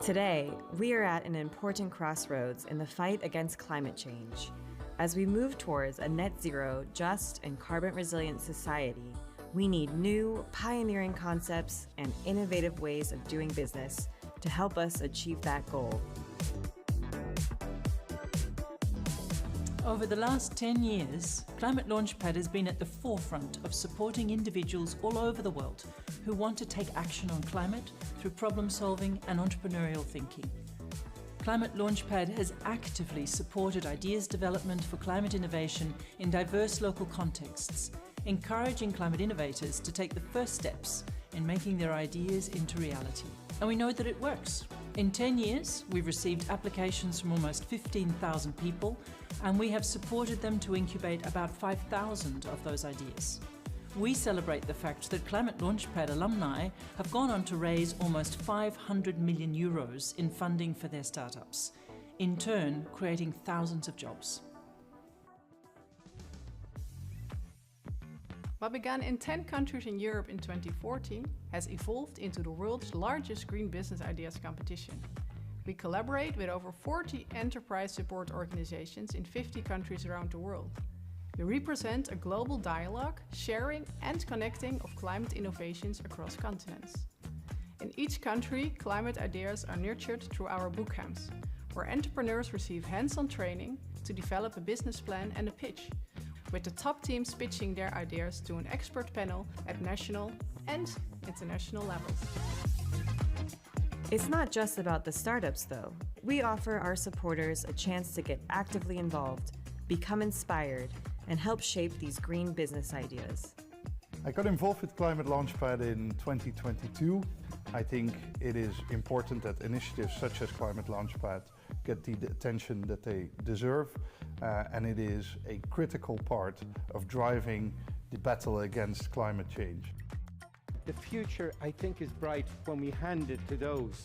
Today, we are at an important crossroads in the fight against climate change. As we move towards a net zero, just, and carbon-resilient society, we need new, pioneering concepts and innovative ways of doing business to help us achieve that goal. Over the last 10 years, Climate Launchpad has been at the forefront of supporting individuals all over the world who want to take action on climate through problem solving and entrepreneurial thinking. Climate Launchpad has actively supported ideas development for climate innovation in diverse local contexts, encouraging climate innovators to take the first steps in making their ideas into reality. And we know that it works. In 10 years, we've received applications from almost 15,000 people, and we have supported them to incubate about 5,000 of those ideas. We celebrate the fact that Climate Launchpad alumni have gone on to raise almost 500 million euros in funding for their startups, in turn creating thousands of jobs. What began in 10 countries in Europe in 2014 has evolved into the world's largest green business ideas competition. We collaborate with over 40 enterprise support organizations in 50 countries around the world. We represent a global dialogue, sharing and connecting of climate innovations across continents. In each country, climate ideas are nurtured through our boot camps, where entrepreneurs receive hands-on training to develop a business plan and a pitch, with the top teams pitching their ideas to an expert panel at national and international levels. It's not just about the startups, though. We offer our supporters a chance to get actively involved, become inspired, and help shape these green business ideas. I got involved with Climate Launchpad in 2022. I think it is important that initiatives such as Climate Launchpad get the attention that they deserve, and it is a critical part of driving the battle against climate change. The future, I think, is bright when we hand it to those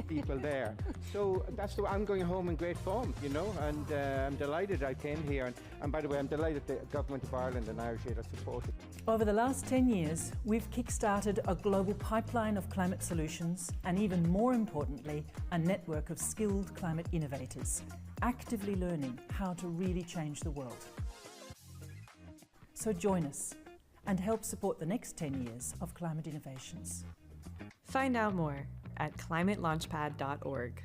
people there. So that's the way I'm going home in great form, you know, and I'm delighted I came here. And by the way, I'm delighted the Government of Ireland and Irish Aid are supported. Over the last 10 years, we've kick-started a global pipeline of climate solutions and, even more importantly, a network of skilled climate innovators, actively learning how to really change the world. So join us and help support the next 10 years of climate innovations. Find out more at ClimateLaunchpad.org.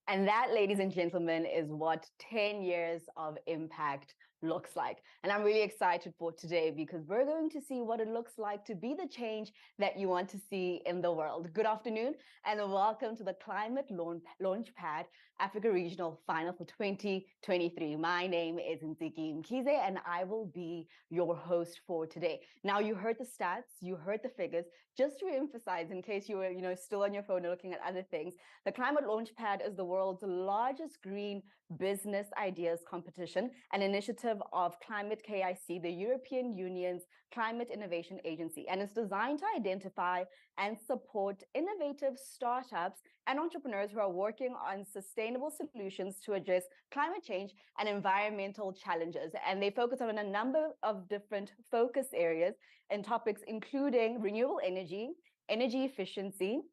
And that, ladies and gentlemen, is what 10 years of impact looks like. And I'm really excited for today because we're going to see what it looks like to be the change that you want to see in the world. Good afternoon and welcome to the Climate Launchpad Africa Regional Final for 2023. My name is C-KIC and I will be your host for today. Now, you heard the stats, you heard the figures. Just to emphasize, in case you were still on your phone or looking at other things, the Climate Launchpad is the world's largest green business ideas competition, an initiative of Climate-KIC, the European Union's climate innovation agency, and it's designed to identify and support innovative startups and entrepreneurs who are working on sustainable solutions to address climate change and environmental challenges. And they focus on a number of different focus areas and topics, including renewable energy, energy efficiency,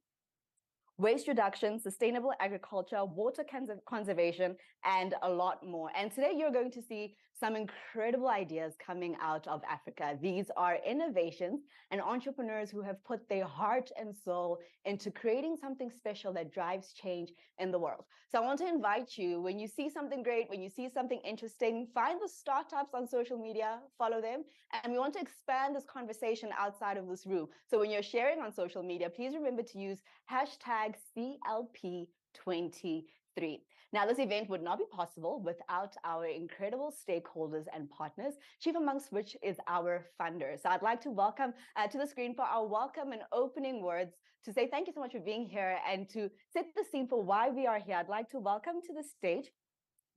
waste reduction, sustainable agriculture, water conservation, and a lot more. And today you're going to see some incredible ideas coming out of Africa. These are innovations and entrepreneurs who have put their heart and soul into creating something special that drives change in the world. So I want to invite you, when you see something great, when you see something interesting, find the startups on social media, follow them. And we want to expand this conversation outside of this room. So when you're sharing on social media, please remember to use hashtag CLP23. Now, this event would not be possible without our incredible stakeholders and partners, chief amongst which is our funders. So I'd like to welcome to the screen for our welcome and opening words to say thank you so much for being here and to set the scene for why we are here. I'd like to welcome to the stage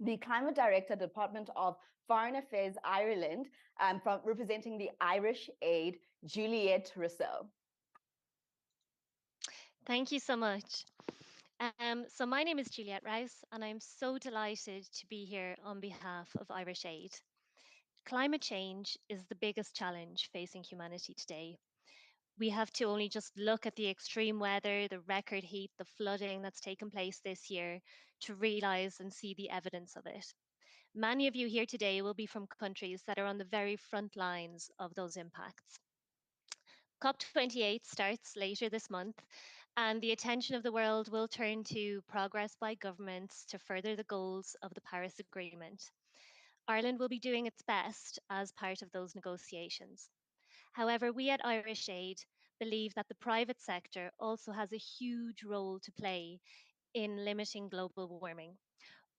the Climate Director, Department of Foreign Affairs, Ireland, from representing the Irish Aid, Juliette Rousseau. Thank you so much. So my name is Juliette Rouse, and I'm so delighted to be here on behalf of Irish Aid. Climate change is the biggest challenge facing humanity today. We have to only just look at the extreme weather, the record heat, the flooding that's taken place this year to realize and see the evidence of it. Many of you here today will be from countries that are on the very front lines of those impacts. COP28 starts later this month, and the attention of the world will turn to progress by governments to further the goals of the Paris Agreement. Ireland will be doing its best as part of those negotiations. However, we at Irish Aid believe that the private sector also has a huge role to play in limiting global warming,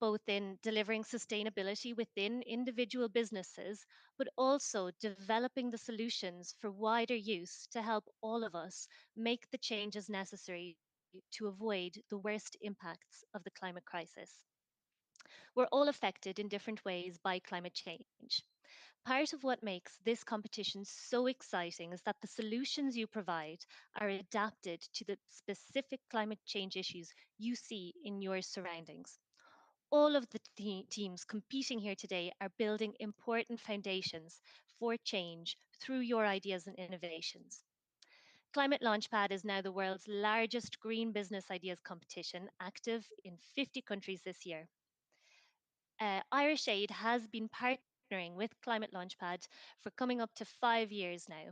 both in delivering sustainability within individual businesses, but also developing the solutions for wider use to help all of us make the changes necessary to avoid the worst impacts of the climate crisis. We're all affected in different ways by climate change. Part of what makes this competition so exciting is that the solutions you provide are adapted to the specific climate change issues you see in your surroundings. All of the teams competing here today are building important foundations for change through your ideas and innovations. Climate Launchpad is now the world's largest green business ideas competition, active in 50 countries this year. Irish Aid has been partnering with Climate Launchpad for coming up to 5 years now.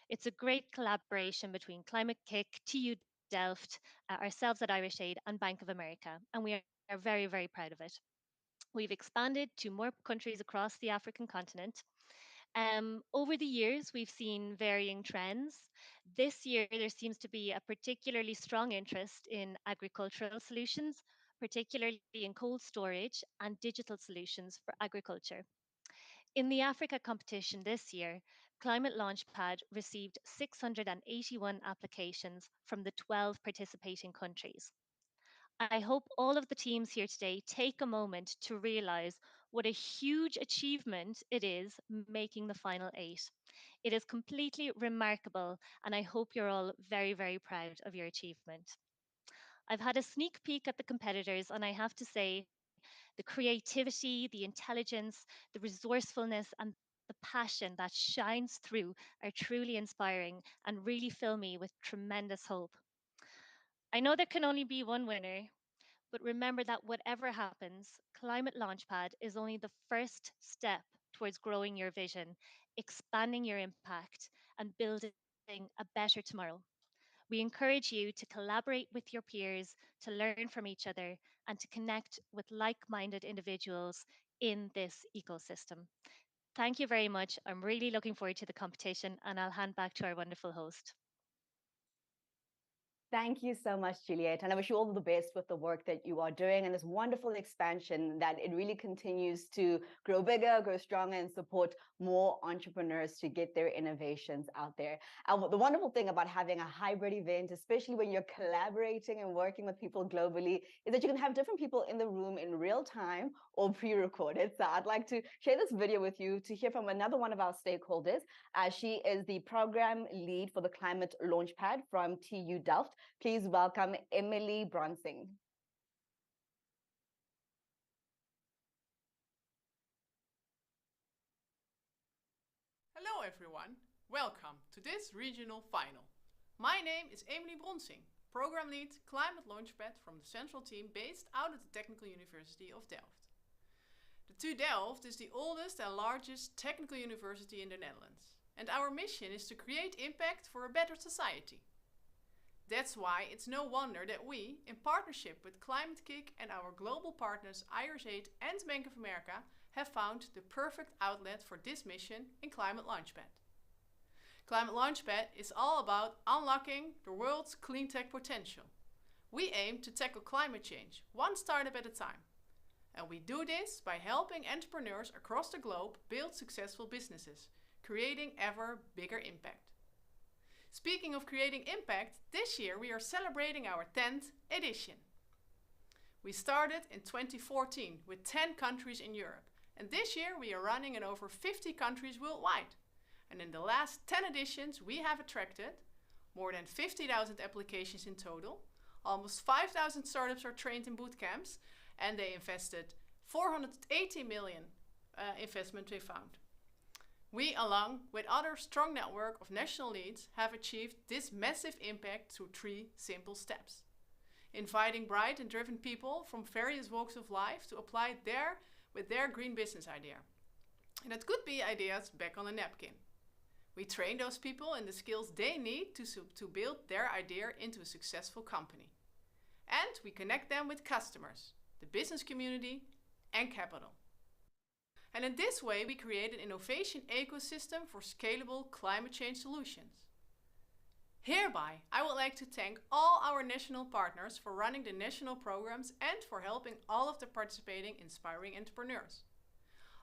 It's a great collaboration between Climate-KIC, TU Delft, ourselves at Irish Aid, and Bank of America, and we are very, very proud of it. We've expanded to more countries across the African continent. Over the years, we've seen varying trends. This year, there seems to be a particularly strong interest in agricultural solutions, particularly in cold storage and digital solutions for agriculture. In the Africa competition this year, Climate Launchpad received 681 applications from the 12 participating countries. I hope all of the teams here today take a moment to realize what a huge achievement it is making the final 8. It is completely remarkable, and I hope you're all very, very proud of your achievement. I've had a sneak peek at the competitors, and I have to say, the creativity, the intelligence, the resourcefulness, and the passion that shines through are truly inspiring and really fill me with tremendous hope. I know there can only be one winner, but remember that whatever happens, Climate Launchpad is only the first step towards growing your vision, expanding your impact, and building a better tomorrow. We encourage you to collaborate with your peers, to learn from each other, and to connect with like-minded individuals in this ecosystem. Thank you very much. I'm really looking forward to the competition, and I'll hand back to our wonderful host. Thank you so much, Juliet. And I wish you all the best with the work that you are doing and this wonderful expansion that it really continues to grow bigger, grow stronger, and support more entrepreneurs to get their innovations out there. And the wonderful thing about having a hybrid event, especially when you're collaborating and working with people globally, is that you can have different people in the room in real time or pre-recorded. So I'd like to share this video with you to hear from another one of our stakeholders. She is the program lead for the Climate Launchpad from TU Delft. Please welcome Emily Bronsing. Hello everyone, welcome to this regional final. My name is Emily Bronsing, Program Lead Climate Launchpad from the central team based out of the Technical University of Delft. The TU Delft is the oldest and largest technical university in the Netherlands, and our mission is to create impact for a better society. That's why it's no wonder that we, in partnership with Climate-KIC and our global partners Irish Aid and Bank of America, have found the perfect outlet for this mission in Climate Launchpad. Climate Launchpad is all about unlocking the world's clean tech potential. We aim to tackle climate change, one startup at a time. And we do this by helping entrepreneurs across the globe build successful businesses, creating ever bigger impact. Speaking of creating impact, this year we are celebrating our 10th edition. We started in 2014 with 10 countries in Europe, and this year we are running in over 50 countries worldwide. And in the last 10 editions we have attracted more than 50,000 applications in total, almost 5,000 startups are trained in boot camps, and they invested 480 million investment they found. We, along with other strong network of national leads, have achieved this massive impact through 3 simple steps. Inviting bright and driven people from various walks of life to apply with their green business idea. And it could be ideas back on a napkin. We train those people in the skills they need to build their idea into a successful company. And we connect them with customers, the business community, and capital. And in this way, we create an innovation ecosystem for scalable climate change solutions. Hereby, I would like to thank all our national partners for running the national programs and for helping all of the participating inspiring entrepreneurs.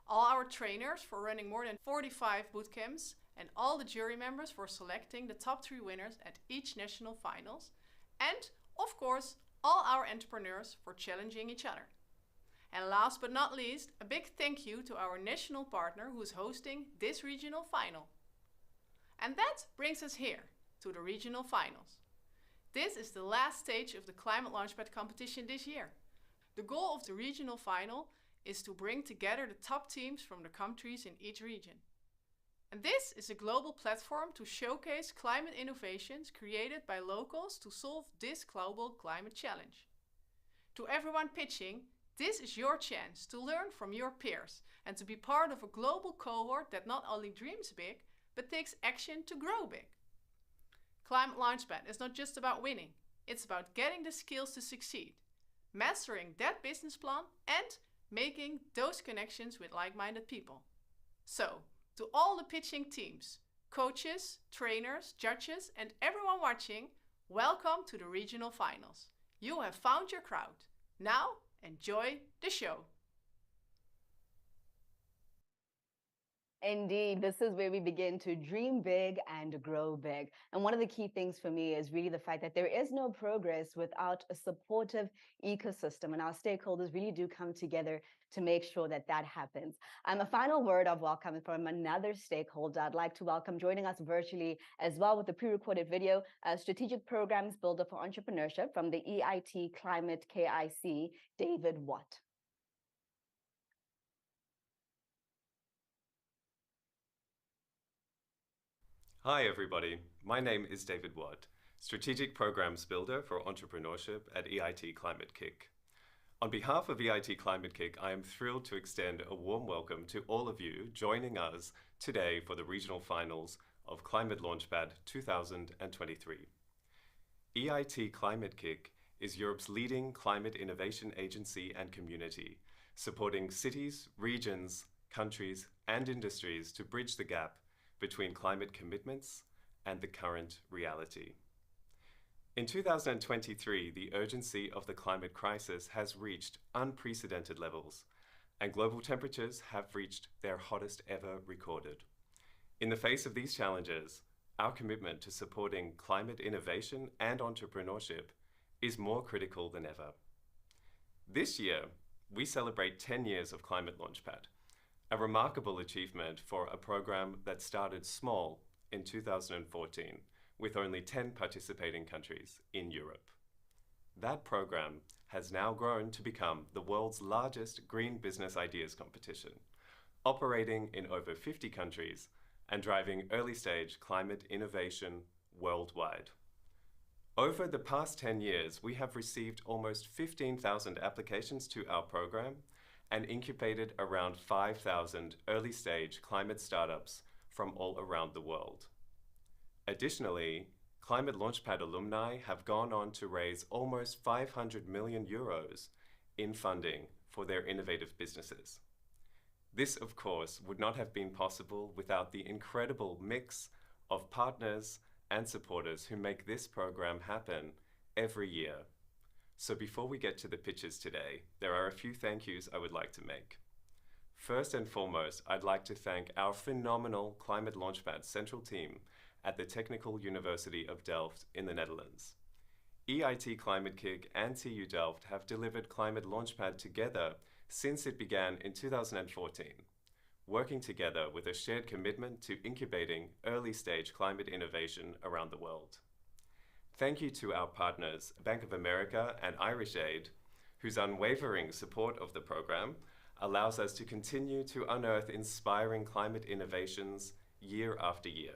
All our trainers for running more than 45 bootcamps, and all the jury members for selecting the top 3 winners at each national finals. And, of course, all our entrepreneurs for challenging each other. And last but not least, a big thank you to our national partner who is hosting this regional final. And that brings us here, to the regional finals. This is the last stage of the Climate Launchpad competition this year. The goal of the regional final is to bring together the top teams from the countries in each region. And this is a global platform to showcase climate innovations created by locals to solve this global climate challenge. To everyone pitching, this is your chance to learn from your peers and to be part of a global cohort that not only dreams big, but takes action to grow big. Climate Launchpad is not just about winning, it's about getting the skills to succeed, mastering that business plan and making those connections with like-minded people. So, to all the pitching teams, coaches, trainers, judges, and everyone watching, welcome to the regional finals. You have found your crowd. Now, enjoy the show. Indeed, this is where we begin to dream big and grow big. And one of the key things for me is really the fact that there is no progress without a supportive ecosystem, and our stakeholders really do come together to make sure that that happens. A final word of welcome from another stakeholder. I'd like to welcome, joining us virtually as well with the pre-recorded video, Strategic Programs Builder for Entrepreneurship from the EIT Climate-KIC, David Watt. Hi everybody, my name is David Watt, Strategic Programs Builder for Entrepreneurship at EIT Climate-KIC. On behalf of EIT Climate-KIC, I am thrilled to extend a warm welcome to all of you joining us today for the regional finals of Climate Launchpad 2023. EIT Climate-KIC is Europe's leading climate innovation agency and community, supporting cities, regions, countries, and industries to bridge the gap between climate commitments and the current reality. In 2023, the urgency of the climate crisis has reached unprecedented levels, and global temperatures have reached their hottest ever recorded. In the face of these challenges, our commitment to supporting climate innovation and entrepreneurship is more critical than ever. This year, we celebrate 10 years of Climate Launchpad, a remarkable achievement for a program that started small in 2014 with only 10 participating countries in Europe. That program has now grown to become the world's largest green business ideas competition, operating in over 50 countries and driving early-stage climate innovation worldwide. Over the past 10 years, we have received almost 15,000 applications to our program and incubated around 5,000 early-stage climate startups from all around the world. Additionally, Climate Launchpad alumni have gone on to raise almost 500 million euros in funding for their innovative businesses. This, of course, would not have been possible without the incredible mix of partners and supporters who make this program happen every year. So before we get to the pitches today, there are a few thank yous I would like to make. First and foremost, I'd like to thank our phenomenal Climate Launchpad central team at the Technical University of Delft in the Netherlands. EIT Climate-KIC and TU Delft have delivered Climate Launchpad together since it began in 2014, working together with a shared commitment to incubating early-stage climate innovation around the world. Thank you to our partners, Bank of America and Irish Aid, whose unwavering support of the program allows us to continue to unearth inspiring climate innovations year after year.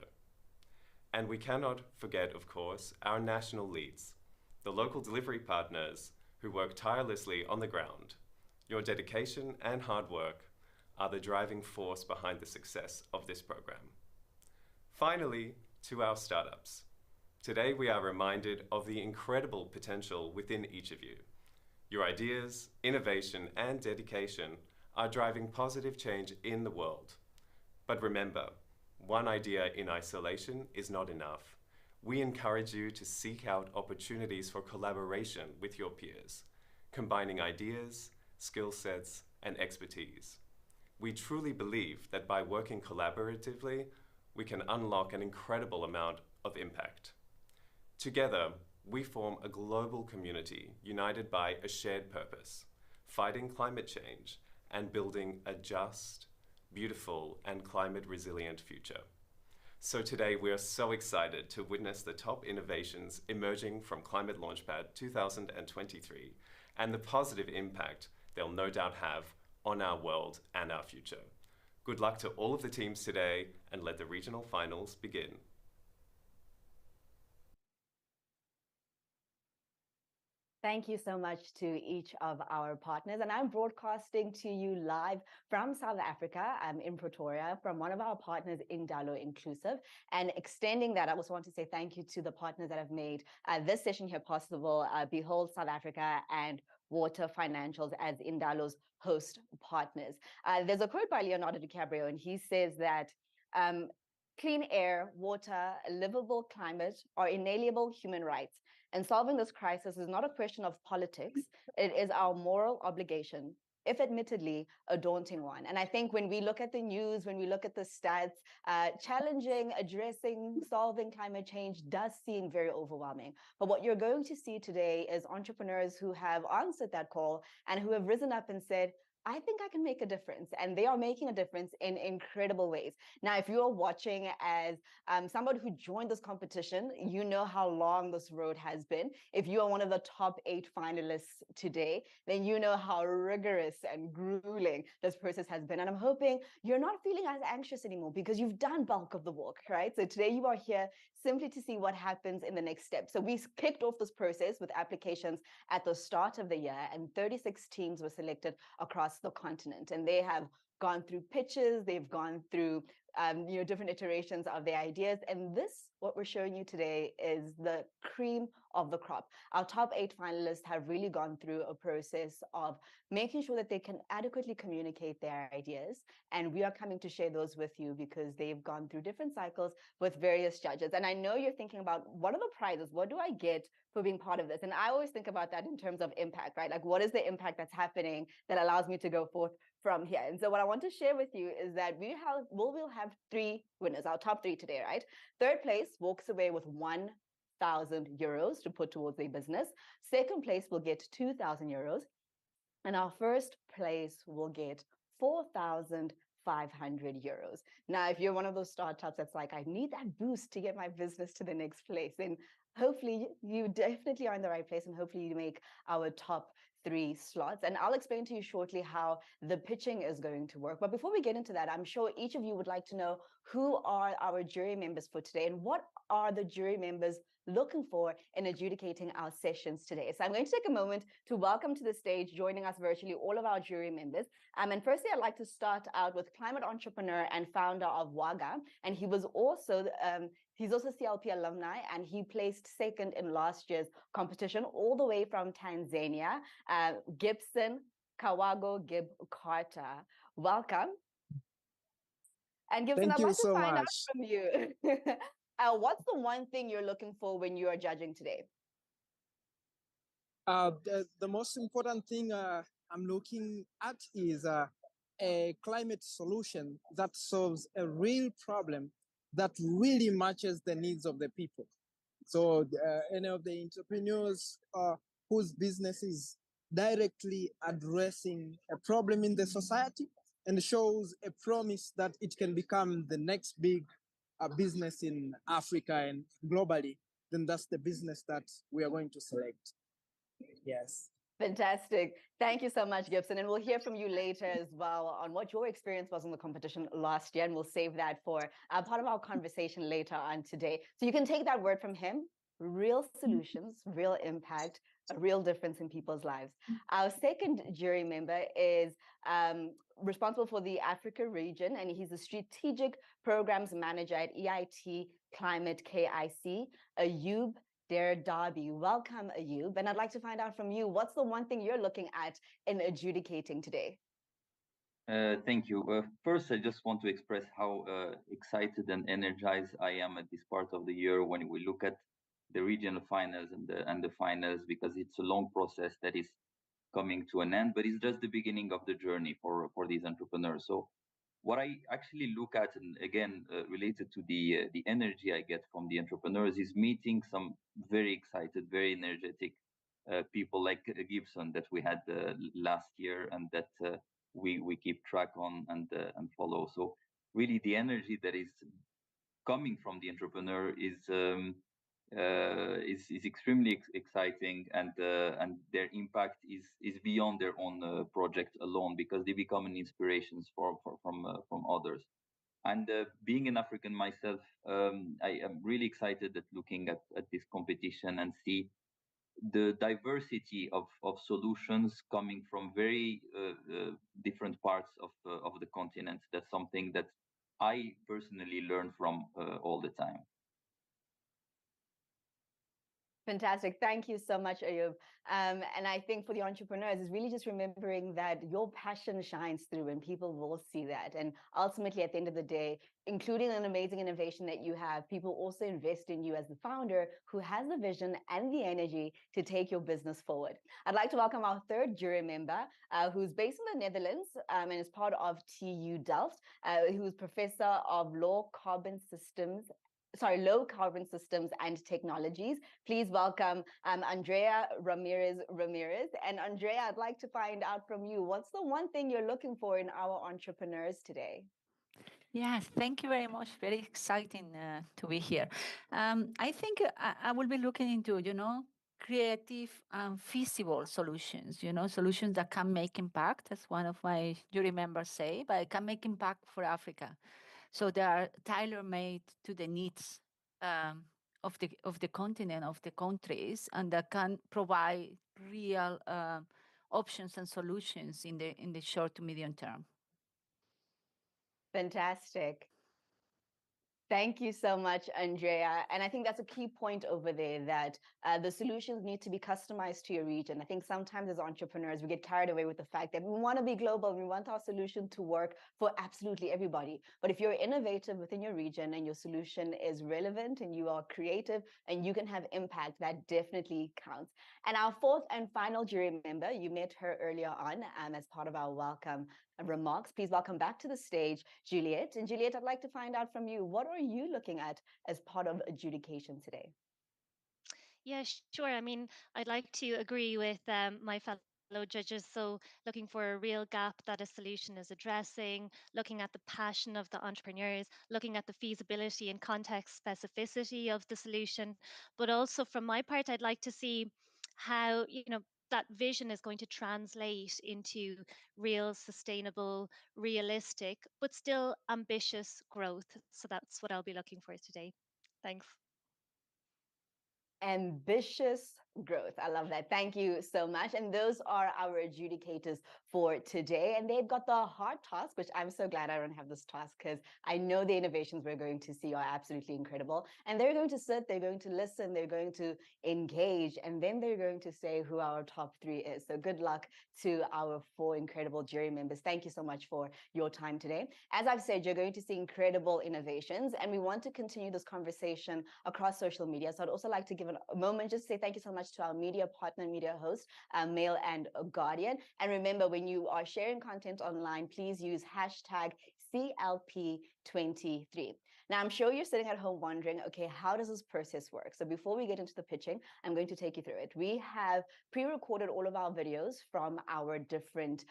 And we cannot forget, of course, our national leads, the local delivery partners who work tirelessly on the ground. Your dedication and hard work are the driving force behind the success of this program. Finally, to our startups. Today we are reminded of the incredible potential within each of you. Your ideas, innovation, and dedication are driving positive change in the world. But remember, one idea in isolation is not enough. We encourage you to seek out opportunities for collaboration with your peers, combining ideas, skill sets, and expertise. We truly believe that by working collaboratively, we can unlock an incredible amount of impact. Together, we form a global community united by a shared purpose, fighting climate change and building a just, beautiful, and climate-resilient future. So today we are so excited to witness the top innovations emerging from Climate Launchpad 2023 and the positive impact they'll no doubt have on our world and our future. Good luck to all of the teams today, and let the regional finals begin. Thank you so much to each of our partners. And I'm broadcasting to you live from South Africa. I'm in Pretoria from one of our partners, Indalo Inclusive. And extending that, I also want to say thank you to the partners that have made this session here possible. Behold South Africa and Water Financials as Indalo's host partners. There's a quote by Leonardo DiCaprio, and he says that clean air, water, a livable climate are inalienable human rights. And solving this crisis is not a question of politics. It is our moral obligation, if admittedly a daunting one. And I think when we look at the news, when we look at the stats, challenging, addressing, solving climate change does seem very overwhelming. But what you're going to see today is entrepreneurs who have answered that call and who have risen up and said, I think I can make a difference. And they are making a difference in incredible ways. Now, if you're watching as somebody who joined this competition, you know how long this road has been. If you are one of the top 8 finalists today, then you know how rigorous and grueling this process has been. And I'm hoping you're not feeling as anxious anymore because you've done bulk of the work, right? So today you are here simply to see what happens in the next step. So we kicked off this process with applications at the start of the year, and 36 teams were selected across the continent, and they have gone through pitches, they've gone through different iterations of their ideas. And this, what we're showing you today, is the cream of the crop. Our top 8 finalists have really gone through a process of making sure that they can adequately communicate their ideas. And we are coming to share those with you because they've gone through different cycles with various judges. And I know you're thinking about, what are the prizes? What do I get for being part of this? And I always think about that in terms of impact, right? Like, what is the impact that's happening that allows me to go forth from here? And so what I want to share with you is that we'll have 3 winners, our top 3 today, right? Third place walks away with 1,000 euros to put towards their business. Second place will get 2,000 euros. And our first place will get 4,500 euros. Now, if you're one of those startups that's like, I need that boost to get my business to the next place, then hopefully you definitely are in the right place, and hopefully you make our top 3 slots. And I'll explain to you shortly how the pitching is going to work. But before we get into that, I'm sure each of you would like to know, who are our jury members for today, and what are the jury members looking for in adjudicating our sessions today? So I'm going to take a moment to welcome to the stage, joining us virtually, all of our jury members. And firstly, I'd like to start out with climate entrepreneur and founder of Waga. And he was also he's also CLP alumni, and he placed second in last year's competition, all the way from Tanzania. Gibson Kawago Gib Carter, welcome. And Gibson, I'd like to find out from you, what's the one thing you're looking for when you are judging today? The most important thing I'm looking at is a climate solution that solves a real problem that really matches the needs of the people. So any of the entrepreneurs whose business is directly addressing a problem in the society and shows a promise that it can become the next big business in Africa and globally, then that's the business that we are going to select. Yes. Fantastic. Thank you so much, Gibson. And we'll hear from you later as well on what your experience was in the competition last year. And we'll save that for part of our conversation later on today. So you can take that word from him: real solutions, real impact, a real difference in people's lives. Our second jury member is responsible for the Africa region, and he's a strategic programs manager at EIT Climate-KIC, Ayub Darby. Welcome, Ayub. And I'd like to find out from you, what's the one thing you're looking at in adjudicating today? Thank you. First, I just want to express how excited and energized I am at this part of the year when we look at the regional finals and the finals, because it's a long process that is coming to an end, but it's just the beginning of the journey for these entrepreneurs. So what I actually look at, and again, related to the energy I get from the entrepreneurs, is meeting some very excited, very energetic people like Gibson that we had last year, and that we keep track on and follow. So really, the energy that is coming from the entrepreneur is extremely exciting, and their impact is beyond their own project alone, because they become an inspiration from others. And being an African myself, I am really excited at looking at this competition and see the diversity of solutions coming from very different parts of the continent. That's something that I personally learn from all the time. Fantastic. Thank you so much, Ayub. And I think for the entrepreneurs, it's really just remembering that your passion shines through and people will see that. And ultimately, at the end of the day, including an amazing innovation that you have, people also invest in you as the founder who has the vision and the energy to take your business forward. I'd like to welcome our third jury member, who's based in the Netherlands and is part of TU Delft, who's Professor of Low Carbon Systems and Technologies. Please welcome Andrea Ramirez. And Andrea, I'd like to find out from you, what's the one thing you're looking for in our entrepreneurs today? Yes, thank you very much. Very exciting to be here. I think I will be looking into, creative and feasible solutions, solutions that can make impact, as one of my jury members say, but can make impact for Africa. So they are tailor-made to the needs of the continent, of the countries, and that can provide real options and solutions in the short to medium term. Fantastic. Thank you so much, Andrea. And I think that's a key point over there, that the solutions need to be customized to your region. I think sometimes as entrepreneurs, we get carried away with the fact that we want to be global. We want our solution to work for absolutely everybody. But if you're innovative within your region and your solution is relevant and you are creative and you can have impact, that definitely counts. And our fourth and final jury member, you met her earlier on as part of our welcome remarks. Please welcome back to the stage, Juliet. And Juliet, I'd like to find out from you, what are you looking at as part of adjudication today? Yeah, sure. I mean, I'd like to agree with my fellow judges. So looking for a real gap that a solution is addressing, looking at the passion of the entrepreneurs, looking at the feasibility and context specificity of the solution. But also from my part, I'd like to see how, that vision is going to translate into real, sustainable, realistic, but still ambitious growth. So that's what I'll be looking for today. Thanks. Ambitious growth. I love that. Thank you so much. And those are our adjudicators for today. And they've got the hard task, which I'm so glad I don't have this task, because I know the innovations we're going to see are absolutely incredible. And they're going to sit, they're going to listen, they're going to engage, and then they're going to say who our top three is. So good luck to our four incredible jury members. Thank you so much for your time today. As I've said, you're going to see incredible innovations, and we want to continue this conversation across social media. So I'd also like to give a moment just to say thank you so much to our media partner, media host, Mail and Guardian. And remember, when you are sharing content online, please use hashtag CLP23. Now, I'm sure you're sitting at home wondering, okay, how does this process work? So before we get into the pitching, I'm going to take you through it. We have pre-recorded all of our videos from our different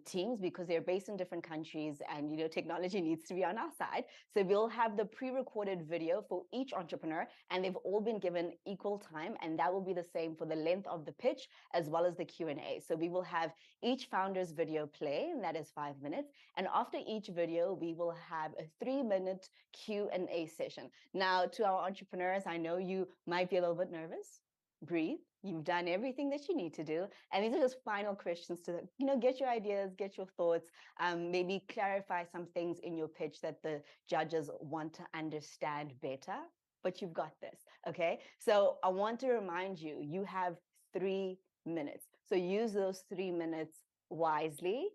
teams because they're based in different countries and, you know, technology needs to be on our side. So we'll have the pre-recorded video for each entrepreneur and they've all been given equal time, and that will be the same for the length of the pitch as well as the Q&A. So we will have each founder's video play, and that is 5 minutes. And after each video, we will have a 3-minute Q&A session. Now, to our entrepreneurs, I know you might be a little bit nervous. Breathe. You've done everything that you need to do. And these are just final questions to, you know, get your ideas, get your thoughts, maybe clarify some things in your pitch that the judges want to understand better. But you've got this, okay? So I want to remind you, you have 3 minutes. So use those 3 minutes wisely,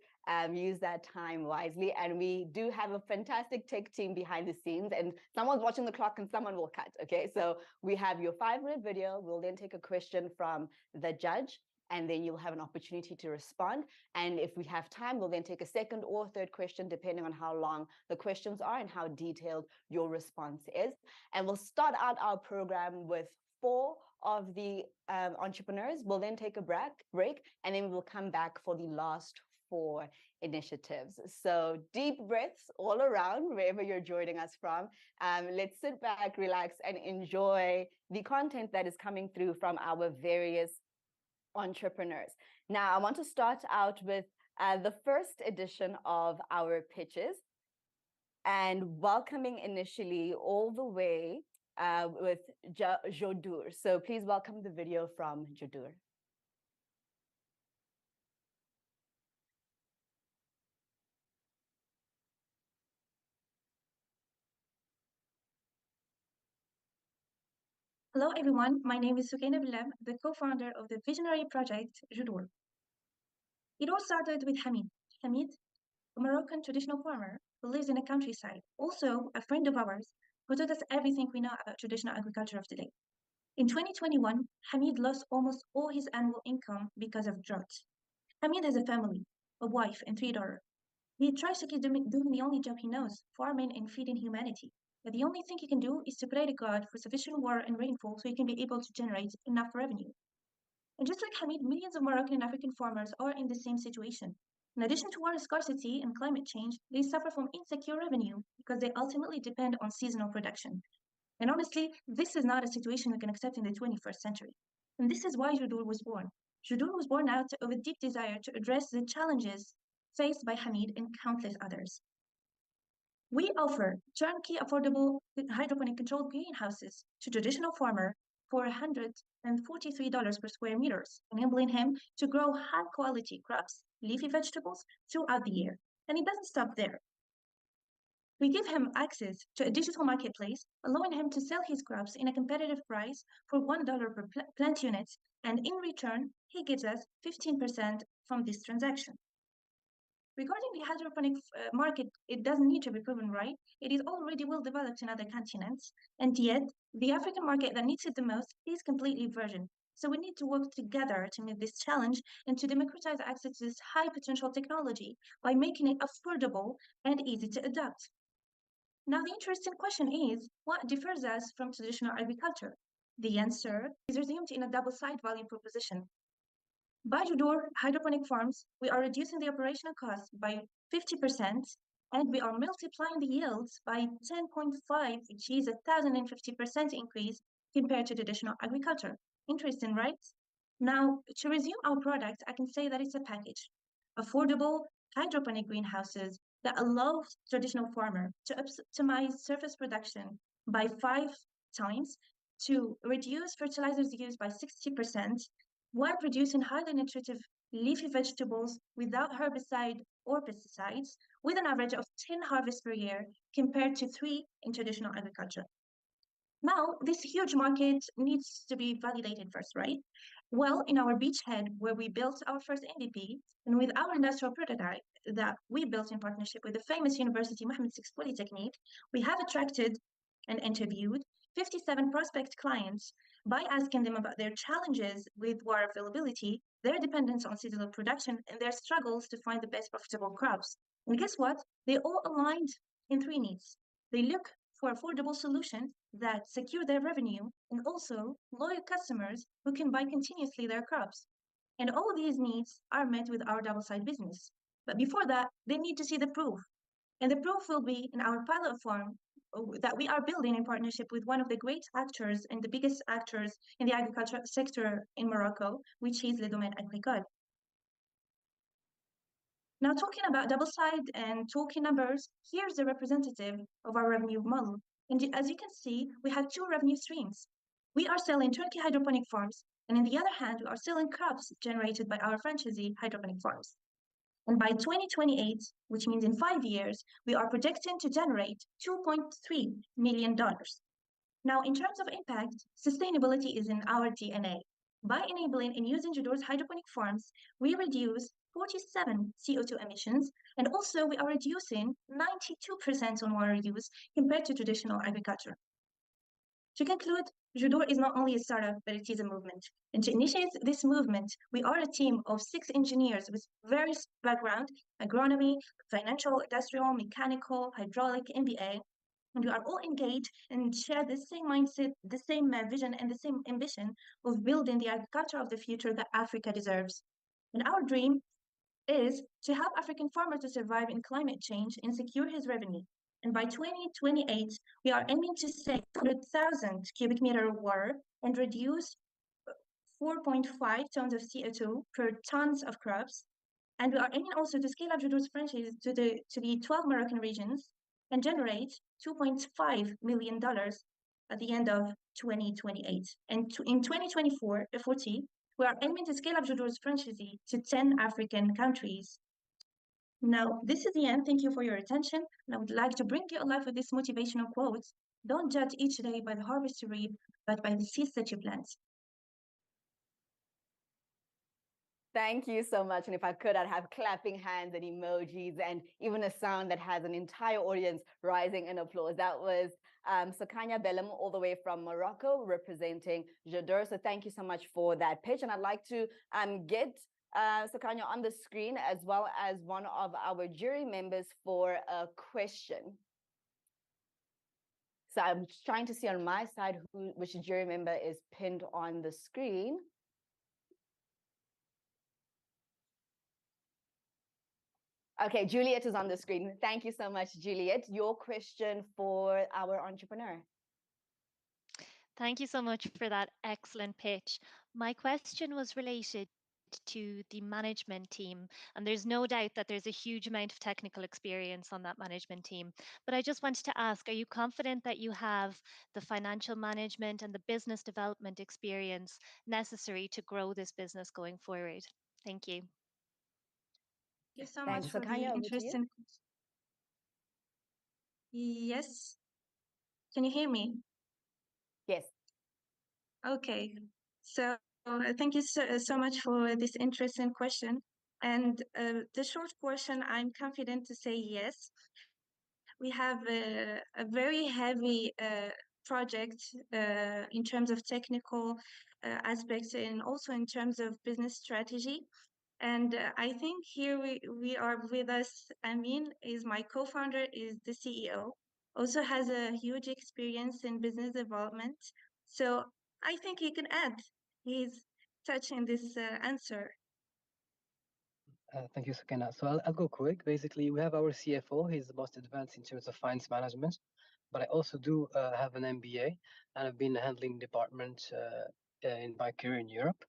use that time wisely. And we do have a fantastic tech team behind the scenes, and someone's watching the clock and someone will cut, okay? So we have your 5-minute video. We'll then take a question from the judge, and then you'll have an opportunity to respond. And if we have time, we'll then take a second or third question, depending on how long the questions are and how detailed your response is. And we'll start out our program with 4 of the entrepreneurs. We'll then take a break, and then we'll come back for the last 4 initiatives. So deep breaths all around, wherever you're joining us from. Let's sit back, relax, and enjoy the content that is coming through from our various entrepreneurs. Now, I want to start out with the first edition of our pitches, and welcoming initially all the way with Jodur. So please welcome the video from Jodur. Hello everyone, my name is Sukaina Bilab, the co-founder of the visionary project Jodur. It all started with Hamid. Hamid, a Moroccan traditional farmer who lives in the countryside, also a friend of ours, who taught us everything we know about traditional agriculture of today. In 2021, Hamid lost almost all his annual income because of drought. Hamid has a family, a wife and 3 daughters. He tries to keep doing the only job he knows, farming and feeding humanity. But the only thing he can do is to pray to God for sufficient water and rainfall so he can be able to generate enough revenue. And just like Hamid, millions of Moroccan and African farmers are in the same situation. In addition to water scarcity and climate change, they suffer from insecure revenue because they ultimately depend on seasonal production. And honestly, this is not a situation we can accept in the 21st century. And this is why Jodur was born. Jodur was born out of a deep desire to address the challenges faced by Hamid and countless others. We offer turnkey affordable hydroponic controlled greenhouses to traditional farmer for $143 per square meters, enabling him to grow high quality crops, leafy vegetables throughout the year. And it doesn't stop there. We give him access to a digital marketplace, allowing him to sell his crops in a competitive price for $1 per plant unit, and in return, he gives us 15% from this transaction. Regarding the hydroponic market, it doesn't need to be proven right. It is already well developed in other continents, and yet the African market that needs it the most is completely virgin. So we need to work together to meet this challenge and to democratize access to this high potential technology by making it affordable and easy to adopt. Now, the interesting question is, what differs us from traditional agriculture? The answer is resumed in a double-side value proposition. By Jodur hydroponic farms, we are reducing the operational costs by 50%, and we are multiplying the yields by 10.5, which is a 1,050% increase compared to traditional agriculture. Interesting, right? Now, to resume our product, I can say that it's a package. Affordable hydroponic greenhouses that allow traditional farmer to optimize surface production by 5 times, to reduce fertilizers used by 60%, while producing highly nutritive leafy vegetables without herbicide or pesticides, with an average of 10 harvests per year compared to 3 in traditional agriculture. Now, this huge market needs to be validated first, right? Well, in our beachhead, where we built our first MVP, and with our industrial prototype that we built in partnership with the famous University Mohammed VI Polytechnique, we have attracted and interviewed 57 prospect clients by asking them about their challenges with water availability, their dependence on seasonal production, and their struggles to find the best profitable crops. And guess what? They all aligned in three needs. They look for affordable solutions that secure their revenue and also loyal customers who can buy continuously their crops. And all these needs are met with our double-side business. But before that, they need to see the proof. And the proof will be in our pilot farm that we are building in partnership with one of the great actors and the biggest actors in the agriculture sector in Morocco, which is Le Domaine Agricole. Now, talking about double side and talking numbers, here's the representative of our revenue model. And as you can see, we have two revenue streams. We are selling turnkey hydroponic farms, and on the other hand, we are selling crops generated by our franchisee hydroponic farms. And by 2028, which means in 5 years, we are projecting to generate $2.3 million. Now, in terms of impact, sustainability is in our DNA. By enabling and using Jador's hydroponic farms, we reduce 47 CO2 emissions, and also we are reducing 92% on water use compared to traditional agriculture. To conclude, Jador is not only a startup, but it is a movement. And to initiate this movement, we are a team of 6 engineers with various backgrounds: agronomy, financial, industrial, mechanical, hydraulic, MBA. And we are all engaged and share the same mindset, the same vision, and the same ambition of building the agriculture of the future that Africa deserves. And our dream is to help African farmers to survive in climate change and secure his revenue. And by 2028, we are aiming to save 100,000 cubic meter of water and reduce 4.5 tons of CO2 per tons of crops. And we are aiming also to scale up Jador's franchise to the 12 Moroccan regions and generate $2.5 million at the end of 2028. And in 2024, we are aiming to scale up Jador's franchise to 10 African countries. Now, this is the end. Thank you for your attention. And I would like to bring you alive with this motivational quote: don't judge each day by the harvest you reap, but by the seeds that you plant. Thank you so much. And if I could, I'd have clapping hands and emojis and even a sound that has an entire audience rising in applause. That was Sakanya Belem, all the way from Morocco, representing Jador. So thank you so much for that pitch. And I'd like to get Sakanya on the screen, as well as one of our jury members, for a question. So I'm trying to see on my side which jury member is pinned on the screen. Okay, Juliet is on the screen. Thank you so much, Juliet. Your question for our entrepreneur. Thank you so much for that excellent pitch. My question was related to the management team, and there's no doubt that there's a huge amount of technical experience on that management team. But I just wanted to ask, are you confident that you have the financial management and the business development experience necessary to grow this business going forward? Thank you. Thank you so much for the interesting. Yes. Can you hear me? Yes. Okay. So thank you so much for this interesting question. And the short question, I'm confident to say yes. We have a very heavy project in terms of technical aspects and also in terms of business strategy. And I think here we are with us. Amin is my co-founder, is the CEO, also has a huge experience in business development. So I think he can add his touch in this answer. Thank you, Sakina. So I'll go quick. Basically, we have our CFO. He's the most advanced in terms of finance management. But I also do have an MBA, and I've been handling departments in my career in Europe.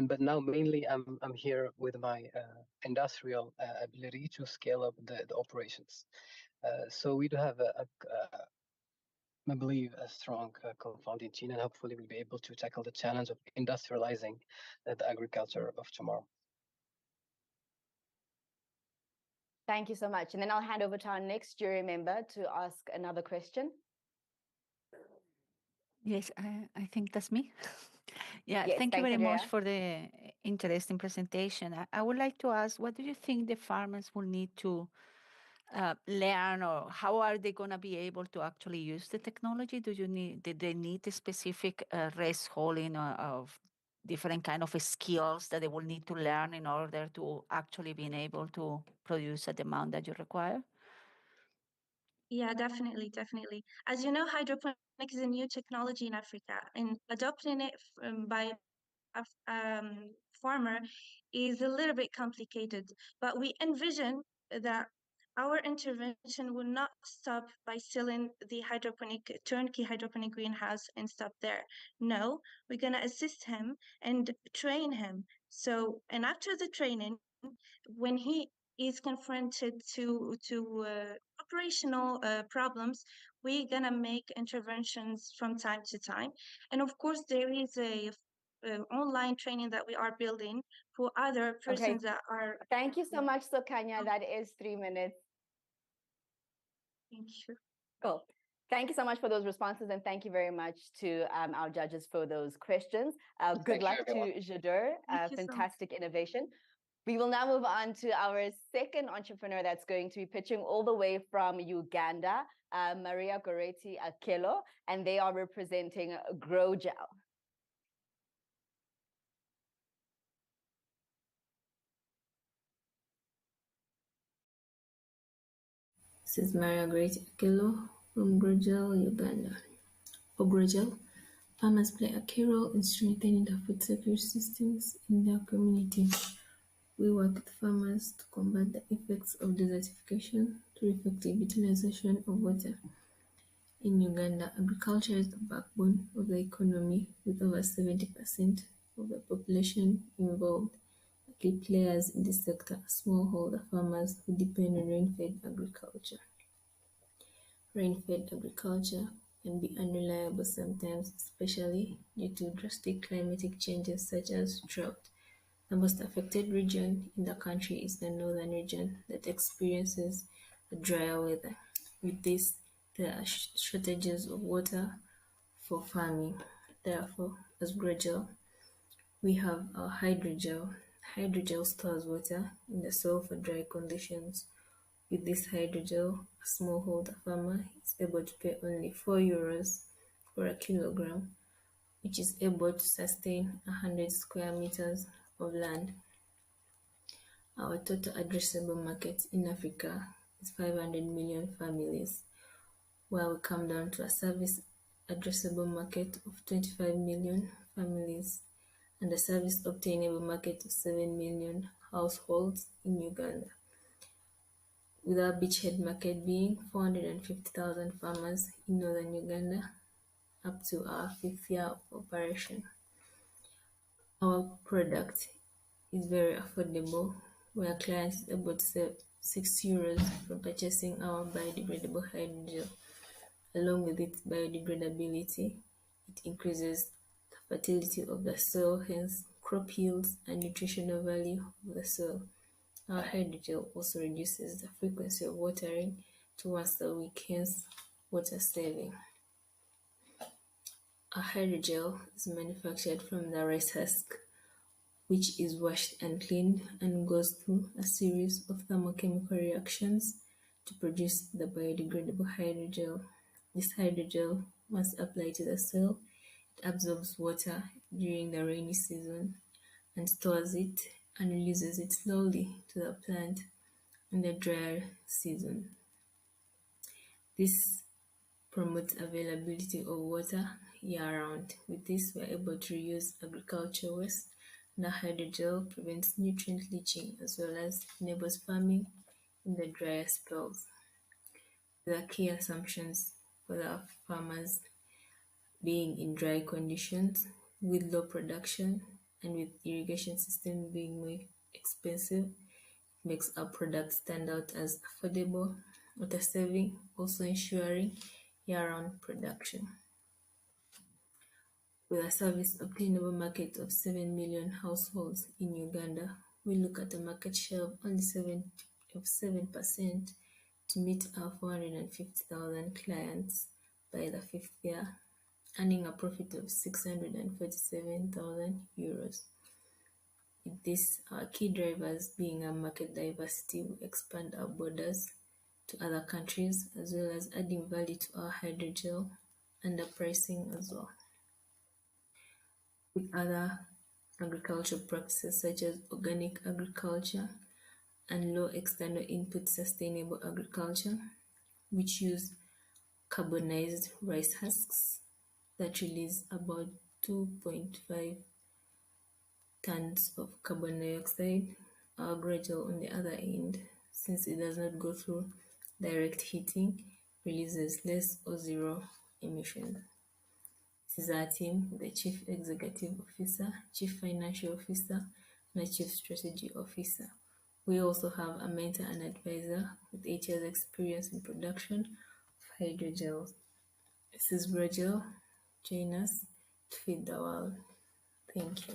But now mainly I'm here with my industrial ability to scale up the operations. So we do have I believe a strong co-founding team, and hopefully we'll be able to tackle the challenge of industrializing the agriculture of tomorrow. Thank you so much. And then I'll hand over to our next jury member to ask another question. Yes, I think that's me. Yeah, yes, thank you very Andrea. much for the interesting presentation. I would like to ask, what do you think the farmers will need to learn, or how are they going to be able to actually use the technology? Do they need a specific race hauling of different kind of skills that they will need to learn in order to actually being able to produce at the amount that you require? Yeah, definitely, definitely. As you know, hydroponic is a new technology in Africa, and adopting it by a farmer is a little bit complicated. But we envision that our intervention will not stop by selling the hydroponic turnkey hydroponic greenhouse and stop there. No, we're gonna assist him and train him. So, and after the training, when he is confronted to operational problems, we're gonna make interventions from time to time. And of course, there is a online training that we are building for other Okay. persons that are. Thank you so much, Sukanya. That is 3 minutes. Thank you. Cool. Thank you so much for those responses, and thank you very much to our judges for those questions. Good luck to Jadur. Fantastic innovation. We will now move on to our second entrepreneur that's going to be pitching all the way from Uganda, Maria Goreti Akelo, and they are representing Grow Gel. This is Maria Goreti Akelo from Grow Gel, Uganda. For Grow Gel, farmers play a key role in strengthening the food security systems in their community. We work with farmers to combat the effects of desertification through effective utilization of water. In Uganda, agriculture is the backbone of the economy, with over 70% of the population involved. The key players in this sector are smallholder farmers who depend on rain-fed agriculture. Rain-fed agriculture can be unreliable sometimes, especially due to drastic climatic changes such as drought. The most affected region in the country is the northern region that experiences a drier weather. With this, there are shortages of water for farming. Therefore, as Grow Gel, we have our hydrogel. Hydrogel stores water in the soil for dry conditions. With this hydrogel, a smallholder farmer is able to pay only €4 for a kilogram, which is able to sustain 100 square meters of land. Our total addressable market in Africa is 500 million families, while we come down to a service addressable market of 25 million families and a service obtainable market of 7 million households in Uganda, with our beachhead market being 450,000 farmers in northern Uganda up to our 5th year of operation. Our product is very affordable, where clients is able to save €6 from purchasing our biodegradable hydrogel. Along with its biodegradability, it increases the fertility of the soil, hence crop yields and nutritional value of the soil. Our hydrogel also reduces the frequency of watering to once a week, hence water saving. Our hydrogel is manufactured from the rice husk, which is washed and cleaned and goes through a series of thermochemical reactions to produce the biodegradable hydrogel. This hydrogel, once applied to the soil, it absorbs water during the rainy season and stores it and releases it slowly to the plant in the drier season. This promotes availability of water year-round. With this, we are able to reuse agricultural waste. The hydrogel prevents nutrient leaching as well as enables farming in the drier spells. The key assumptions for the farmers being in dry conditions, with low production and with irrigation system being more expensive, makes our product stand out as affordable, water saving, also ensuring year-round production. With a service obtainable market of 7 million households in Uganda, we look at a market share of only 7% to meet our 450,000 clients by the 5th year, earning a profit of €647,000. With this, our key drivers being our market diversity, we expand our borders to other countries as well as adding value to our hydrogel and the pricing as well. With other agricultural practices such as organic agriculture and low external input sustainable agriculture, which use carbonized rice husks that release about 2.5 tons of carbon dioxide. Our gradule, on the other end, since it does not go through direct heating, releases less or zero emissions. This is our team: the Chief Executive Officer, Chief Financial Officer, and a Chief Strategy Officer. We also have a mentor and advisor with 8 years experience in production of hydrogels. This is Virgil. Join us to feed the world. Thank you.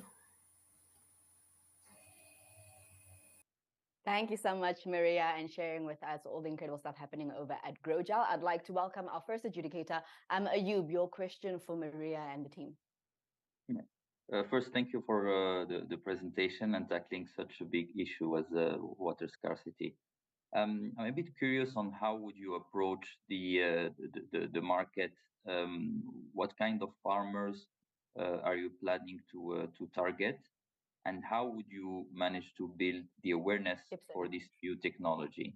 Thank you so much, Maria, and sharing with us all the incredible stuff happening over at GrowGel. I'd like to welcome our first adjudicator, Ayub. Your question for Maria and the team. First, thank you for the presentation and tackling such a big issue as water scarcity. I'm a bit curious on how would you approach the market? What kind of farmers are you planning to target? And how would you manage to build the awareness for this new technology?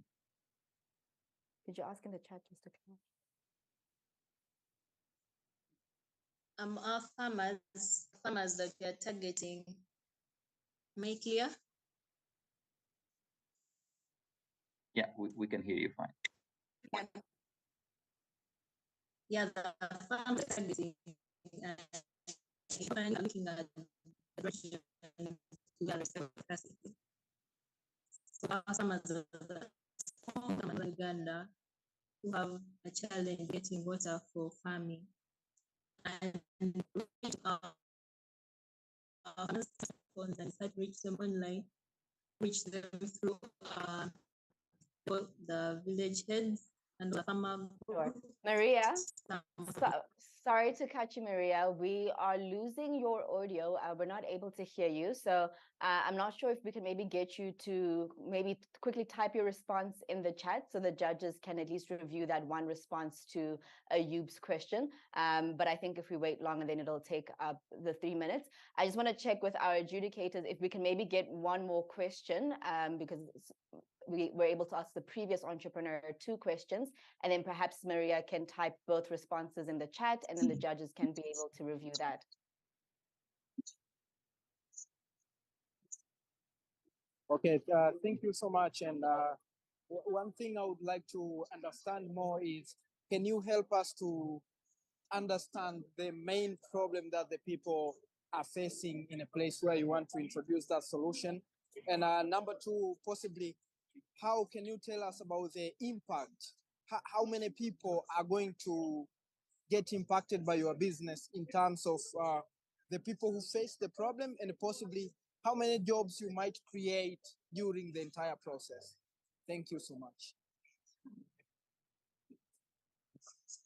Did you ask in the chat, Mr. Clark? Our farmers that we are targeting. Am I clear? Yeah, we can hear you fine. Yeah, the farmers targeting. Looking at capacity. So our farmers of Uganda who have a challenge getting water for farming, and phones and start reach them online, reach them through the village heads and the farmer. Sure. Maria, sorry to cut you, Maria. We are losing your audio. We're not able to hear you. So I'm not sure if we can maybe get you to maybe quickly type your response in the chat so the judges can at least review that one response to Ayub's question. But I think if we wait longer, then it'll take up the 3 minutes. I just want to check with our adjudicators if we can maybe get one more question because we were able to ask the previous entrepreneur 2 questions, and then perhaps Maria can type both responses in the chat, and then the judges can be able to review that. Okay, thank you so much. And one thing I would like to understand more is, can you help us to understand the main problem that the people are facing in a place where you want to introduce that solution? And number 2, possibly, how can you tell us about the impact? How many people are going to get impacted by your business in terms of the people who face the problem, and possibly how many jobs you might create during the entire process? Thank you so much.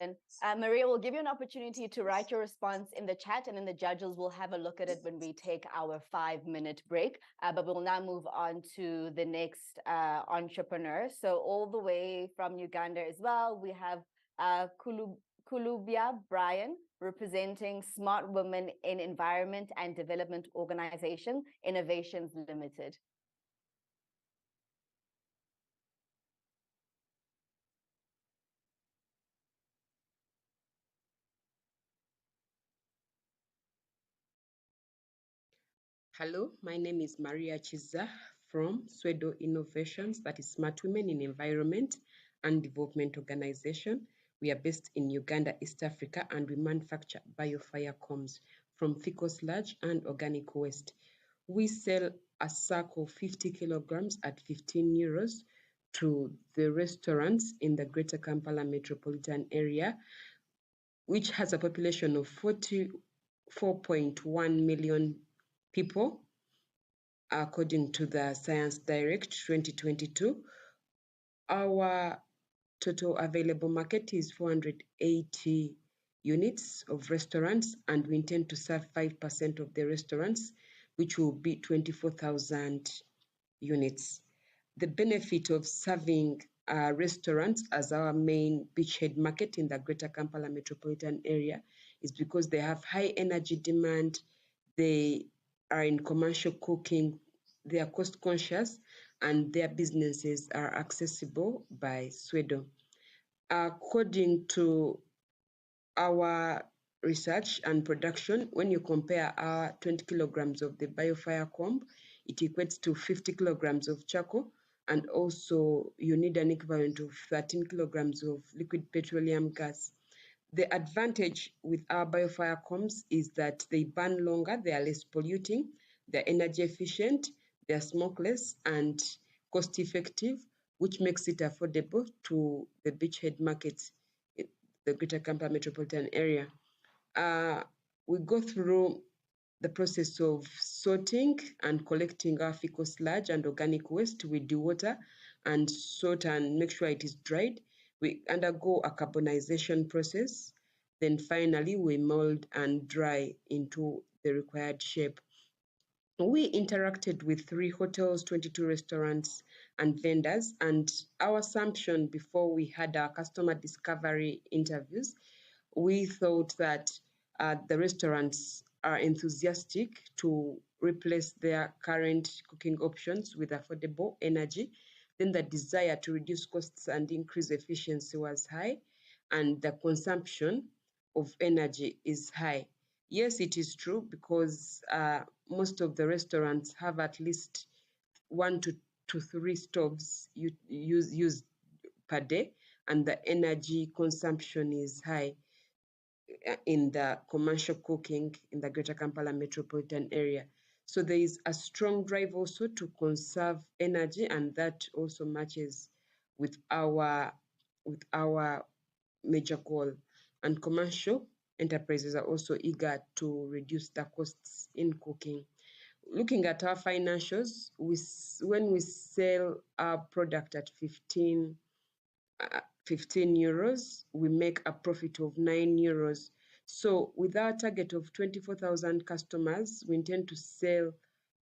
And Maria, will give you an opportunity to write your response in the chat, and then the judges will have a look at it when we take our 5-minute break. But we'll now move on to the next entrepreneur. So all the way from Uganda as well, we have Kulubia Brian, representing Smart Women in Environment and Development Organization, Innovations Limited. Hello, my name is Maria Chiza from Swedo Innovations, that is Smart Women in Environment and Development Organization. We are based in Uganda, East Africa, and we manufacture biofire combs from fecal sludge and organic waste. We sell a sack of 50 kilograms at 15 euros to the restaurants in the Greater Kampala metropolitan area, which has a population of 44.1 million people, according to the Science Direct 2022. Our total available market is 480 units of restaurants, and we intend to serve 5% of the restaurants, which will be 24,000 units. The benefit of serving restaurants as our main beachhead market in the Greater Kampala metropolitan area is because they have high energy demand, they are in commercial cooking, they are cost conscious, and their businesses are accessible by Swedo. According to our research and production, when you compare our 20 kilograms of the biofire comb, it equates to 50 kilograms of charcoal, and also you need an equivalent of 13 kilograms of liquid petroleum gas. The advantage with our biofire combs is that they burn longer, they are less polluting, they're energy efficient, they're smokeless and cost effective, which makes it affordable to the beachhead markets in the Greater Kampala metropolitan area. We go through the process of sorting and collecting our fecal sludge and organic waste. We dewater and sort and make sure it is dried. We undergo a carbonization process. Then finally, we mold and dry into the required shape. We interacted with 3 hotels, 22 restaurants, and vendors. And our assumption before we had our customer discovery interviews, we thought that the restaurants are enthusiastic to replace their current cooking options with affordable energy. Then the desire to reduce costs and increase efficiency was high, and the consumption of energy is high. Yes, it is true, because most of the restaurants have at least 1 to 3 stoves used per day, and the energy consumption is high in the commercial cooking in the Greater Kampala metropolitan area. So there is a strong drive also to conserve energy, and that also matches with our major goal. And commercial enterprises are also eager to reduce the costs in cooking. Looking at our financials, when we sell our product at 15 euros, we make a profit of 9 euros. So with our target of 24,000 customers, we intend to sell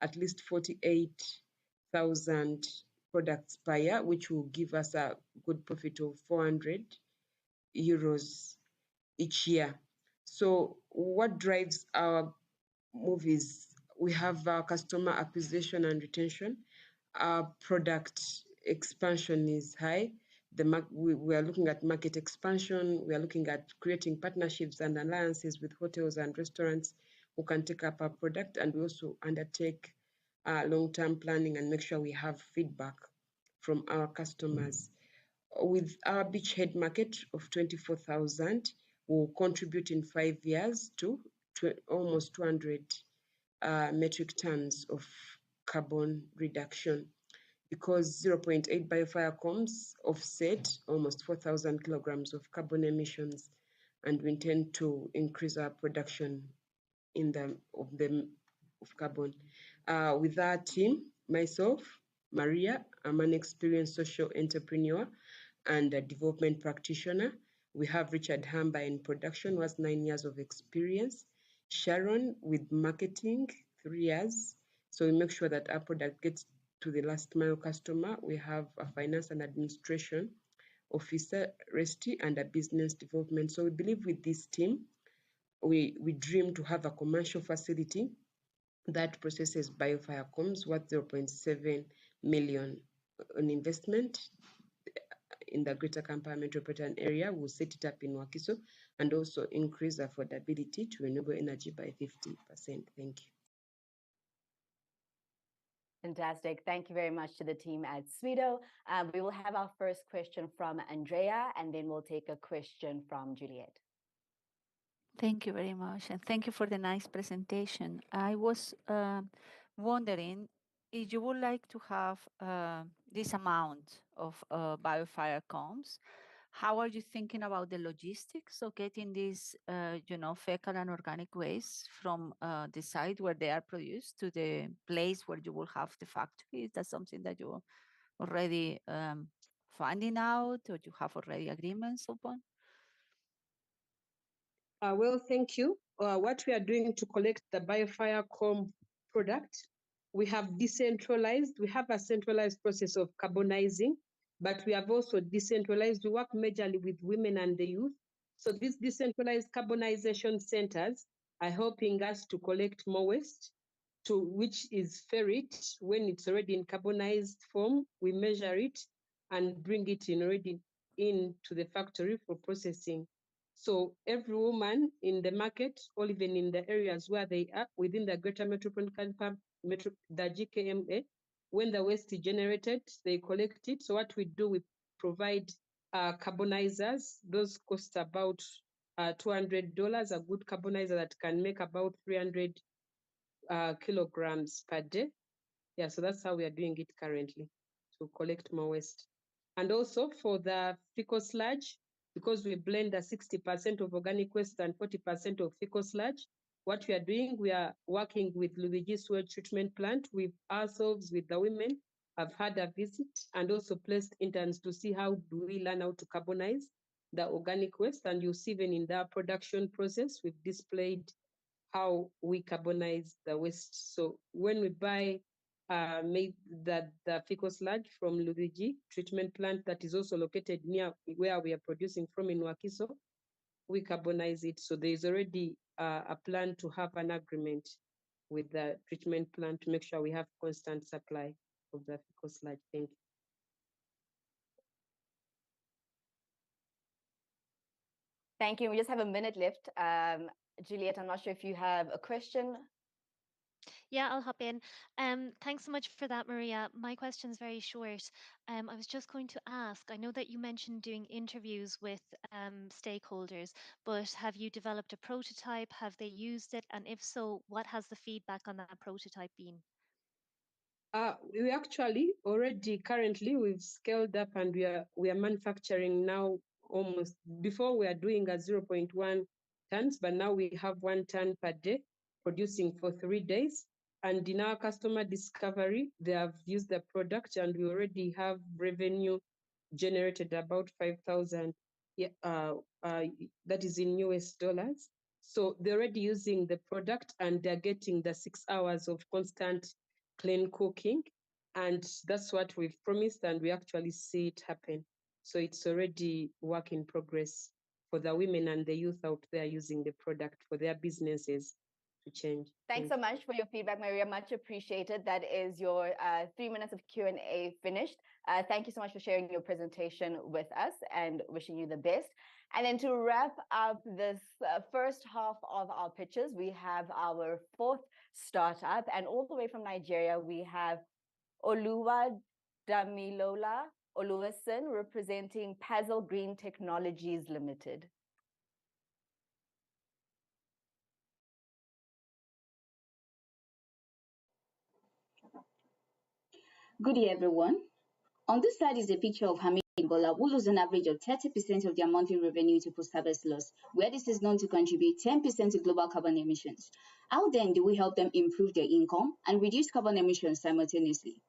at least 48,000 products per year, which will give us a good profit of 400 euros each year. So what drives our movies? We have our customer acquisition and retention. Our product expansion is high. We are looking at market expansion. We are looking at creating partnerships and alliances with hotels and restaurants who can take up our product. And we also undertake long-term planning and make sure we have feedback from our customers. With our beachhead market of 24,000, we'll contribute in 5 years to almost 200 metric tons of carbon reduction, because 0.8 biofire combs offset almost 4,000 kilograms of carbon emissions, and we intend to increase our production of carbon. With our team, myself, Maria, I'm an experienced social entrepreneur and a development practitioner. We have Richard Hamba in production, who has 9 years of experience. Sharon with marketing, 3 years. So we make sure that our product gets to the last mile customer. We have a finance and administration officer, Resty, and a business development. So we believe with this team, we dream to have a commercial facility that processes biofire combs worth 0.7 million on investment in the Greater Kampala metropolitan area. We'll set it up in Wakiso and also increase affordability to renewable energy by 50%. Thank you. Fantastic. Thank you very much to the team at Sweeto. We will have our first question from Andrea, and then we'll take a question from Juliet. Thank you very much, and thank you for the nice presentation. I was wondering if you would like to have this amount of biofire combs. How are you thinking about the logistics of getting these, fecal and organic waste from the site where they are produced to the place where you will have the factory? Is that something that you're already finding out, or you have already agreements upon? Well, thank you. What we are doing to collect the biofire comb product, we have a centralized process of carbonizing, but we have also decentralized. We work majorly with women and the youth. So these decentralized carbonization centers are helping us to collect more waste, which is ferried. When it's already in carbonized form, we measure it and bring it in already into the factory for processing. So every woman in the market, or even in the areas where they are within the greater metropolitan the GKMA, when the waste is generated, they collect it. So what we do, we provide carbonizers. Those cost about $200. A good carbonizer that can make about 300 kilograms per day. Yeah, so that's how we are doing it currently, to collect more waste. And also for the fecal sludge, because we blend 60% of organic waste and 40% of fecal sludge, what we are doing, we are working with Lubigi Sewage Treatment Plant with ourselves, with the women. I've had a visit and also placed interns to see how do we learn how to carbonize the organic waste. And you see even in the production process, we've displayed how we carbonize the waste. So when we buy made the fecal sludge from Lubigi treatment plant that is also located near where we are producing from in Wakiso, we carbonize it. So there is already a plan to have an agreement with the treatment plant to make sure we have constant supply of the fecal sludge. Thank you. Thank you. We just have a minute left. Juliet, I'm not sure if you have a question. Yeah, I'll hop in. Thanks so much for that, Maria. My question is very short. I was just going to ask, I know that you mentioned doing interviews with stakeholders, but have you developed a prototype? Have they used it? And if so, what has the feedback on that prototype been? We actually already currently we've scaled up and we are manufacturing now almost. Before we are doing a 0.1 tons, but now we have 1 ton per day producing for 3 days. And in our customer discovery, they have used the product and we already have revenue generated about 5,000. That is in US dollars. So they're already using the product and they're getting the 6 hours of constant clean cooking. And that's what we've promised and we actually see it happen. So it's already work in progress for the women and the youth out there using the product for their businesses to change. Thanks so much for your feedback, Maria. Much appreciated. That is your 3 minutes of Q&A finished. Thank you so much for sharing your presentation with us and wishing you the best. And then to wrap up this first half of our pitches, we have our 4th startup, and all the way from Nigeria, we have Oluwa Damilola Oluwason, representing Puzzle Green Technologies Limited. Good day, everyone. On this slide is a picture of Hamid Bola, who lose an average of 30% of their monthly revenue to post-harvest loss, where this is known to contribute 10% to global carbon emissions. How then do we help them improve their income and reduce carbon emissions simultaneously?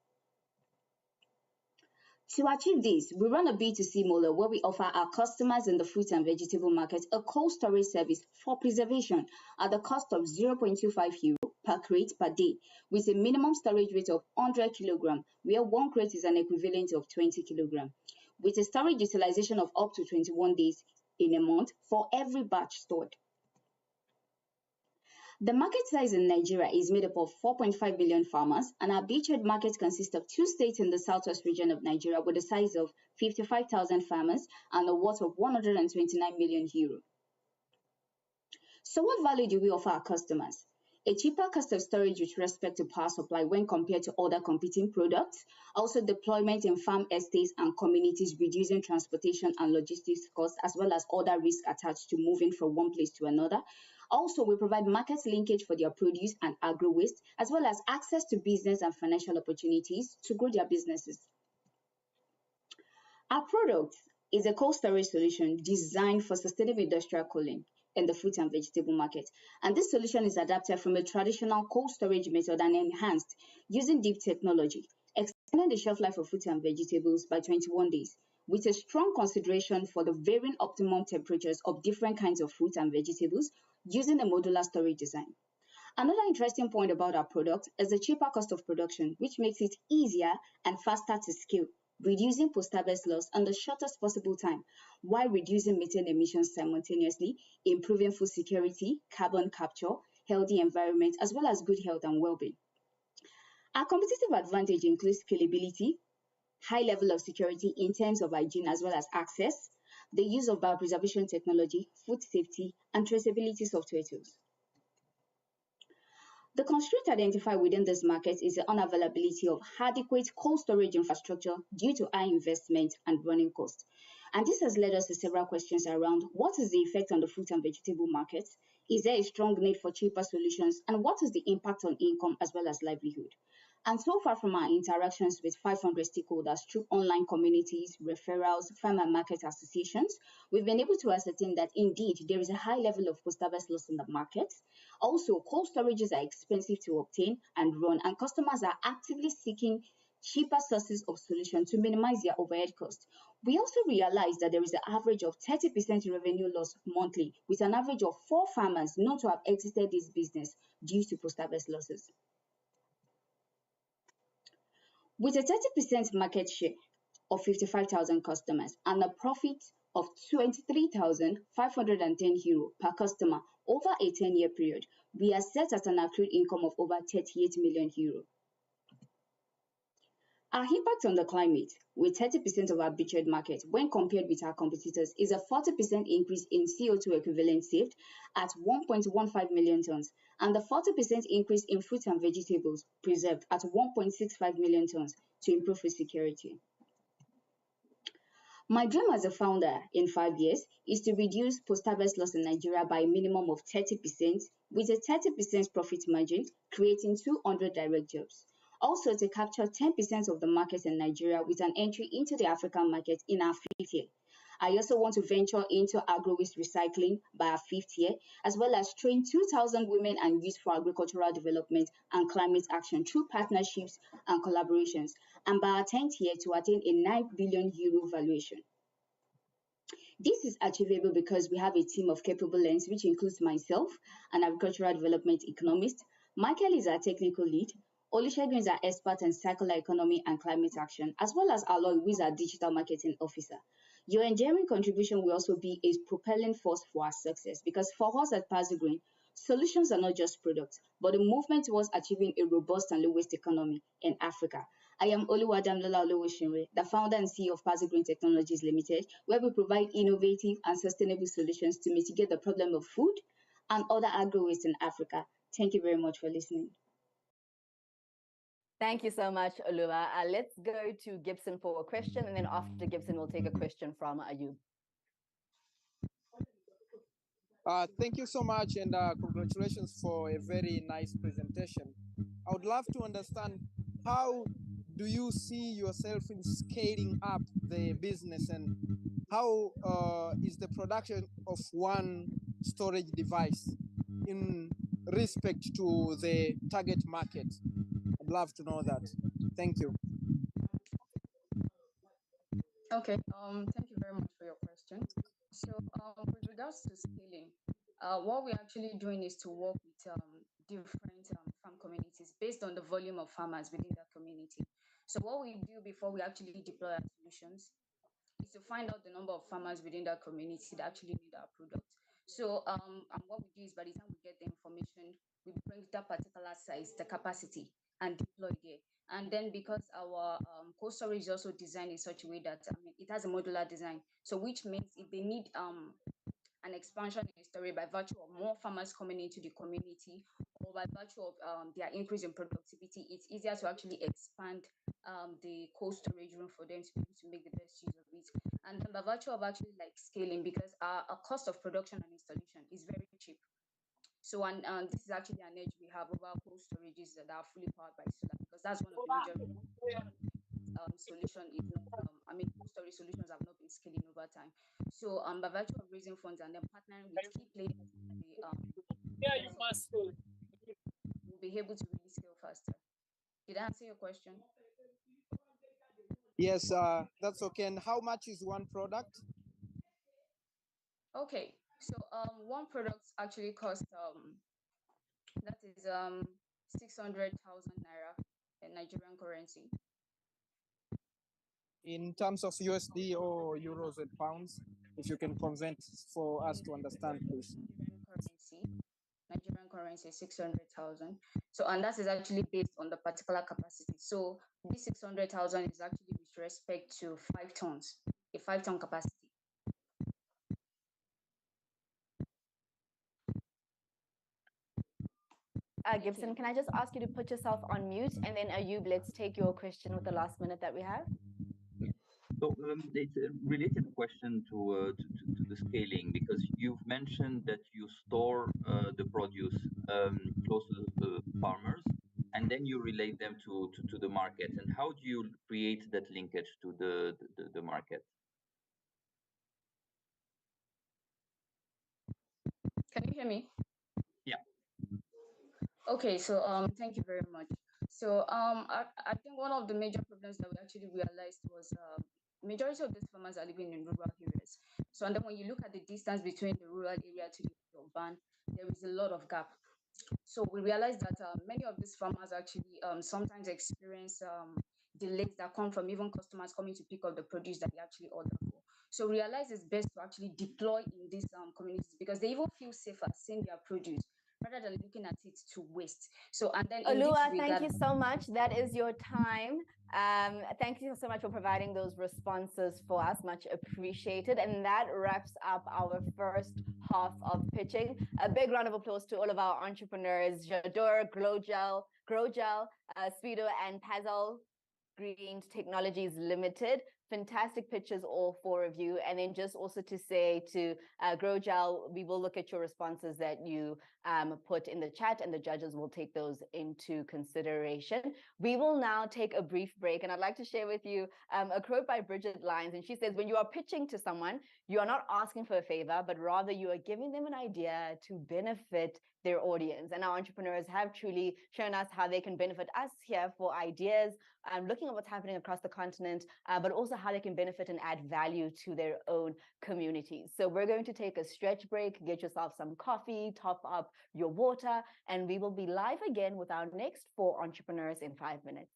To achieve this, we run a B2C model where we offer our customers in the fruit and vegetable market a cold storage service for preservation at the cost of €0.25 per crate per day, with a minimum storage rate of 100 kg, where 1 crate is an equivalent of 20 kg, with a storage utilization of up to 21 days in a month for every batch stored. The market size in Nigeria is made up of 4.5 billion farmers, and our beachhead market consists of 2 states in the southwest region of Nigeria with a size of 55,000 farmers and a worth of €129 million. So what value do we offer our customers? A cheaper cost of storage with respect to power supply when compared to other competing products, also deployment in farm estates and communities, reducing transportation and logistics costs, as well as other risks attached to moving from one place to another. Also, we provide market linkage for their produce and agro-waste, as well as access to business and financial opportunities to grow their businesses. Our product is a cold storage solution designed for sustainable industrial cooling in the fruit and vegetable market. And this solution is adapted from a traditional cold storage method and enhanced using deep technology, extending the shelf life of fruit and vegetables by 21 days, with a strong consideration for the varying optimum temperatures of different kinds of fruit and vegetables using a modular storage design. Another interesting point about our product is the cheaper cost of production, which makes it easier and faster to scale, reducing post-harvest loss in the shortest possible time, while reducing methane emissions simultaneously, improving food security, carbon capture, healthy environment, as well as good health and well-being. Our competitive advantage includes scalability, high level of security in terms of hygiene as well as access, the use of biopreservation technology, food safety, and traceability software tools. The constraint identified within this market is the unavailability of adequate cold storage infrastructure due to high investment and running costs. And this has led us to several questions around what is the effect on the fruit and vegetable market? Is there a strong need for cheaper solutions? And what is the impact on income as well as livelihood? And so far from our interactions with 500 stakeholders through online communities, referrals, farm and market associations, we've been able to ascertain that indeed there is a high level of post-harvest loss in the market. Also, cold storages are expensive to obtain and run, and customers are actively seeking cheaper sources of solution to minimize their overhead costs. We also realize that there is an average of 30% revenue loss monthly, with an average of 4 farmers known to have exited this business due to post-harvest losses. With a 30% market share of 55,000 customers and a profit of €23,510 per customer over a 10-year period, we are set at an accrued income of over €38 million. Our impact on the climate, with 30% of our butchered market when compared with our competitors, is a 40% increase in CO2 equivalent saved at 1.15 million tons, and the 40% increase in fruits and vegetables preserved at 1.65 million tons to improve food security. My dream as a founder in 5 years is to reduce post-harvest loss in Nigeria by a minimum of 30% with a 30% profit margin, creating 200 direct jobs. Also, to capture 10% of the market in Nigeria with an entry into the African market in our 5th year. I also want to venture into agro-waste recycling by our 5th year, as well as train 2,000 women and youth for agricultural development and climate action through partnerships and collaborations, and by our 10th year to attain a €9 billion valuation. This is achievable because we have a team of capable lens, which includes myself, an agricultural development economist. Michael is our technical lead. Olusegun is our expert in circular economy and climate action, as well as Aloy, who is our digital marketing officer. Your engineering contribution will also be a propelling force for our success, because for us at Pazugreen, solutions are not just products, but a movement towards achieving a robust and low-waste economy in Africa. I am Oluwadamlola Olowoshinwe, the founder and CEO of Pazugreen Technologies Limited, where we provide innovative and sustainable solutions to mitigate the problem of food and other agro-waste in Africa. Thank you very much for listening. Thank you so much, Oluwa. Let's go to Gibson for a question, and then after Gibson, we'll take a question from Ayub. Thank you so much, and congratulations for a very nice presentation. I would love to understand, how do you see yourself in scaling up the business, and how is the production of one storage device in respect to the target market? I'd love to know that. Thank you. Okay, thank you very much for your question. So with regards to scaling, what we're actually doing is to work with different farm communities based on the volume of farmers within that community. So what we do before we actually deploy our solutions is to find out the number of farmers within that community that actually need our product. So and what we do is, by the time we get the information, we bring that particular size, the capacity, and deploy there. And then because our cold storage is also designed in such a way that it has a modular design, so which means if they need an expansion in storage by virtue of more farmers coming into the community, or by virtue of their increase in productivity, it's easier to actually expand the cold storage room for them to be able to make the best use of it. And then by virtue of actually like scaling, because our cost of production and installation is very cheap. So, and this is actually an edge we have over cold storages that are fully powered by solar, because that's one of the major solution is not, cold storage solutions have not been scaling over time. So, by virtue of raising funds and then partnering with key players, we'll be able to really scale faster. Did I answer your question? Yes, that's okay. And how much is one product? Okay, so one product actually costs that is 600,000 naira in Nigerian currency. In terms of USD or euros and pounds, if you can convert for us to understand, please. Nigerian currency 600,000. So, and that is actually based on the particular capacity. So this 600,000 is actually with respect to 5 tons, a 5-ton capacity. Gibson, can I just ask you to put yourself on mute, and then Ayub, let's take your question with the last minute that we have. So it's a related question to the scaling, because you've mentioned that you store the produce close to the farmers, and then you relate them to the market. And how do you create that linkage to the market? Can you hear me? Yeah. Okay, so thank you very much. So I think one of the major problems that we actually realized was majority of these farmers are living in rural areas. So and then when you look at the distance between the rural area to the urban, there is a lot of gap. So we realized that many of these farmers actually sometimes experience delays that come from even customers coming to pick up the produce that they actually order for. So we realize it's best to actually deploy in these communities, because they even feel safer seeing their produce rather than looking at it to waste. So and then Olua, thank you so much. That is your time. Thank you so much for providing those responses for us. Much appreciated. And that wraps up our first half of pitching. A big round of applause to all of our entrepreneurs, Jador, Growgel, Speedo, and Pazol Green Technologies Limited. Fantastic pitches, all 4 of you. And then just also to say to Growgel, we will look at your responses that you put in the chat, and the judges will take those into consideration. We will now take a brief break, and I'd like to share with you a quote by Bridget Lyons, and she says, when you are pitching to someone, you are not asking for a favor, but rather you are giving them an idea to benefit their audience. And our entrepreneurs have truly shown us how they can benefit us here for ideas, looking at what's happening across the continent, but also how they can benefit and add value to their own communities. So we're going to take a stretch break, get yourself some coffee, top up your water, and we will be live again with our next 4 entrepreneurs in 5 minutes.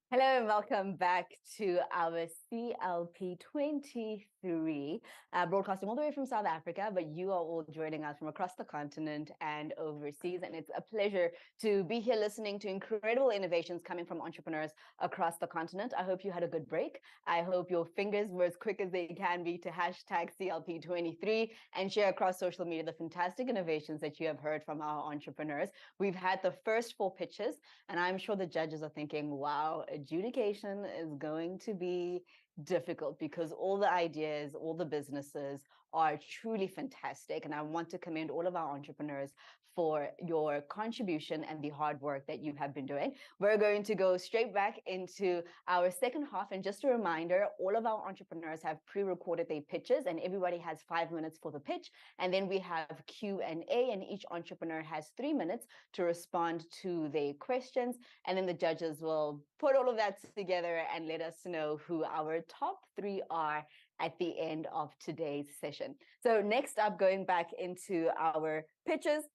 Hello and welcome back to our CLP23, broadcasting all the way from South Africa, but you are all joining us from across the continent and overseas. And it's a pleasure to be here listening to incredible innovations coming from entrepreneurs across the continent. I hope you had a good break. I hope your fingers were as quick as they can be to hashtag CLP23 and share across social media the fantastic innovations that you have heard from our entrepreneurs. We've had the first 4 pitches, and I'm sure the judges are thinking, wow, adjudication is going to be difficult because all the ideas, all the businesses are truly fantastic. And I want to commend all of our entrepreneurs for your contribution and the hard work that you have been doing. We're going to go straight back into our second half. And just a reminder, all of our entrepreneurs have pre-recorded their pitches and everybody has 5 minutes for the pitch. And then we have Q&A and each entrepreneur has 3 minutes to respond to their questions. And then the judges will put all of that together and let us know who our top 3 are at the end of today's session. So next up, going back into our pitches,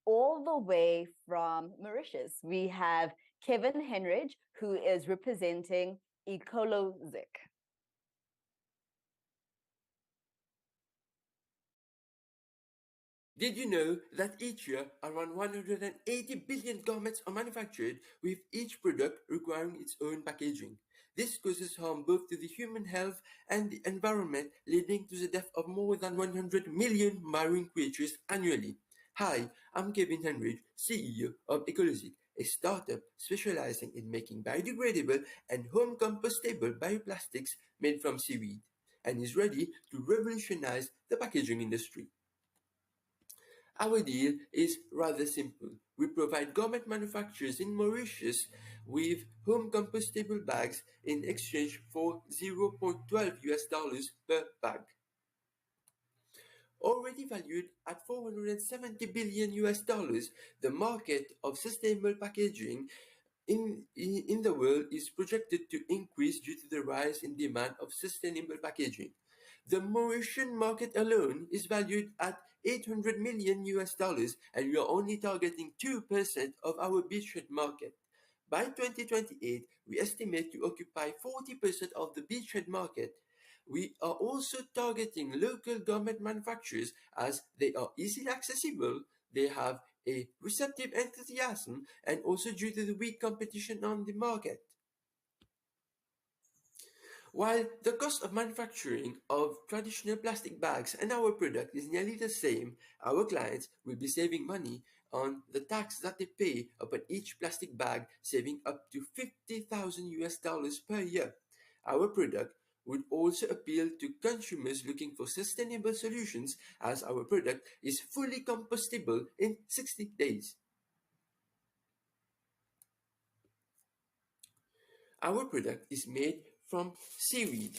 all the way from Mauritius, we have Kevin Henridge, who is representing EcoloZic. Did you know that each year around 180 billion garments are manufactured, with each product requiring its own packaging? This causes harm both to the human health and the environment, leading to the death of more than 100 million marine creatures annually. Hi, I'm Kevin Henry, CEO of EcoloZic, a startup specializing in making biodegradable and home compostable bioplastics made from seaweed, and is ready to revolutionize the packaging industry. Our deal is rather simple. We provide garment manufacturers in Mauritius with home compostable bags in exchange for $0.12 per bag. Already valued at $470 billion, the market of sustainable packaging in the world is projected to increase due to the rise in demand of sustainable packaging. The Mauritian market alone is valued at $800 million, and we are only targeting 2% of our beachhead market. By 2028, we estimate to occupy 40% of the beachhead market. We are also targeting local garment manufacturers as they are easily accessible, they have a receptive enthusiasm, and also due to the weak competition on the market. While the cost of manufacturing of traditional plastic bags and our product is nearly the same, our clients will be saving money on the tax that they pay upon each plastic bag, saving up to $50,000 per year. Our product would also appeal to consumers looking for sustainable solutions, as our product is fully compostable in 60 days. Our product is made from seaweed.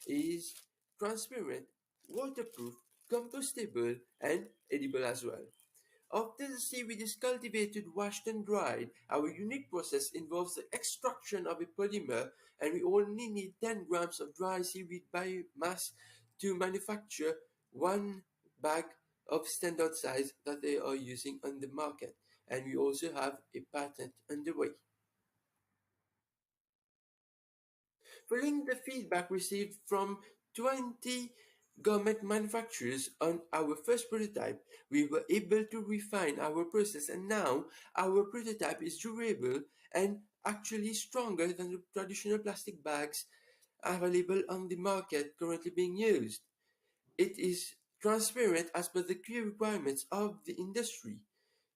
It is transparent, waterproof, compostable, and edible as well. After the seaweed is cultivated, washed, and dried, our unique process involves the extraction of a polymer, and we only need 10 grams of dry seaweed biomass to manufacture 1 bag of standard size that they are using on the market. And we also have a patent underway. Following the feedback received from 20 garment manufacturers on our first prototype, we were able to refine our process, and now our prototype is durable and actually stronger than the traditional plastic bags available on the market currently being used. It is transparent as per the clear requirements of the industry.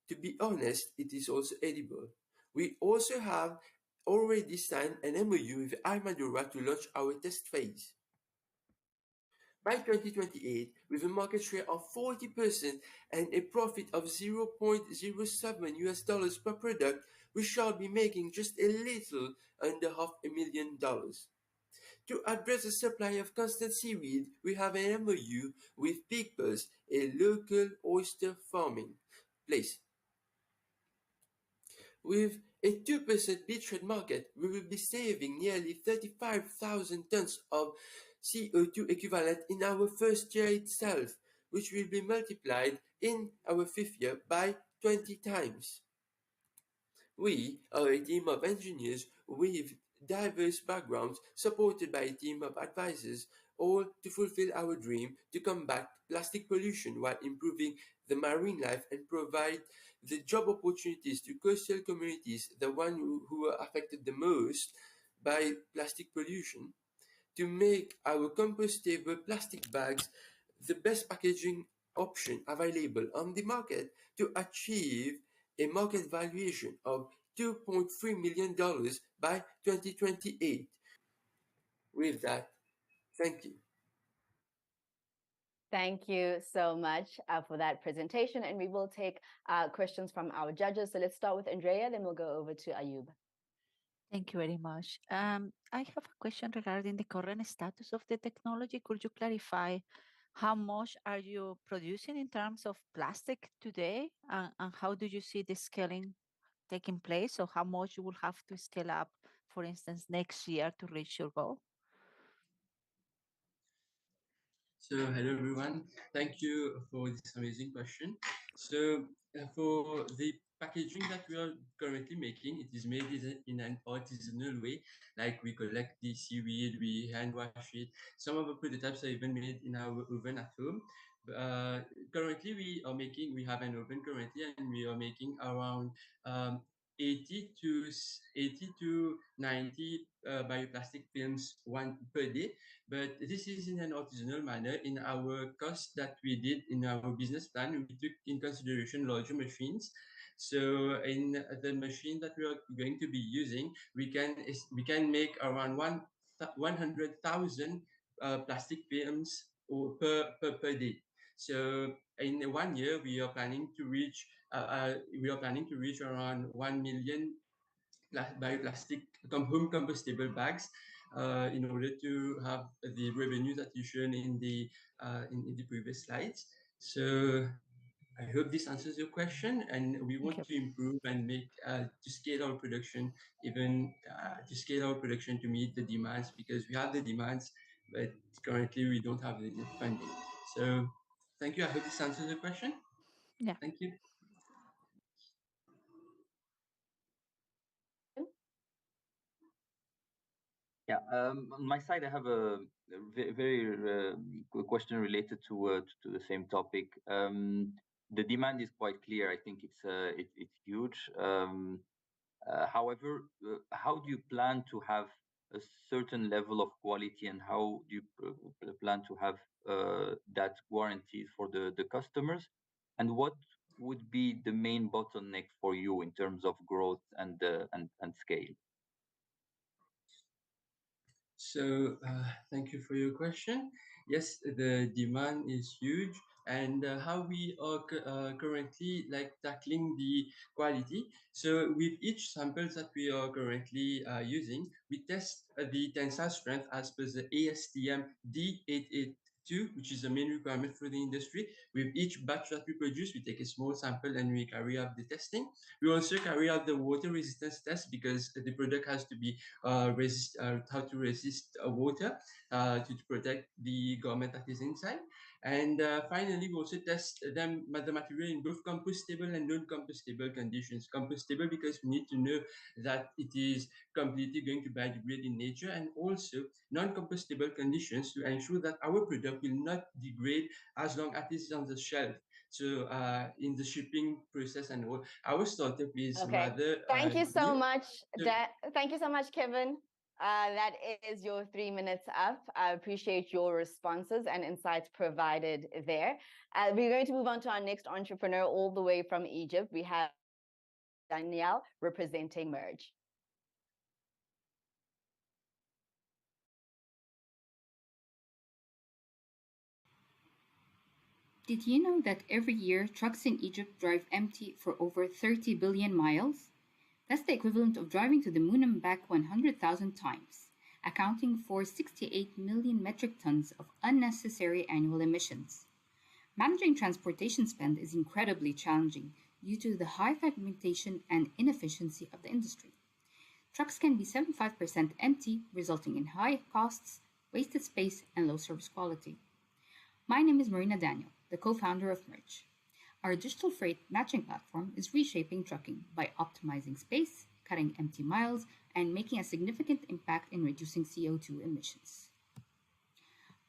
To be honest, it is also edible. We also have already signed an MOU with Armadura to launch our test phase. By 2028, with a market share of 40% and a profit of $0.07 per product, we shall be making just a little under $500,000. To address the supply of constant seaweed, we have an MOU with Pigpers, a local oyster farming place. With a 2% beachhead market, we will be saving nearly 35,000 tons of CO2 equivalent in our first year itself, which will be multiplied in our 5th year by 20 times. We are a team of engineers with diverse backgrounds supported by a team of advisors, all to fulfill our dream to combat plastic pollution while improving the marine life and provide the job opportunities to coastal communities, the ones who are affected the most by plastic pollution, to make our compostable plastic bags the best packaging option available on the market to achieve a market valuation of $2.3 million by 2028. With that, thank you. Thank you so much for that presentation. And we will take questions from our judges. So let's start with Andrea, then we'll go over to Ayub. Thank you very much. I have a question regarding the current status of the technology. Could you clarify how much are you producing in terms of plastic today? And how do you see the scaling taking place? So how much you will have to scale up, for instance, next year to reach your goal? So hello everyone, thank you for this amazing question. So for the packaging that we are currently making, it is made in an artisanal way, like we collect the seaweed, we hand wash it. Some of the prototypes are even made in our oven at home. Currently we have an oven currently, and we are making around 80 to 90 bioplastic films per day. But this is in an artisanal manner. In our cost that we did in our business plan, we took in consideration larger machines. So in the machine that we are going to be using, we can make around 100,000 plastic films per day. So in 1 year, we are planning to reach around 1 million bioplastic home compostable bags in order to have the revenue that you shown in the previous slides. So I hope this answers your question, and we want to improve and make to scale our production, even to scale our production to meet the demands, because we have the demands, but currently we don't have the funding. So thank you. I hope this answers your question. Yeah. Thank you. Yeah, on my side, I have a very question related to the same topic. The demand is quite clear. I think it's huge. However, how do you plan to have a certain level of quality, and how do you plan to have that guaranteed for the customers? And what would be the main bottleneck for you in terms of growth and scale? So thank you for your question. Yes, the demand is huge, and how we are currently like tackling the quality. So with each samples that we are currently using, we test the tensile strength as per the ASTM D882, which is the main requirement for the industry. With each batch that we produce, we take a small sample and we carry out the testing. We also carry out the water resistance test, because the product has to be how to resist water to protect the garment that is inside. And finally, we also test the material in both compostable and non-compostable conditions. Compostable because we need to know that it is completely going to biodegrade in nature, and also non-compostable conditions to ensure that our product will not degrade as long as it is on the shelf. So in the shipping process and all, our startup is rather Thank you so new. much. Thank you so much, Kevin. That is your 3 minutes up. I appreciate your responses and insights provided there. We're going to move on to our next entrepreneur all the way from Egypt. We have Danielle representing Merge. Did you know that every year trucks in Egypt drive empty for over 30 billion miles? That's the equivalent of driving to the moon and back 100,000 times, accounting for 68 million metric tons of unnecessary annual emissions. Managing transportation spend is incredibly challenging due to the high fragmentation and inefficiency of the industry. Trucks can be 75% empty, resulting in high costs, wasted space, and low service quality. My name is Marina Daniel, the co-founder of Merge. Our digital freight matching platform is reshaping trucking by optimizing space, cutting empty miles, and making a significant impact in reducing CO2 emissions.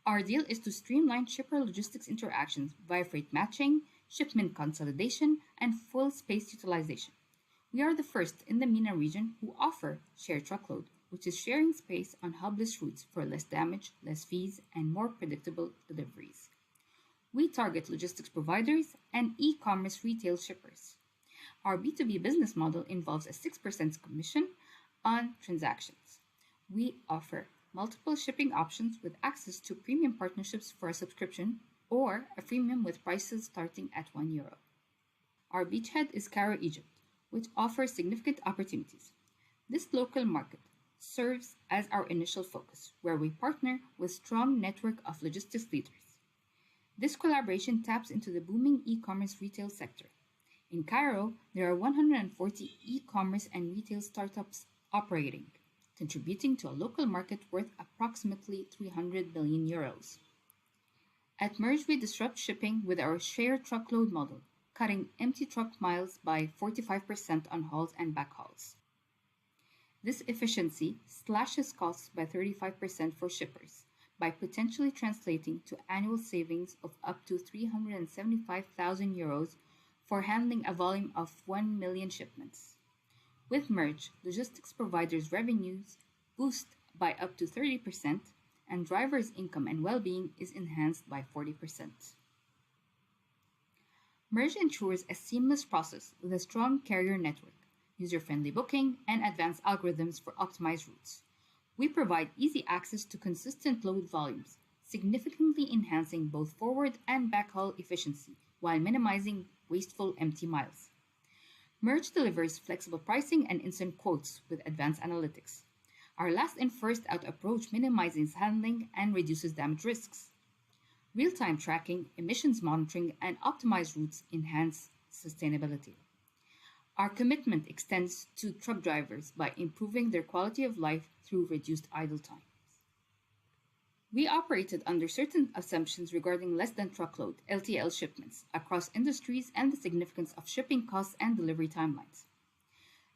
Our deal is to streamline shipper logistics interactions via freight matching, shipment consolidation, and full space utilization. We are the first in the MENA region who offer shared truckload, which is sharing space on hubless routes for less damage, less fees, and more predictable deliveries. We target logistics providers and e-commerce retail shippers. Our B2B business model involves a 6% commission on transactions. We offer multiple shipping options with access to premium partnerships for a subscription or a freemium with prices starting at €1. Our beachhead is Cairo, Egypt, which offers significant opportunities. This local market serves as our initial focus, where we partner with a strong network of logistics leaders. This collaboration taps into the booming e-commerce retail sector. In Cairo, there are 140 e-commerce and retail startups operating, contributing to a local market worth approximately €300 billion. At Merge, we disrupt shipping with our shared truckload model, cutting empty truck miles by 45% on hauls and backhauls. This efficiency slashes costs by 35% for shippers, by potentially translating to annual savings of up to €375,000 for handling a volume of 1 million shipments. With Merge, logistics providers' revenues boost by up to 30%, and drivers' income and well-being is enhanced by 40%. Merge ensures a seamless process with a strong carrier network, user-friendly booking, and advanced algorithms for optimized routes. We provide easy access to consistent load volumes, significantly enhancing both forward and backhaul efficiency while minimizing wasteful empty miles. Merge delivers flexible pricing and instant quotes with advanced analytics. Our last-in, first-out approach minimizes handling and reduces damage risks. Real-time tracking, emissions monitoring, and optimized routes enhance sustainability. Our commitment extends to truck drivers by improving their quality of life through reduced idle times. We operated under certain assumptions regarding less than truckload (LTL) shipments across industries and the significance of shipping costs and delivery timelines.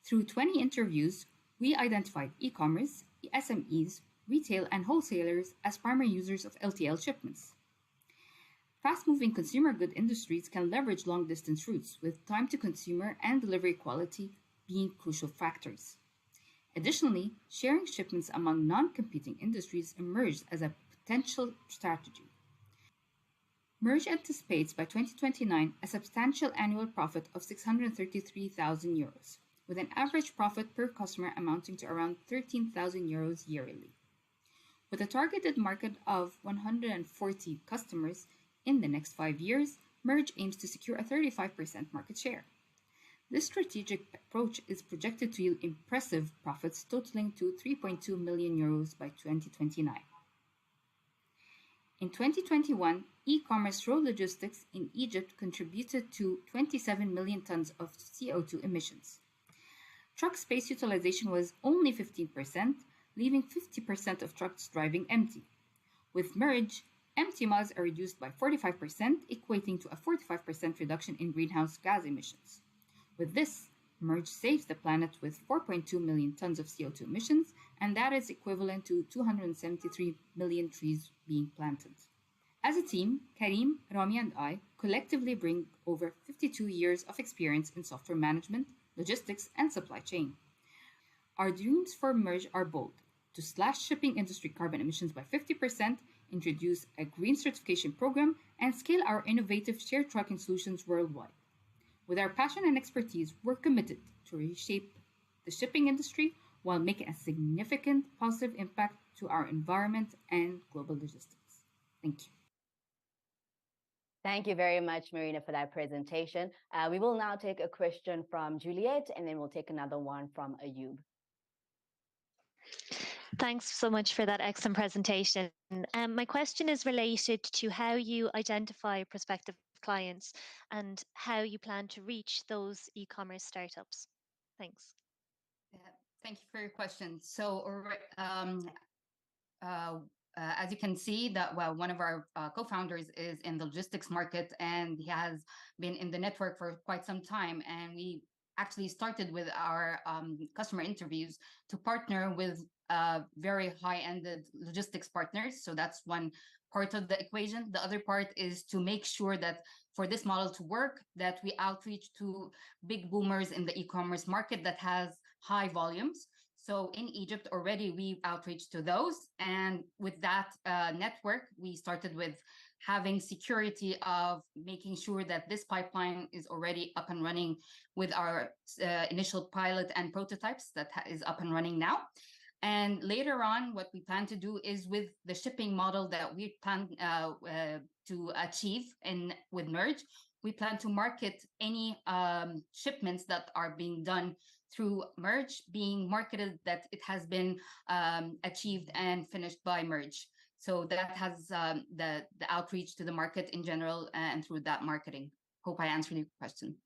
Through 20 interviews, we identified e-commerce, SMEs, retail, and wholesalers as primary users of LTL shipments. Fast-moving consumer good industries can leverage long-distance routes, with time to consumer and delivery quality being crucial factors. Additionally, sharing shipments among non-competing industries emerged as a potential strategy. Merge anticipates by 2029 a substantial annual profit of €633,000, with an average profit per customer amounting to around €13,000 yearly. With a targeted market of 140 customers in the next 5 years, Merge aims to secure a 35% market share. This strategic approach is projected to yield impressive profits totaling to €3.2 million by 2029. In 2021, e-commerce road logistics in Egypt contributed to 27 million tons of CO2 emissions. Truck space utilization was only 15%, leaving 50% of trucks driving empty. With Merge, empty miles are reduced by 45%, equating to a 45% reduction in greenhouse gas emissions. With this, Merge saves the planet with 4.2 million tons of CO2 emissions, and that is equivalent to 273 million trees being planted. As a team, Karim, Rami, and I collectively bring over 52 years of experience in software management, logistics, and supply chain. Our dreams for Merge are bold: to slash shipping industry carbon emissions by 50%, introduce a green certification program, and scale our innovative shared trucking solutions worldwide. With our passion and expertise, we're committed to reshape the shipping industry while making a significant positive impact to our environment and global logistics. Thank you. Thank you very much, Marina, for that presentation. We will now take a question from Juliet, and then we'll take another one from Ayub. Thanks so much for that excellent presentation. My question is related to how you identify prospective clients and how you plan to reach those e-commerce startups. Thanks. Thank you for your question. as you can see, that one of our co-founders is in the logistics market, and he has been in the network for quite some time. And we actually started with our customer interviews to partner with very high-ended logistics partners. So that's one part of the equation. The other part is to make sure that for this model to work, that we outreach to big boomers in the e-commerce market that has high volumes. So in Egypt already, we outreach to those. And with that network, we started with having security of making sure that this pipeline is already up and running with our initial pilot and prototypes that is up and running now. And later on, what we plan to do is with the shipping model that we plan to achieve with Merge, we plan to market any shipments that are being done through Merge, being marketed that it has been achieved and finished by Merge. So that has the outreach to the market in general and through that marketing. Hope I answered your question.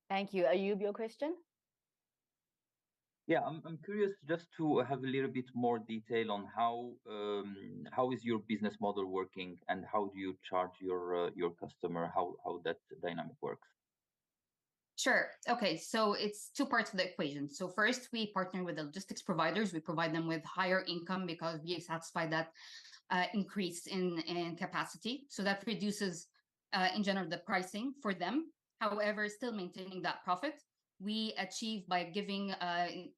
Thank you. Ayub, your question? Yeah, I'm curious just to have a little bit more detail on how is your business model working and how do you charge your customer, how that dynamic works? Sure. Okay, so it's two parts of the equation. So first, we partner with the logistics providers. We provide them with higher income because we satisfy that increase in capacity. So that reduces, in general, the pricing for them. However, still maintaining that profit. We achieve by giving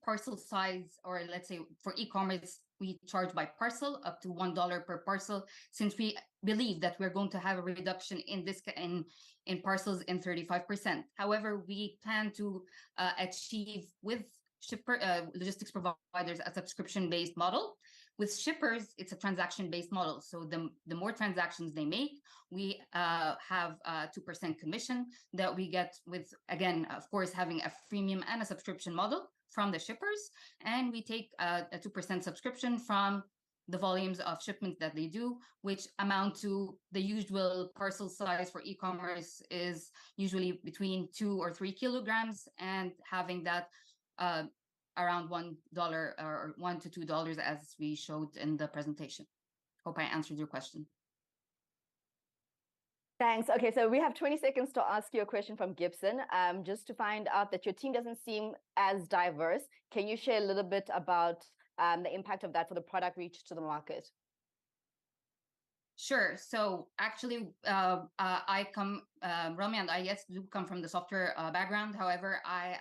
parcel size, or let's say for e-commerce, we charge by parcel up to $1 per parcel, since we believe that we're going to have a reduction in this in parcels in 35%. However, we plan to achieve with logistics providers a subscription-based model. With shippers, it's a transaction-based model. So the more transactions they make, we have a 2% commission that we get with, again, of course, having a freemium and a subscription model from the shippers. And we take a 2% subscription from the volumes of shipments that they do, which amount to the usual parcel size for e-commerce is usually between 2 or 3 kilograms, and having that around $1 or $1 to $2 as we showed in the presentation. Hope I answered your question. Thanks. Okay, so we have 20 seconds to ask you a question from Gibson. Just to find out that your team doesn't seem as diverse, can you share a little bit about the impact of that for the product reach to the market? Sure. So actually, I come, Romy and I, yes, do come from the software background. However, I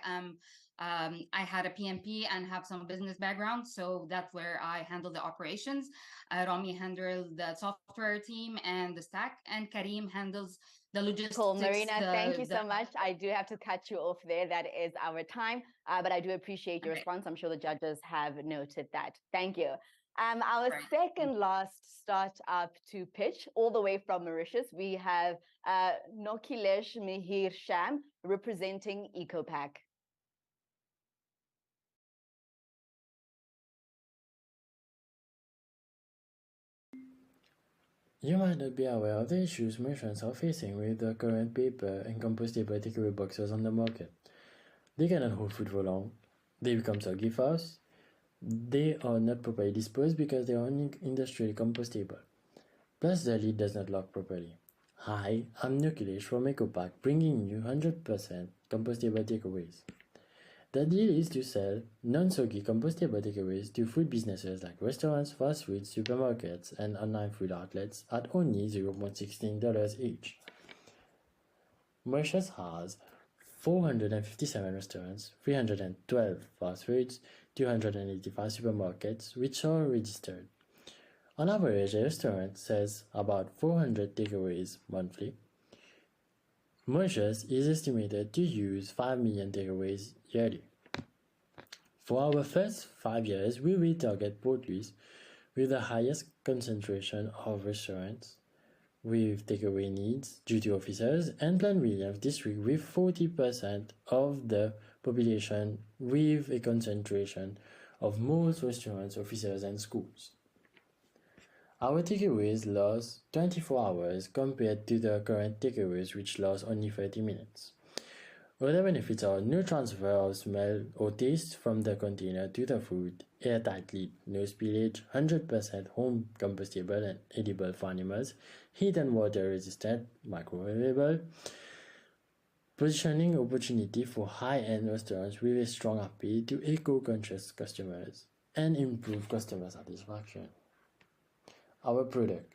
had a PMP and have some business background. So that's where I handle the operations. Romy handles the software team and the stack, and Karim handles the logistics. Cool, Marina, thank you so much. I do have to cut you off there. That is our time, but I do appreciate your response. I'm sure the judges have noted that. Thank you. Our second last startup to pitch, all the way from Mauritius, we have Nokilesh Mihir Sham representing EcoPack. You might not be aware of the issues merchants are facing with the current paper and compostable takeaway boxes on the market. They cannot hold food for long, they become soggy fast, they are not properly disposed because they are only industrially compostable. Plus the lid does not lock properly. Hi, I'm Nokilesh from EcoPack, bringing you 100% compostable takeaways. The deal is to sell non-soggy compostable takeaways to food businesses like restaurants, fast food, supermarkets, and online food outlets at only $0.16 each. Mauritius has 457 restaurants, 312 fast foods, 285 supermarkets, which are registered. On average, a restaurant sells about 400 takeaways monthly. Mauritius is estimated to use 5 million takeaways yearly. For our first 5 years, we will target Port-Louis with the highest concentration of restaurants with takeaway needs, duty officers, and Glen Williams district with 40% of the population with a concentration of most restaurants, officers, and schools. Our takeaways last 24 hours compared to the current takeaways which last only 30 minutes. Other benefits are no transfer of smell or taste from the container to the food, airtight lid, no spillage, 100% home compostable and edible for animals, heat and water resistant, microwavable, positioning opportunity for high-end restaurants with a strong appeal to eco-conscious customers, and improve customer satisfaction. Our product.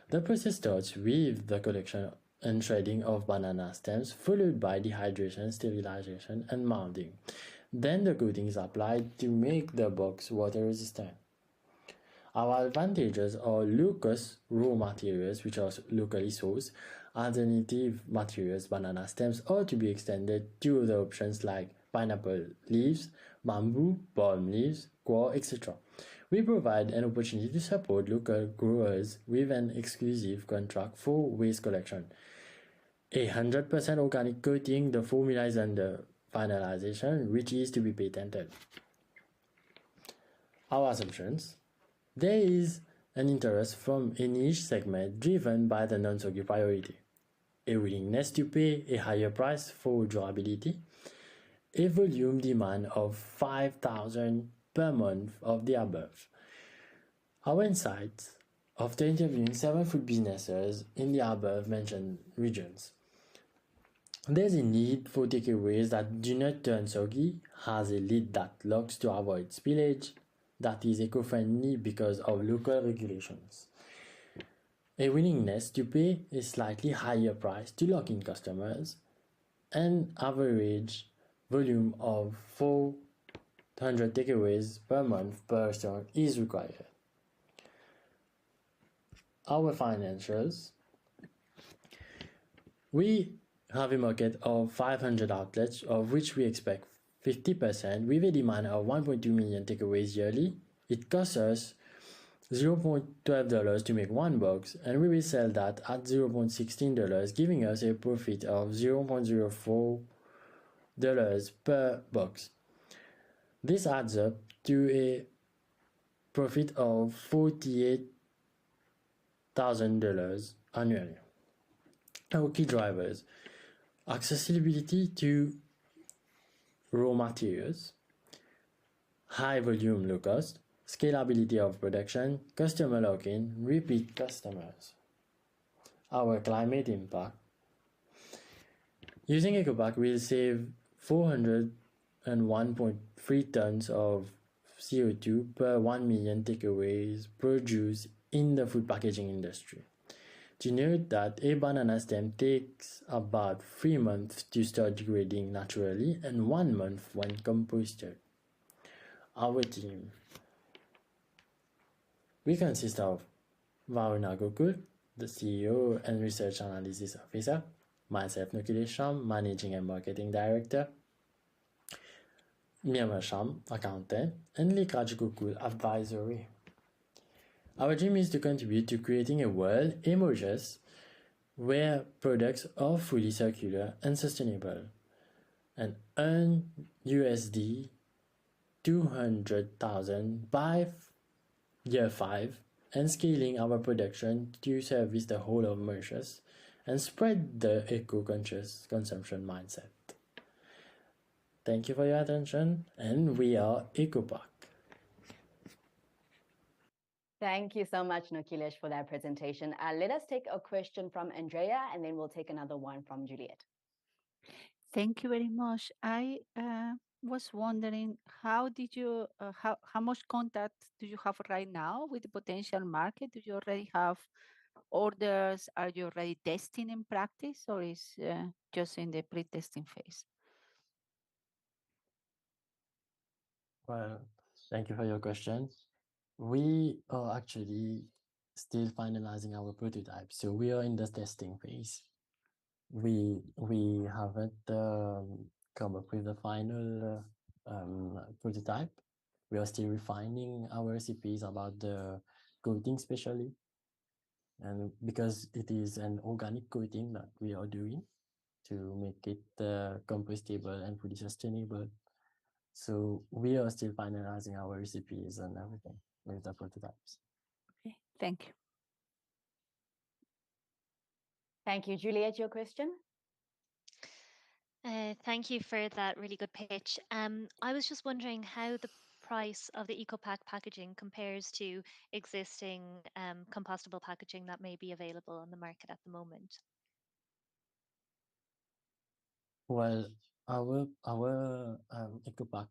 The process starts with the collection and shredding of banana stems, followed by dehydration, sterilization, and molding. Then the coating is applied to make the box water resistant. Our advantages are low-cost raw materials, which are locally sourced. Alternative materials, banana stems, are to be extended to other options like pineapple leaves, bamboo, palm leaves, guar, etc. We provide an opportunity to support local growers with an exclusive contract for waste collection. 100% organic coating, the formula is under finalization, which is to be patented. Our assumptions. There is an interest from a niche segment driven by the non-soggy priority, a willingness to pay a higher price for durability, a volume demand of 5,000 per month of the above. Our insights, after interviewing 7 food businesses in the above mentioned regions. There's a need for takeaways that do not turn soggy, has a lid that locks to avoid spillage, that is eco-friendly because of local regulations. A willingness to pay a slightly higher price to lock in customers, and average volume of 400 takeaways per month per restaurant is required. Our financials. We have a market of 500 outlets, of which we expect 50% with a demand of 1.2 million takeaways yearly. It costs us $0.12 to make one box, and we will sell that at $0.16, giving us a profit of $0.04 per box. This adds up to a profit of $48,000 annually. Our key drivers: accessibility to raw materials, high volume, low cost, scalability of production, customer lock-in, repeat customers. Our climate impact. Using EcoPack will save 401.3 tons of CO2 per 1 million takeaways produced in the food packaging industry. To note that a banana stem takes about 3 months to start degrading naturally and 1 month when composted. Our team. We consist of Varuna Gokul, the CEO and Research Analysis Officer, myself Nokile Sham, Managing and Marketing Director, Nirmal Sham, Accountant, and Likraj Gokul, Advisory. Our dream is to contribute to creating a world emerges where products are fully circular and sustainable, and earn USD 200,000 by year 5, and scaling our production to service the whole of Mauritius and spread the eco-conscious consumption mindset. Thank you for your attention, and we are EcoPack. Thank you so much, Nokilesh, for that presentation. Let us take a question from Andrea, and then we'll take another one from Juliet. Thank you very much. I was wondering, how much contact do you have right now with the potential market? Do you already have orders? Are you already testing in practice, or is just in the pre-testing phase? Well, thank you for your question. We are actually still finalizing our prototype, so we are in the testing phase. We haven't come up with the final prototype. We are still refining our recipes about the coating, especially, and because it is an organic coating that we are doing to make it compostable and fully sustainable. So we are still finalizing our recipes and everything with the prototypes. Okay, thank you. Thank you. Juliet, your question? Thank you for that really good pitch. I was just wondering how the price of the EcoPack packaging compares to existing compostable packaging that may be available on the market at the moment. Well, our EcoPack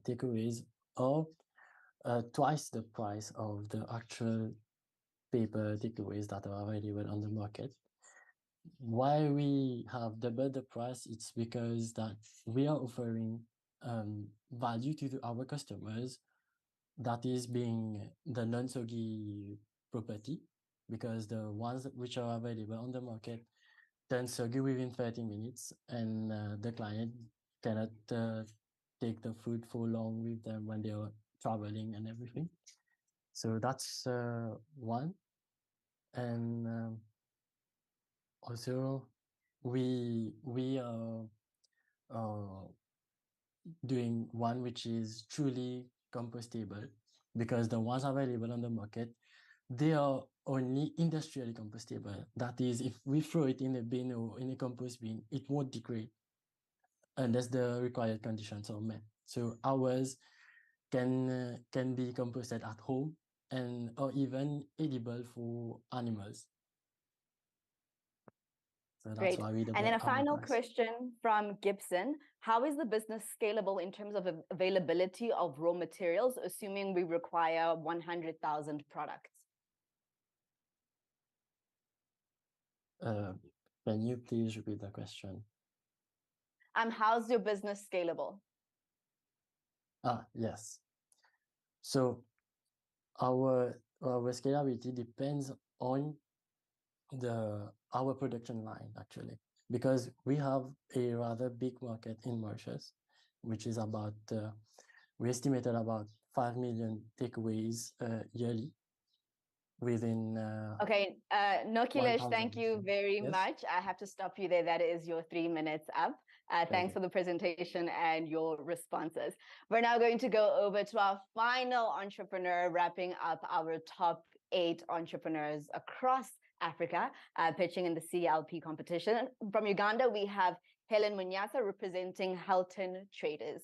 takeaways are twice the price of the actual paper takeaways that are available on the market. Why we have doubled the price? It's because that we are offering value to our customers that is being the non-soggy property, because the ones which are available on the market turn soggy within 30 minutes, and the client cannot take the food for long with them when they are traveling and everything. So that's one. And also we are doing one which is truly compostable, because the ones available on the market, they are only industrially compostable. That is, if we throw it in a bin or in a compost bin, it won't degrade unless the required conditions are met. So ours can be composted at home and or even edible for animals. So that's Great. why we And then a double our final price. question from Gibson. How is the business scalable in terms of availability of raw materials, assuming we require 100,000 products? Can you please repeat the question? How's your business scalable? Yes. So our scalability depends on our production line, actually, because we have a rather big market in Mauritius, which is about we estimated about 5 million takeaways yearly within Okay, Nokilesh, thank you very Yes. much. I have to stop you there. That is your 3 minutes up. Thanks for the presentation and your responses. We're now going to go over to our final entrepreneur, wrapping up our top 8 entrepreneurs across Africa, pitching in the CLP competition. From Uganda, we have Helen Munyasa representing Helton Traders.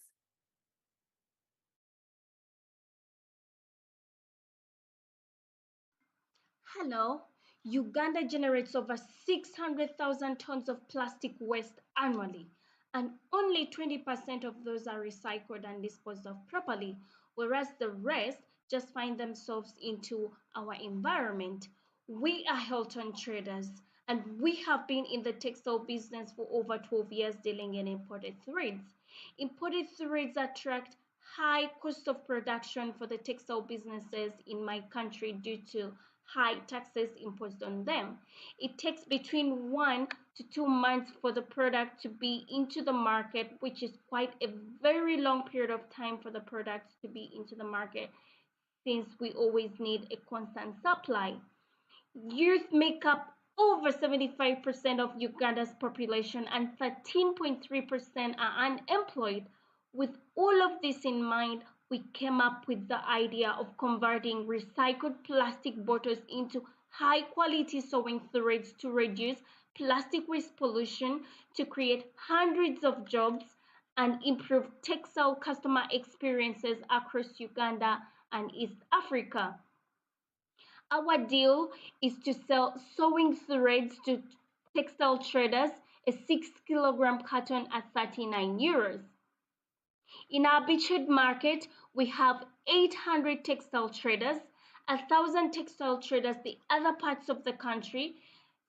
Hello. Uganda generates over 600,000 tons of plastic waste annually, and only 20% of those are recycled and disposed of properly, whereas the rest just find themselves into our environment. We are Helton Traders, and we have been in the textile business for over 12 years dealing in imported threads. Imported threads attract high cost of production for the textile businesses in my country due to high taxes imposed on them. It takes between 1 to 2 months for the product to be into the market, which is quite a very long period of time for the products to be into the market, since we always need a constant supply. Youth make up over 75% of Uganda's population, and 13.3% are unemployed. With all of this in mind, we came up with the idea of converting recycled plastic bottles into high-quality sewing threads to reduce plastic waste pollution, to create hundreds of jobs, and improve textile customer experiences across Uganda and East Africa. Our deal is to sell sewing threads to textile traders, a 6-kilogram carton at 39 euros. In our beachhead market, we have 800 textile traders, 1,000 textile traders in other parts of the country,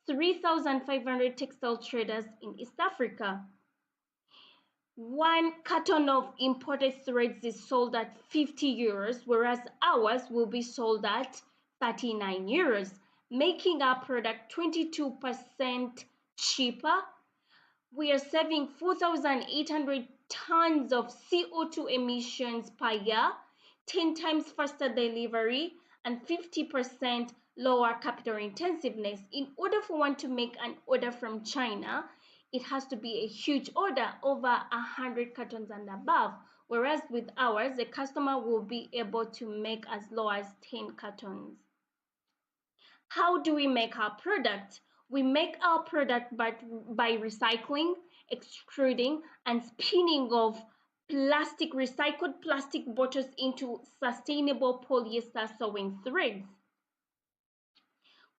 3,500 textile traders in East Africa. 1 carton of imported threads is sold at 50 euros, whereas ours will be sold at 39 euros, making our product 22% cheaper. We are saving 4,800 tons of CO2 emissions per year, 10 times faster delivery, and 50% lower capital intensiveness. In order for one to make an order from China, it has to be a huge order, over 100 cartons and above, whereas with ours, the customer will be able to make as low as 10 cartons. How do we make our product? We make our product by recycling extruding and spinning of recycled plastic bottles into sustainable polyester sewing threads.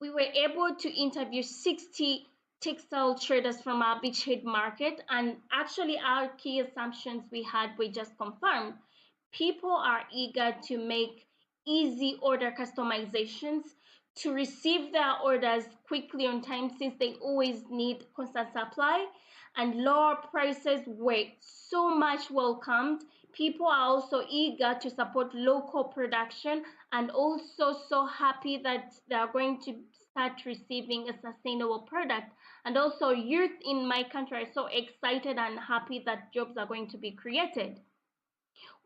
We were able to interview 60 textile traders from our beachhead market, and actually our key assumptions we had were just confirmed. People are eager to make easy order customizations, to receive their orders quickly on time since they always need constant supply, and lower prices were so much welcomed. People are also eager to support local production and also so happy that they are going to start receiving a sustainable product. And also youth in my country are so excited and happy that jobs are going to be created.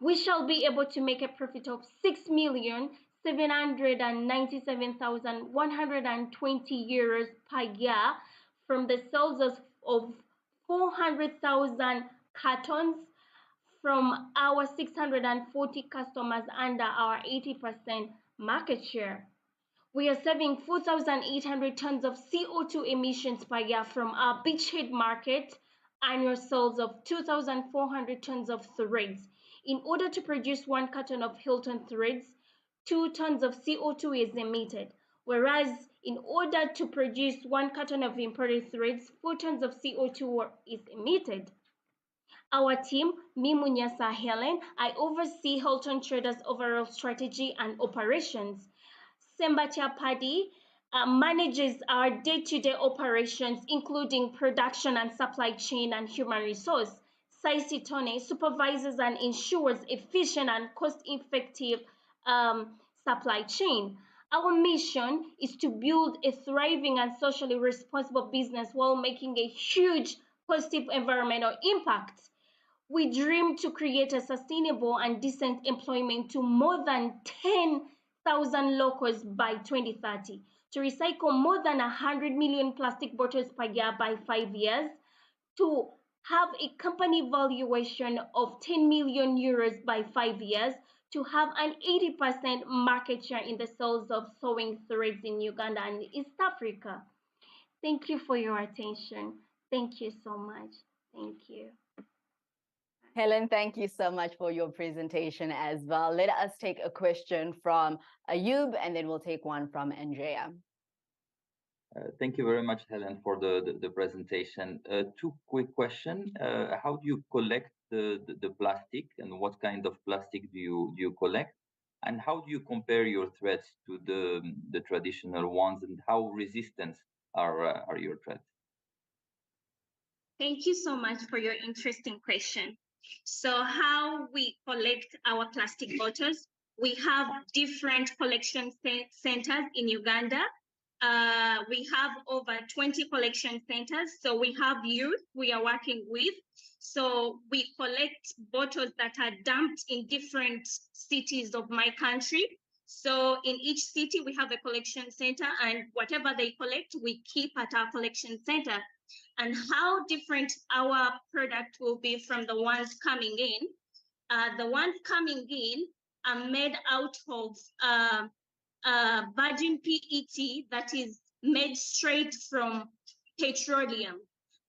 We shall be able to make a profit of 6,797,120 euros per year from the sales of 400,000 cartons from our 640 customers under our 80% market share. We are saving 4,800 tons of CO2 emissions per year from our beachhead market, annual sales of 2,400 tons of threads. In order to produce 1 carton of Hilton threads, 2 tons of CO2 is emitted, whereas in order to produce 1 carton of imported threads, 4 tons of CO2 is emitted. Our team, me Munyasa Helen, I oversee Hilton Traders' overall strategy and operations. Sembatia Paddy manages our day-to-day operations, including production and supply chain and human resource. Saisi Tone supervises and ensures efficient and cost-effective supply chain. Our mission is to build a thriving and socially responsible business while making a huge positive environmental impact. We dream to create a sustainable and decent employment to more than 10,000 locals by 2030, to recycle more than 100 million plastic bottles per year by 5 years, to have a company valuation of 10 million euros by 5 years, to have an 80% market share in the sales of sewing threads in Uganda and East Africa. Thank you for your attention. Thank you so much. Thank you. Helen, thank you so much for your presentation as well. Let us take a question from Ayub, and then we'll take one from Andrea. Thank you very much, Helen, for the presentation. 2 quick questions. How do you collect the plastic, and what kind of plastic do you collect? And how do you compare your threads to the traditional ones, and how resistant are your threads? Thank you so much for your interesting question. So how we collect our plastic bottles, we have different collection centers in Uganda. We have over 20 collection centers. So we have youth we are working with. So we collect bottles that are dumped in different cities of my country. So in each city, we have a collection center, and whatever they collect, we keep at our collection center. And how different our product will be from the ones coming in. The ones coming in are made out of virgin PET that is made straight from petroleum.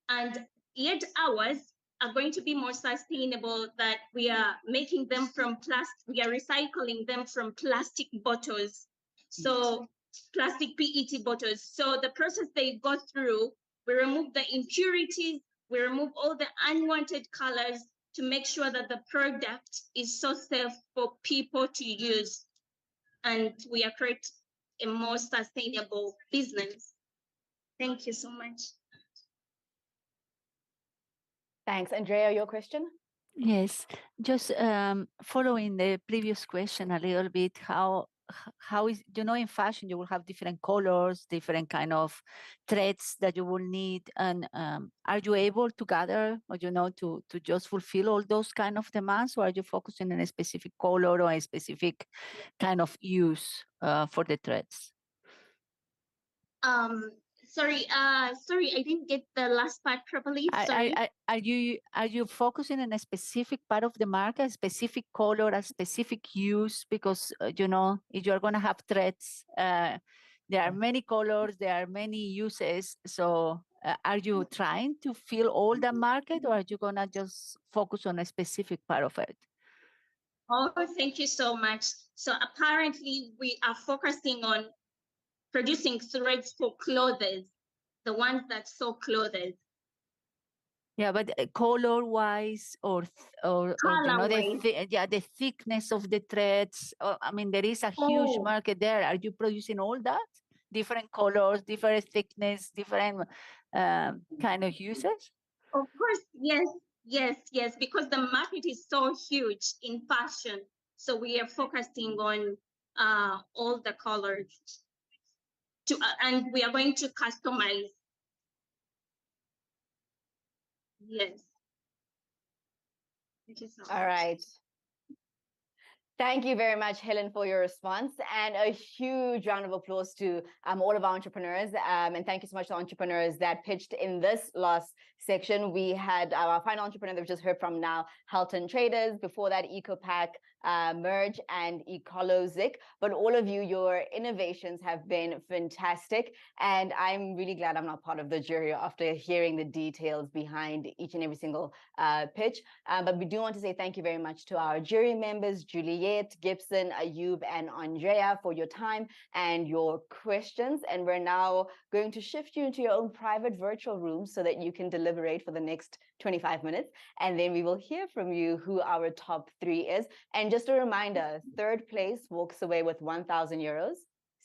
And yet ours are going to be more sustainable, that we are making them from plastic, we are recycling them from plastic bottles. So plastic PET bottles. So the process they go through, we remove the impurities, we remove all the unwanted colors to make sure that the product is so safe for people to use. And we are creating a more sustainable business. Thank you so much. Thanks. Andrea, your question? Yes, just following the previous question a little bit, how is, in fashion you will have different colors, different kind of threads that you will need, and are you able to gather, or to just fulfill all those kind of demands, or are you focusing on a specific color or a specific kind of use for the threads? Sorry, I didn't get the last part properly. Sorry. Are you focusing on a specific part of the market, a specific color, a specific use? Because if you're going to have threads, there are many colors, there are many uses. So Are you trying to fill all the market, or are you gonna just focus on a specific part of it? Oh, thank you so much. So apparently we are focusing on producing threads for clothes, the ones that sew clothes. Yeah, but color-wise, or you know, the thickness of the threads. I mean, there is a huge market there. Are you producing all that? Different colors, different thickness, different kind of uses? Of course, yes, because the market is so huge in fashion. So we are focusing on all the colors, and we are going to customize. Yes. Thank you so much. All right. Thank you very much, Helen, for your response, and a huge round of applause to all of our entrepreneurs. And thank you so much to entrepreneurs that pitched in this last section. We had our final entrepreneur that we just heard from now, Halton Traders. Before that, EcoPack, Merge, and Ecolozic. But all of you, your innovations have been fantastic. And I'm really glad I'm not part of the jury after hearing the details behind each and every single pitch. But we do want to say thank you very much to our jury members, Juliet, Gibson, Ayub, and Andrea, for your time and your questions. And we're now going to shift you into your own private virtual room so that you can deliberate for the next 25 minutes. And then we will hear from you who our top 3 is. And just a reminder, third place walks away with 1,000 euros.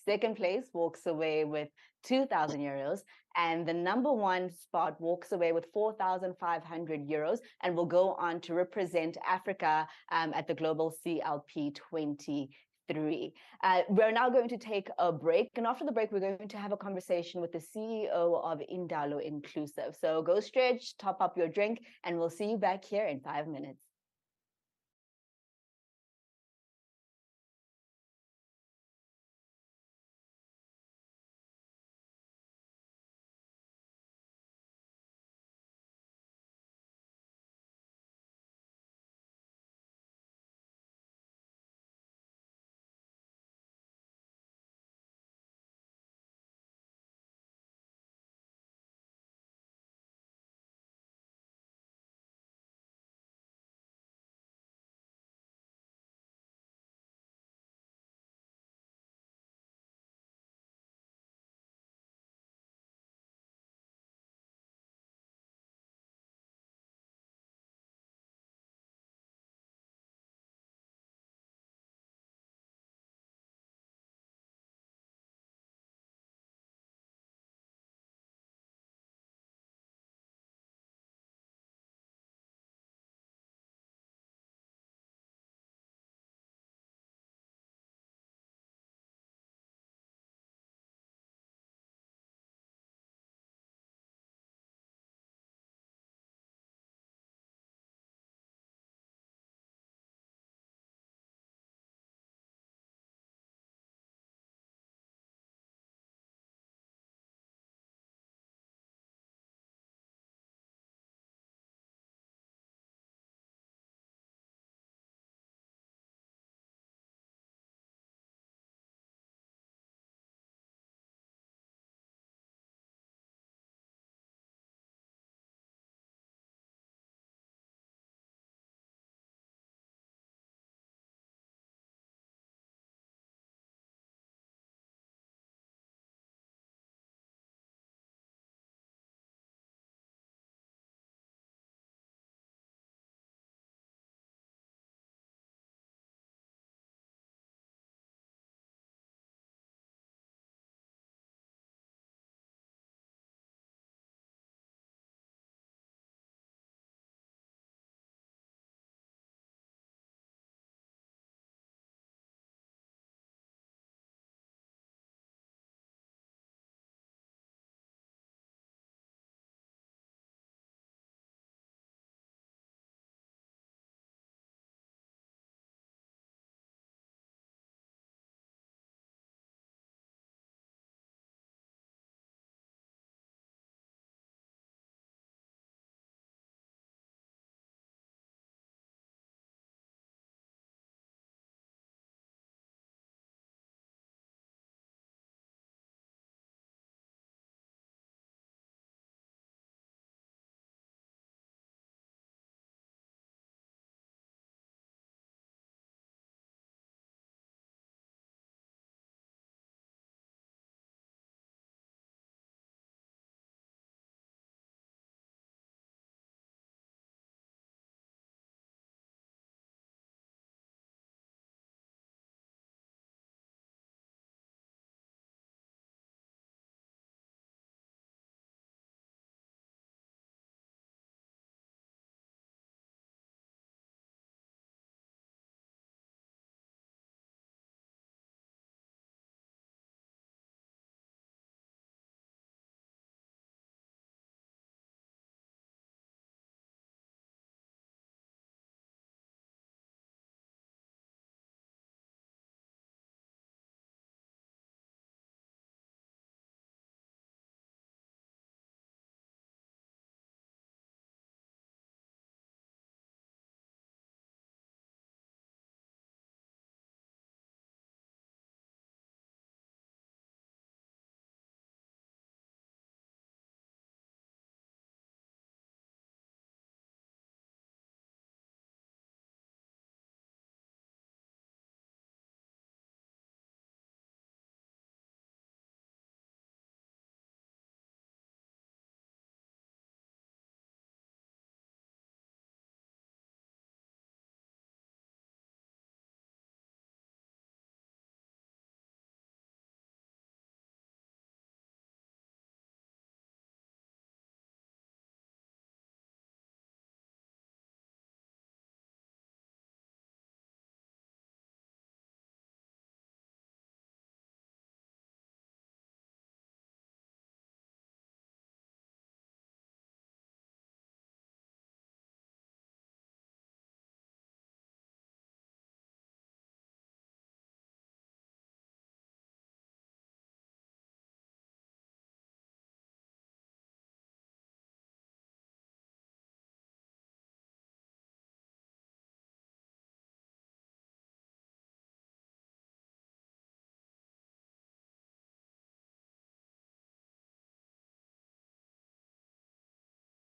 Second place walks away with 2,000 euros. And the number 1 spot walks away with 4,500 euros and will go on to represent Africa at the Global CLP 23. We're now going to take a break. And after the break, we're going to have a conversation with the CEO of Indalo Inclusive. So go stretch, top up your drink, and we'll see you back here in 5 minutes.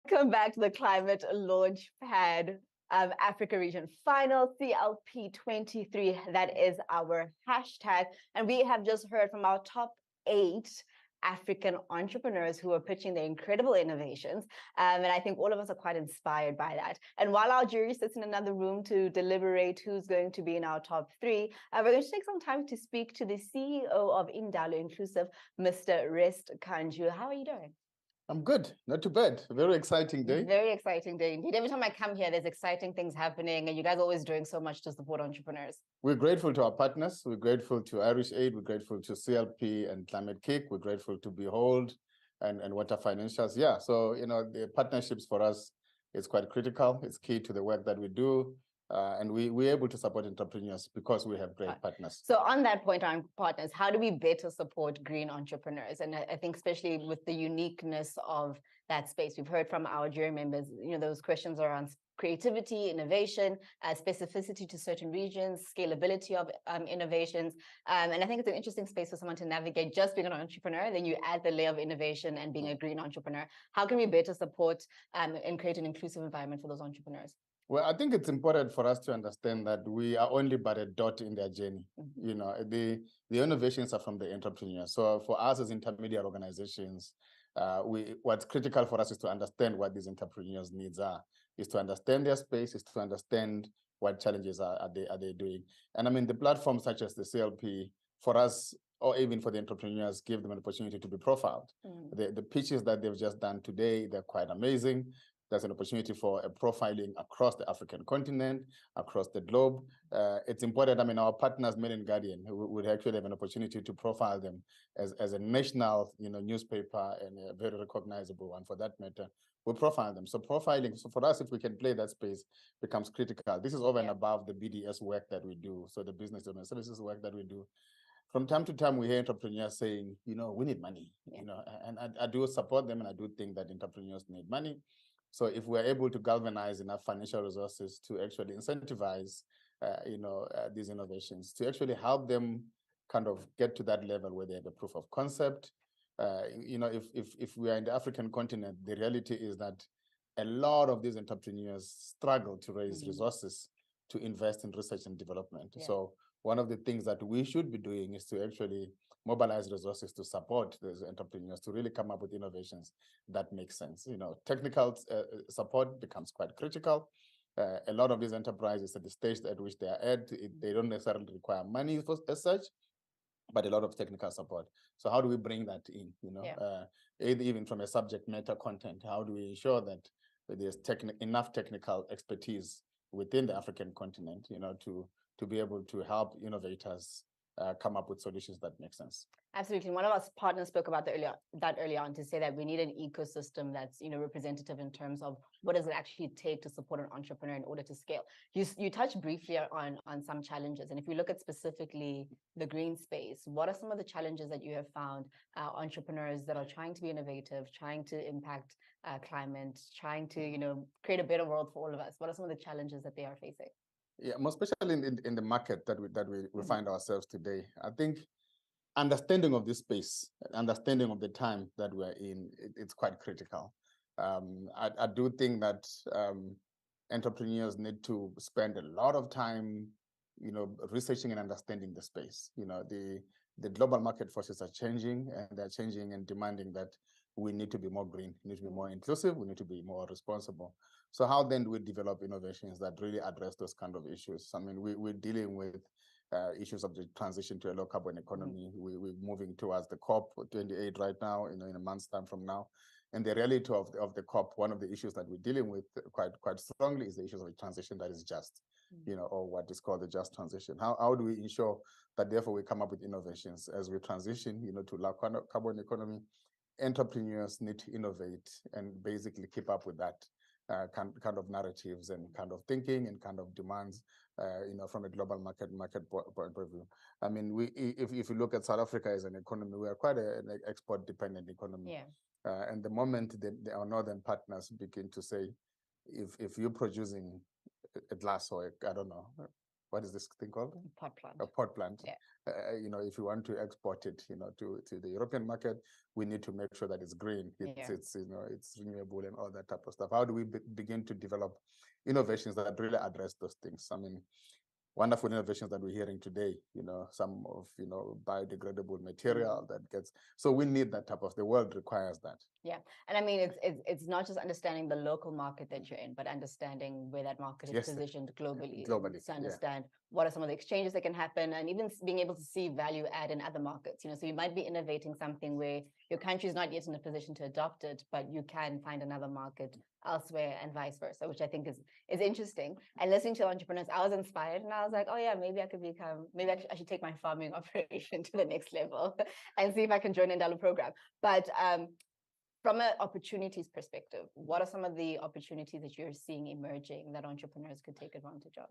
Welcome back to the Climate Launchpad Africa Region Final, CLP23. That is our hashtag. And we have just heard from our top 8 African entrepreneurs who are pitching their incredible innovations. And I think all of us are quite inspired by that. And while our jury sits in another room to deliberate who's going to be in our top 3, we're going to take some time to speak to the CEO of Indalo Inclusive, Mr. Rest Kanju. How are you doing? I'm good, not too bad. Very exciting day. Very exciting day indeed. Every time I come here, there's exciting things happening, and you guys are always doing so much to support entrepreneurs. We're grateful to our partners. We're grateful to Irish Aid. We're grateful to CLP and Climate-KIC. We're grateful to Behold and Water Financials. Yeah, so, the partnerships for us is quite critical. It's key to the work that we do. And we're able to support entrepreneurs because we have great partners. So on that point on partners, how do we better support green entrepreneurs? And I think especially with the uniqueness of that space, we've heard from our jury members, those questions around creativity, innovation, specificity to certain regions, scalability of innovations. And I think it's an interesting space for someone to navigate just being an entrepreneur. Then you add the layer of innovation and being a green entrepreneur. How can we better support and create an inclusive environment for those entrepreneurs? Well, I think it's important for us to understand that we are only but a dot in their journey. The innovations are from the entrepreneurs. So for us as intermediate organizations, what's critical for us is to understand what these entrepreneurs' needs are, is to understand their space, is to understand what challenges are they doing. And I mean, the platforms such as the CLP, for us, or even for the entrepreneurs, give them an opportunity to be profiled. The pitches that they've just done today, they're quite amazing. There's an opportunity for a profiling across the African continent, across the globe. It's important. I mean, our partners, Mail and Guardian, would actually have an opportunity to profile them as a national, newspaper, and a very recognizable one for that matter. We'll profile them. So profiling, so for us, if we can play that space, becomes critical. This is over and above the BDS work that we do. So the business development services work that we do. From time to time, we hear entrepreneurs saying, we need money, and I do support them, and I do think that entrepreneurs need money. So if we're able to galvanize enough financial resources to actually incentivize, these innovations, to actually help them kind of get to that level where they have a proof of concept. If we are in the African continent, the reality is that a lot of these entrepreneurs struggle to raise resources to invest in research and development. Yeah. So one of the things that we should be doing is to actually mobilize resources to support those entrepreneurs to really come up with innovations that make sense. Technical support becomes quite critical. A lot of these enterprises at the stage at which they are at, they don't necessarily require money as such, but a lot of technical support. So how do we bring that in? Even from a subject matter content, how do we ensure that there's enough technical expertise within the African continent, to be able to help innovators come up with solutions that make sense. Absolutely. One of our partners spoke about that earlier on, to say that we need an ecosystem that's representative in terms of what does it actually take to support an entrepreneur in order to scale. You touched briefly on some challenges, and if we look at specifically the green space, what are some of the challenges that you have found entrepreneurs that are trying to be innovative, trying to impact climate, trying to create a better world for all of us? What are some of the challenges that they are facing? Yeah, most especially in the market that we find ourselves today. I think understanding of this space, understanding of the time that we're in, it's quite critical. I do think that entrepreneurs need to spend a lot of time, researching and understanding the space. The global market forces are changing, and they're changing and demanding that we need to be more green, we need to be more inclusive, we need to be more responsible. So how then do we develop innovations that really address those kind of issues? I mean, we're dealing with issues of the transition to a low carbon economy. We're moving towards the COP28 right now, in a month's time from now. And the reality of the COP, one of the issues that we're dealing with quite strongly is the issues of a transition that is just, or what is called the just transition. How do we ensure that therefore we come up with innovations as we transition, to low carbon economy? Entrepreneurs need to innovate and basically keep up with that kind of narratives and kind of thinking and kind of demands, from a global market point of view. I mean, if you look at South Africa as an economy, we are quite an export-dependent economy. Yeah. And the moment our northern partners begin to say, if you're producing a glass or I don't know, what is this thing called? Pot plant. A pot plant. Yeah. if you want to export it, to the European market, we need to make sure that it's green, it's renewable and all that type of stuff. How do we begin to develop innovations that really address those things? I mean, wonderful innovations that we're hearing today, some of, biodegradable material that gets, so we need that type of, the world requires that. Yeah. And I mean, it's not just understanding the local market that you're in, but understanding where that market is positioned globally. To understand what are some of the exchanges that can happen, and even being able to see value add in other markets. So you might be innovating something where your country is not yet in a position to adopt it, but you can find another market elsewhere and vice versa, which I think is interesting. And listening to entrepreneurs, I was inspired, and I was like, oh yeah, maybe I should take my farming operation to the next level and see if I can join an Indalo program. But from an opportunities perspective, what are some of the opportunities that you're seeing emerging that entrepreneurs could take advantage of?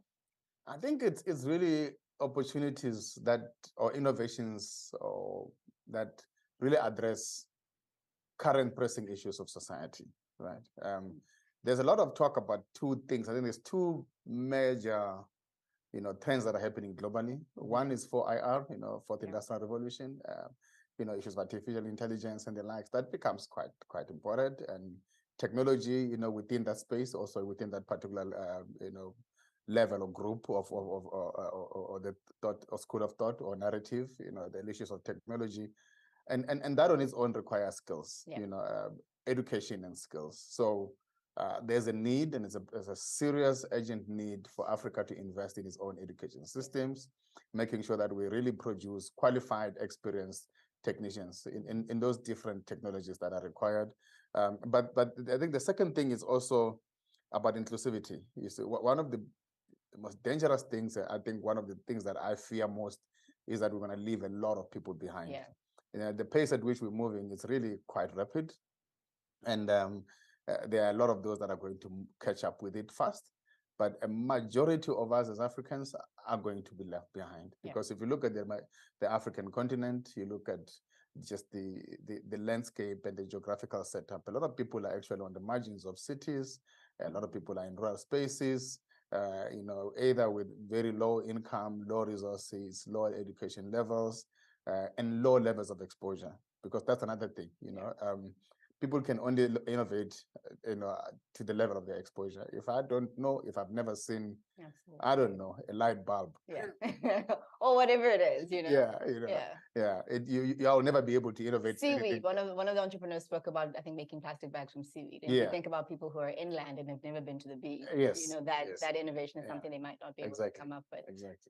I think it's really opportunities or innovations that really address current pressing issues of society, right? There's a lot of talk about two things. I think there's two major, trends that are happening globally. One is 4IR, Fourth Industrial Revolution, issues of artificial intelligence and the likes. That becomes quite important, and technology, within that space, also within that particular, level or group of the thought or school of thought or narrative, the issues of technology, and that on its own requires skills, education and skills. So there's a need, and there's a serious urgent need for Africa to invest in its own education systems, making sure that we really produce qualified, experienced technicians in those different technologies that are required. But I think the second thing is also about inclusivity. You see, one of the most dangerous things, I think one of the things that I fear most, is that we're going to leave a lot of people behind. The pace at which we're moving is really quite rapid. And there are a lot of those that are going to catch up with it fast. But a majority of us as Africans are going to be left behind. Because if you look at the African continent, you look at just the landscape and the geographical setup, a lot of people are actually on the margins of cities. A lot of people are in rural spaces, either with very low income, low resources, low education levels, and low levels of exposure. Because that's another thing, people can only innovate, to the level of their exposure. If I don't know, if I've never seen, I don't know, a light bulb, or whatever it is, I'll never be able to innovate. Seaweed. One of the entrepreneurs spoke about, I think, making plastic bags from seaweed. And if you think about people who are inland and have never been to the beach, that innovation is something they might not be able to come up with.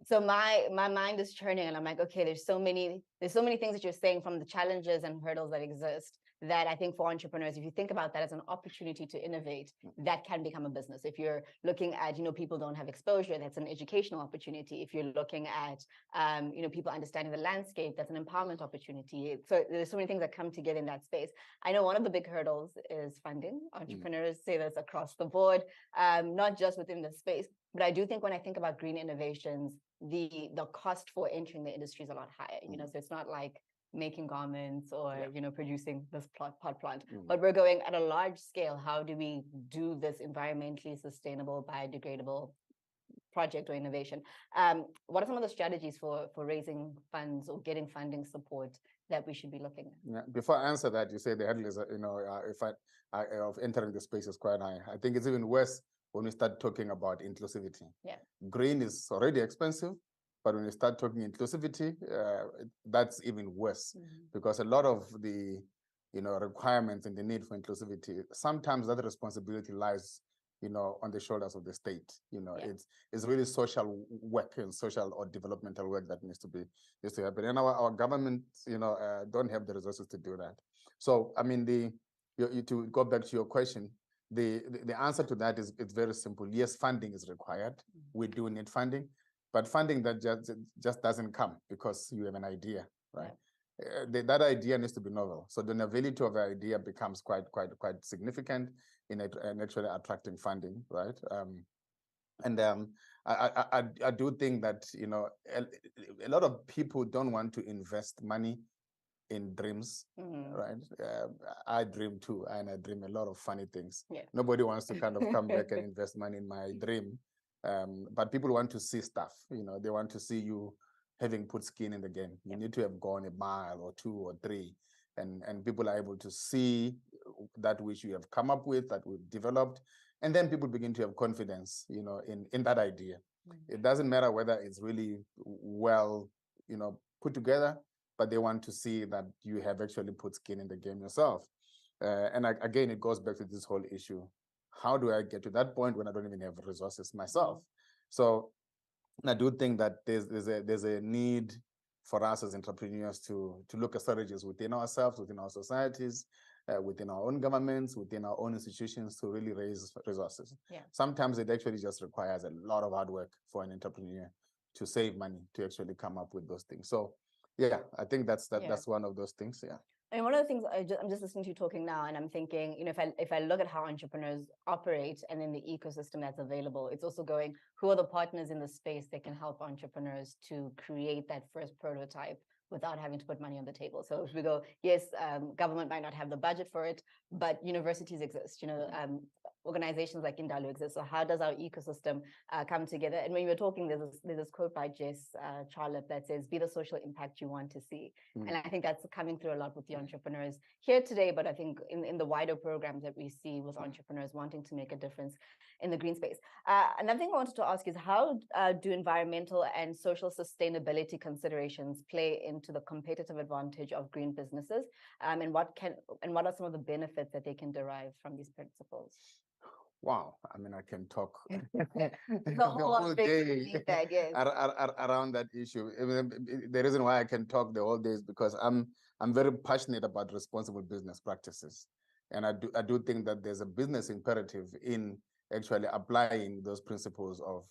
So my mind is churning, and I'm like, okay, there's so many things that you're saying, from the challenges and hurdles that exist, that I think for entrepreneurs, if you think about that as an opportunity to innovate, that can become a business. If you're looking at, people don't have exposure, that's an educational opportunity. If you're looking at, people understanding the landscape, that's an empowerment opportunity. So there's so many things that come together in that space. I know one of the big hurdles is funding. Entrepreneurs say that's across the board, not just within the space. But I do think when I think about green innovations, the cost for entering the industry is a lot higher. So it's not like making garments or producing this pot plant, but we're going at a large scale. How do we do this environmentally sustainable, biodegradable project or innovation? What are some of the strategies for raising funds or getting funding support that we should be looking at? Before I answer that, you say the hurdles, of entering the space is quite high. I think it's even worse when we start talking about inclusivity. Green is already expensive, but when you start talking inclusivity, that's even worse, because a lot of the requirements and the need for inclusivity, sometimes that responsibility lies on the shoulders of the state. It's really social work and social or developmental work that needs to happen. And our government, don't have the resources to do that. So I mean, to go back to your question, the answer to that is, it's very simple. Yes, funding is required. We do need funding. But funding that just doesn't come because you have an idea, right? That idea needs to be novel. So the novelty of the idea becomes quite significant in actually attracting funding, right? I do think that a lot of people don't want to invest money in dreams, right? I dream too, and I dream a lot of funny things. Nobody wants to kind of come back and invest money in my dream. But people want to see stuff, they want to see you having put skin in the game. You need to have gone a mile or 2 or 3, and people are able to see that which you have come up with, that we've developed, and then people begin to have confidence, in that idea. It doesn't matter whether it's really well, put together, but they want to see that you have actually put skin in the game yourself. Again, it goes back to this whole issue. How do I get to that point when I don't even have resources myself? So I do think that there's a need for us as entrepreneurs to look at strategies within ourselves, within our societies, within our own governments, within our own institutions to really raise resources. Sometimes it actually just requires a lot of hard work for an entrepreneur to save money to actually come up with those things. So yeah, I think that's one of those things. Yeah. And one of the things I'm just listening to you talking now, and I'm thinking, if I look at how entrepreneurs operate and then the ecosystem that's available, it's also going, who are the partners in the space that can help entrepreneurs to create that first prototype without having to put money on the table? So if we go, yes, government might not have the budget for it, but universities exist, organizations like Indalo exist. So how does our ecosystem come together? And when you were talking, there's this quote by Jess Charlotte that says, be the social impact you want to see. And I think that's coming through a lot with the entrepreneurs here today, but I think in the wider programs that we see with entrepreneurs wanting to make a difference in the green space. Another thing I wanted to ask is, how do environmental and social sustainability considerations play into the competitive advantage of green businesses? And what are some of the benefits that they can derive from these principles? Wow, I mean, I can talk the whole day around that issue. I mean, the reason why I can talk the whole day is because I'm very passionate about responsible business practices, and I do think that there's a business imperative in actually applying those principles of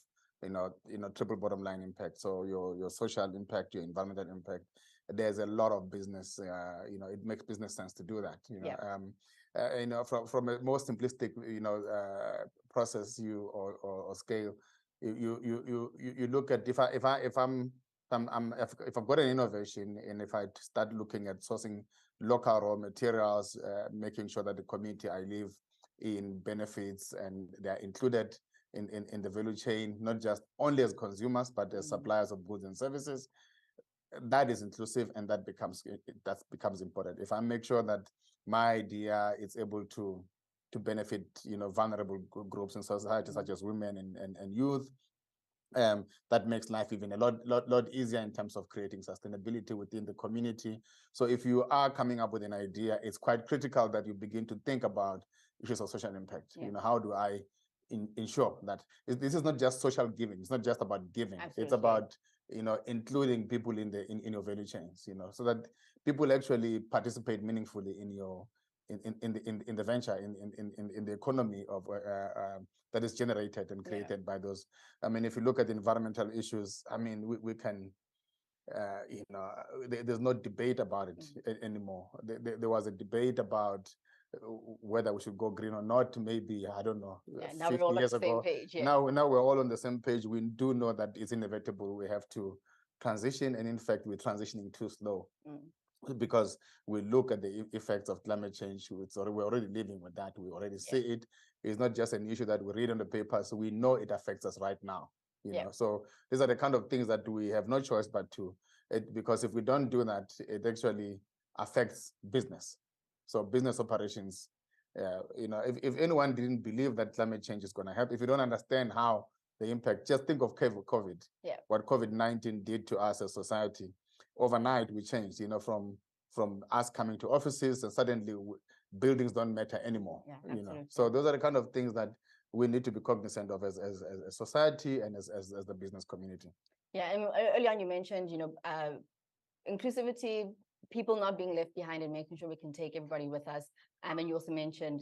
triple bottom line impact. So your social impact, your environmental impact. There's a lot of business. It makes business sense to do that. From a more simplistic, process or scale, you look at if I've got an innovation, and if I start looking at sourcing local raw materials, making sure that the community I live in benefits and they're included in the value chain, not just only as consumers, but as suppliers of goods and services, that is inclusive, and that becomes important. If I make sure that my idea is able to benefit vulnerable groups in society, such as women and youth, that makes life even a lot easier in terms of creating sustainability within the community. So if you are coming up with an idea, it's quite critical that you begin to think about issues of social impact. How do I ensure that this is not just social giving? It's not just about giving. Absolutely. It's about including people in your value chains, so that people actually participate meaningfully in your in the venture, in the economy of that is generated and created by those. I mean, if you look at environmental issues, I mean, we can there's no debate about it anymore. There was a debate about whether we should go green or not, maybe, I don't know, now 50 we're all years on the ago. same page. Now we're all on the same page. We do know that it's inevitable. We have to transition, and in fact, we're transitioning too slow. Because we look at the effects of climate change. We're already living with that. We already see it. It's not just an issue that we read on the paper, so we know it affects us right now. So these are the kind of things that we have no choice but to, because if we don't do that, it actually affects business. So business operations, if anyone didn't believe that climate change is going to help, if you don't understand how the impact, just think of COVID, what COVID-19 did to us as society. Overnight, we changed, from us coming to offices, and suddenly buildings don't matter anymore. So those are the kind of things that we need to be cognizant of as a society and as the business community. Yeah, and earlier on you mentioned, inclusivity, people not being left behind, and making sure we can take everybody with us. And you also mentioned,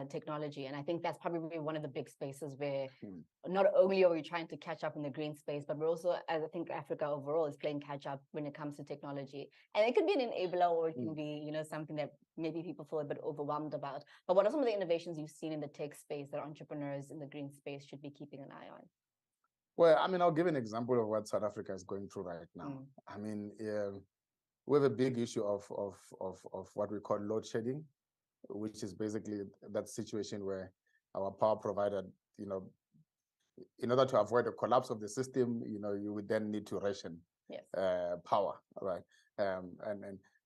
technology. And I think that's probably one of the big spaces where not only are we trying to catch up in the green space, but we're also, as I think Africa overall is playing catch up when it comes to technology. And it could be an enabler, or it can be, something that maybe people feel a bit overwhelmed about. But what are some of the innovations you've seen in the tech space that entrepreneurs in the green space should be keeping an eye on? Well, I mean, I'll give an example of what South Africa is going through right now. I mean, we have a big issue of what we call load shedding, which is basically that situation where our power provider, in order to avoid a collapse of the system, you would then need to ration power, right?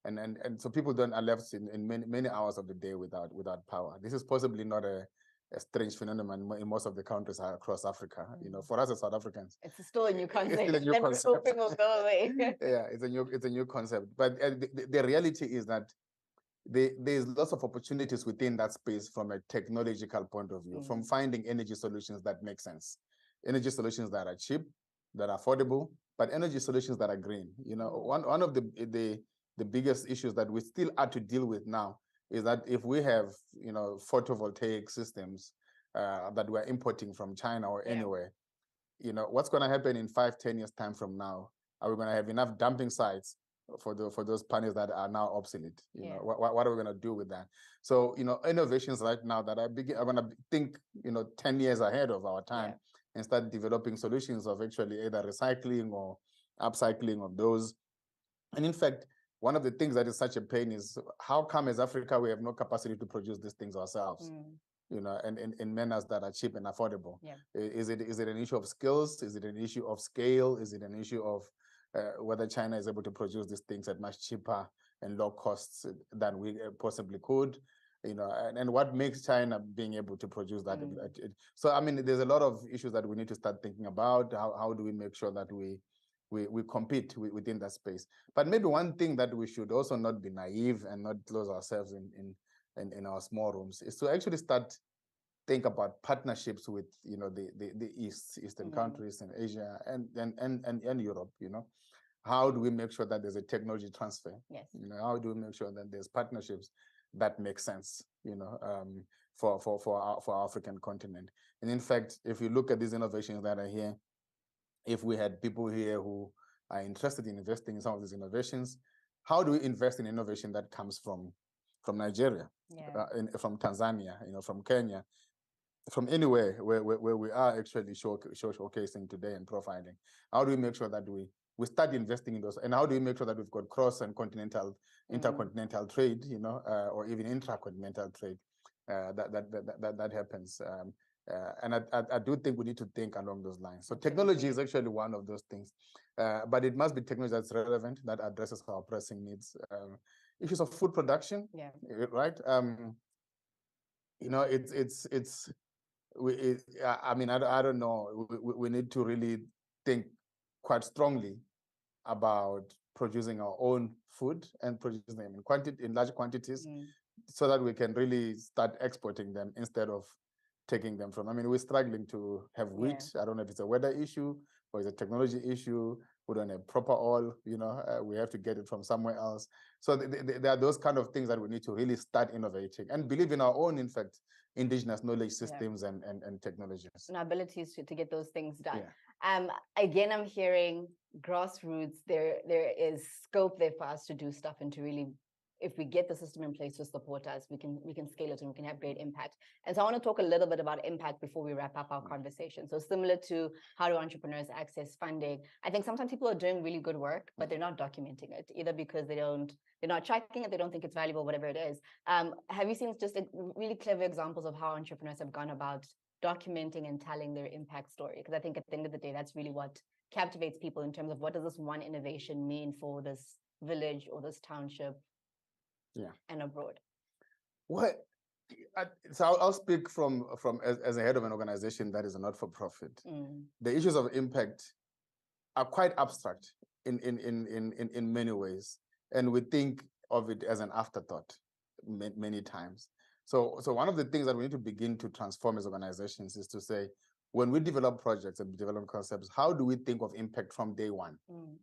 And so people are left in many hours of the day without power. This is possibly not a strange phenomenon in most of the countries across Africa. You know, for us as South Africans, it's still a new concept. It's still a new concept. We're hoping will go away. Yeah, it's a new concept. But the reality is that there's lots of opportunities within that space from a technological point of view, from finding energy solutions that make sense, energy solutions that are cheap, that are affordable, but energy solutions that are green. You know, one of the biggest issues that we still have to deal with now is that if we have, you know, photovoltaic systems that we're importing from China or anywhere, you know, what's going to happen in 5-10 years time from now? Are we going to have enough dumping sites for those panels that are now obsolete? You know, what are we going to do with that? So, you know, innovations right now that are going to think, you know, 10 years ahead of our time and start developing solutions of actually either recycling or upcycling of those. And in fact, one of the things that is such a pain is how come as Africa we have no capacity to produce these things ourselves? You know, and in manners that are cheap and affordable. Is it an issue of skills? Is it an issue of scale? Is it an issue of whether China is able to produce these things at much cheaper and low costs than we possibly could? You know, and what makes China being able to produce that? So, I mean, there's a lot of issues that we need to start thinking about. How do we make sure that we compete within that space? But maybe one thing that we should also not be naive and not close ourselves in our small rooms is to actually start think about partnerships with, you know, the Eastern countries in Asia and Europe. You know, how do we make sure that there's a technology transfer? You know, how do we make sure that there's partnerships that make sense, you know, for our African continent? And in fact, if you look at these innovations that are here, if we had people here who are interested in investing in some of these innovations, how do we invest in innovation that comes from Nigeria, from Tanzania, you know, from Kenya, from anywhere where we are actually showcasing today and profiling? How do we make sure that we start investing in those? And how do we make sure that we've got cross and intercontinental trade, you know, or even intracontinental trade that happens? And I do think we need to think along those lines. So technology is actually one of those things, but it must be technology that's relevant, that addresses our pressing needs. Issues of food production, right? You know, I mean, I don't know. We need to really think quite strongly about producing our own food and producing them in large quantities, so that we can really start exporting them instead of taking them from. I mean, we're struggling to have wheat. I don't know if it's a weather issue or it's a technology issue. We don't have proper oil, you know, we have to get it from somewhere else. So there are those kind of things that we need to really start innovating and believe in our own, in fact, indigenous knowledge systems and technologies. And abilities to get those things done. Again, I'm hearing grassroots, there is scope there for us to do stuff and to really, if we get the system in place to support us, we can scale it and we can have great impact. And so I want to talk a little bit about impact before we wrap up our conversation. So similar to how do entrepreneurs access funding, I think sometimes people are doing really good work, but they're not documenting it, either because they're not tracking it, they don't think it's valuable, whatever it is. Have you seen just really clever examples of how entrepreneurs have gone about documenting and telling their impact story? Because I think at the end of the day, that's really what captivates people in terms of what does this one innovation mean for this village or this township and abroad. Well, so I'll speak from as a head of an organization that is a not-for-profit. The issues of impact are quite abstract in many ways, and we think of it as an afterthought many times. So one of the things that we need to begin to transform as organizations is to say, when we develop projects and develop concepts, how do we think of impact from day one?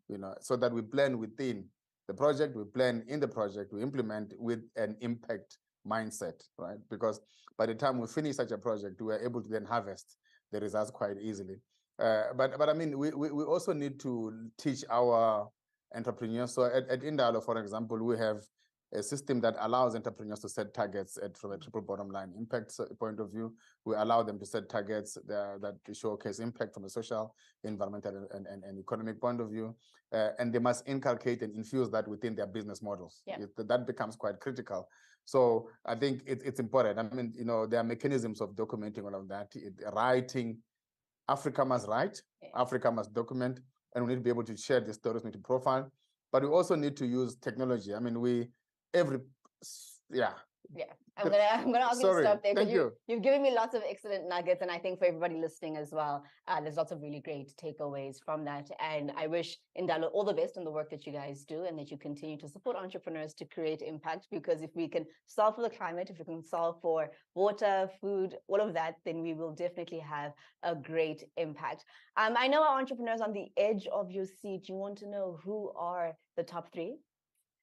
You know, so that we plan within the project, we plan in the project, we implement with an impact mindset, right? Because by the time we finish such a project, we are able to then harvest the results quite easily. But I mean, we also need to teach our entrepreneurs. So at Indalo, for example, we have a system that allows entrepreneurs to set targets from a triple bottom line impact point of view. We allow them to set targets that showcase impact from a social, environmental, and economic point of view. And they must inculcate and infuse that within their business models. That becomes quite critical. So I think it's important. I mean, you know, there are mechanisms of documenting all of that. Writing, Africa must write, Africa must document, and we need to be able to share the stories, we need to profile, but we also need to use technology. I mean, yeah. Yeah, I'm gonna ask you to stop there because you've given me lots of excellent nuggets, and I think for everybody listening as well, there's lots of really great takeaways from that. And I wish Indalo all the best in the work that you guys do, and that you continue to support entrepreneurs to create impact. Because if we can solve for the climate, if we can solve for water, food, all of that, then we will definitely have a great impact. I know our entrepreneurs on the edge of your seat. You want to know who are the top three?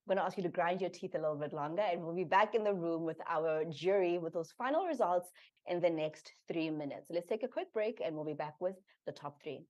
I'm going to ask you to grind your teeth a little bit longer, and we'll be back in the room with our jury with those final results in the next 3 minutes. Let's take a quick break, and we'll be back with the top three.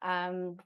Um,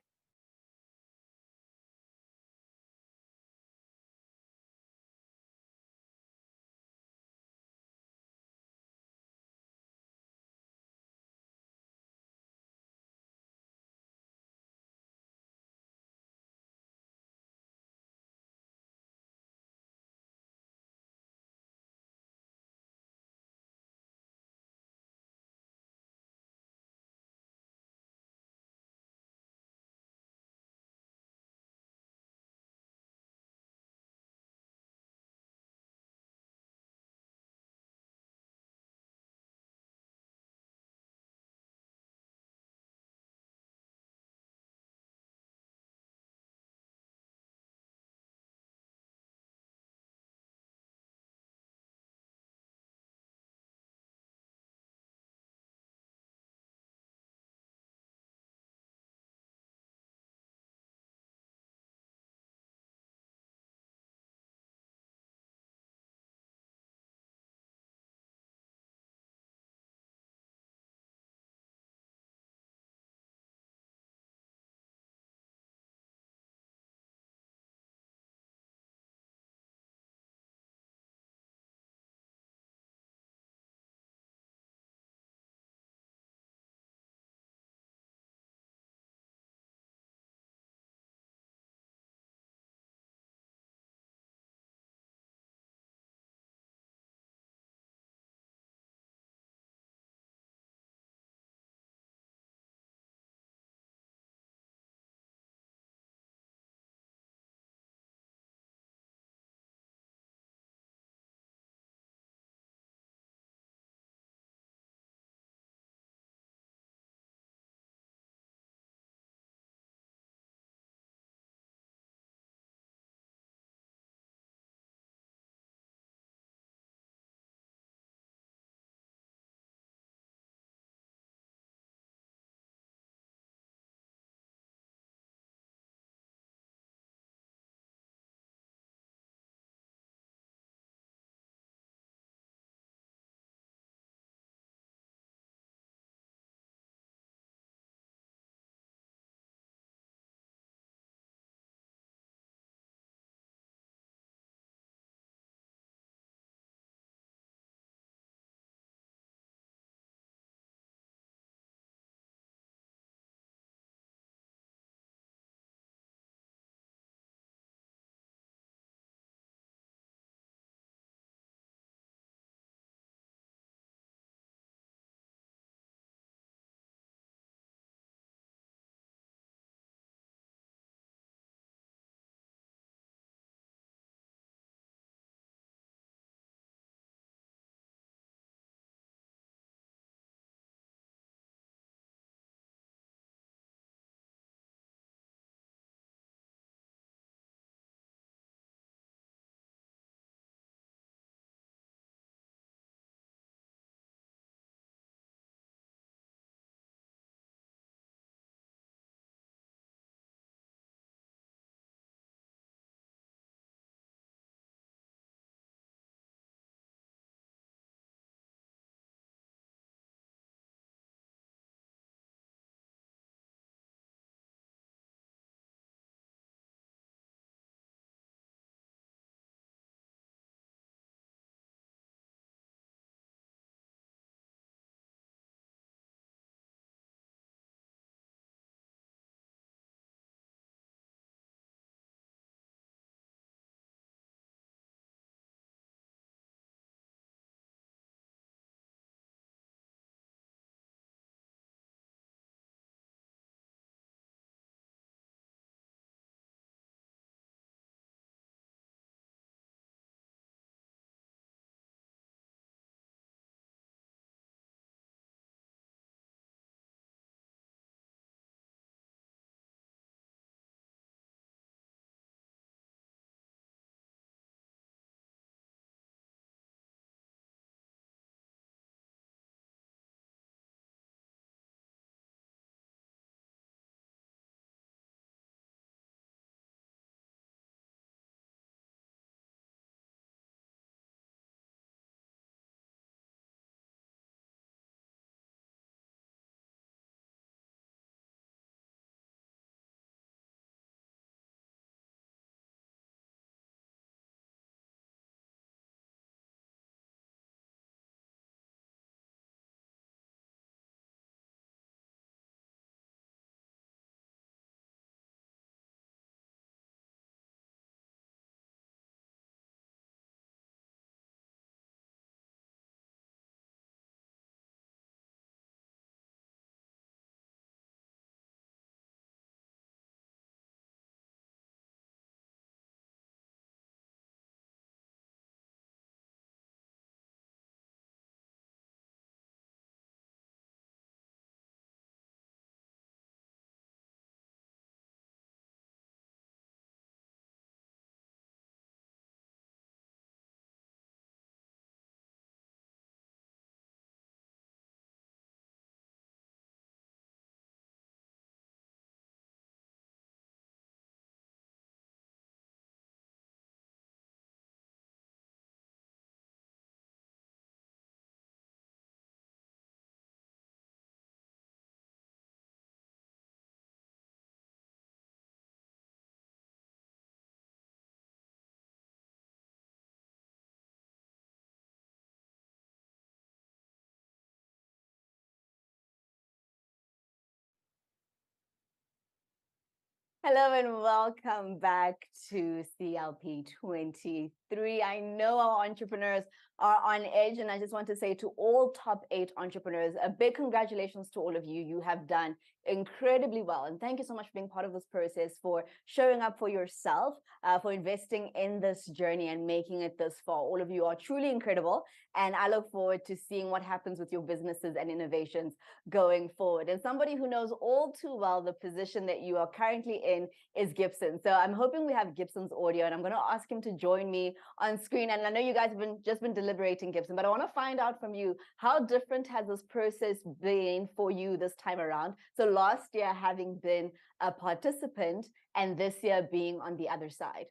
Hello and welcome back to CLP 23. I know our entrepreneurs are on edge, and I just want to say to all top 8 entrepreneurs, a big congratulations to all of you. You have done incredibly well, and thank you so much for being part of this process, for showing up for yourself, for investing in this journey and making it this far. All of you are truly incredible, and I look forward to seeing what happens with your businesses and innovations going forward. And somebody who knows all too well the position that you are currently in is Gibson. So I'm hoping we have Gibson's audio, and I'm going to ask him to join me on screen. And I know you guys have just been deliberating, Gibson, but I want to find out from you, how different has this process been for you this time around? So last year having been a participant and this year being on the other side.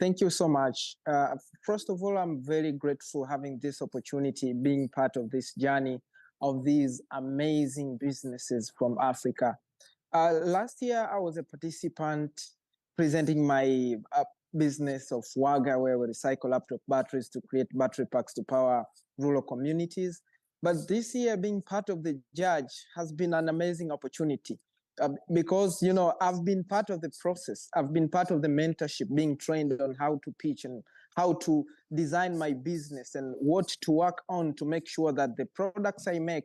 Thank you so much. First of all, I'm very grateful having this opportunity, being part of this journey of these amazing businesses from Africa. Last year, I was a participant presenting my business of Waga, where we recycle laptop batteries to create battery packs to power rural communities. But this year, being part of the judge has been an amazing opportunity. Because, you know, I've been part of the process. I've been part of the mentorship, being trained on how to pitch and how to design my business and what to work on to make sure that the products I make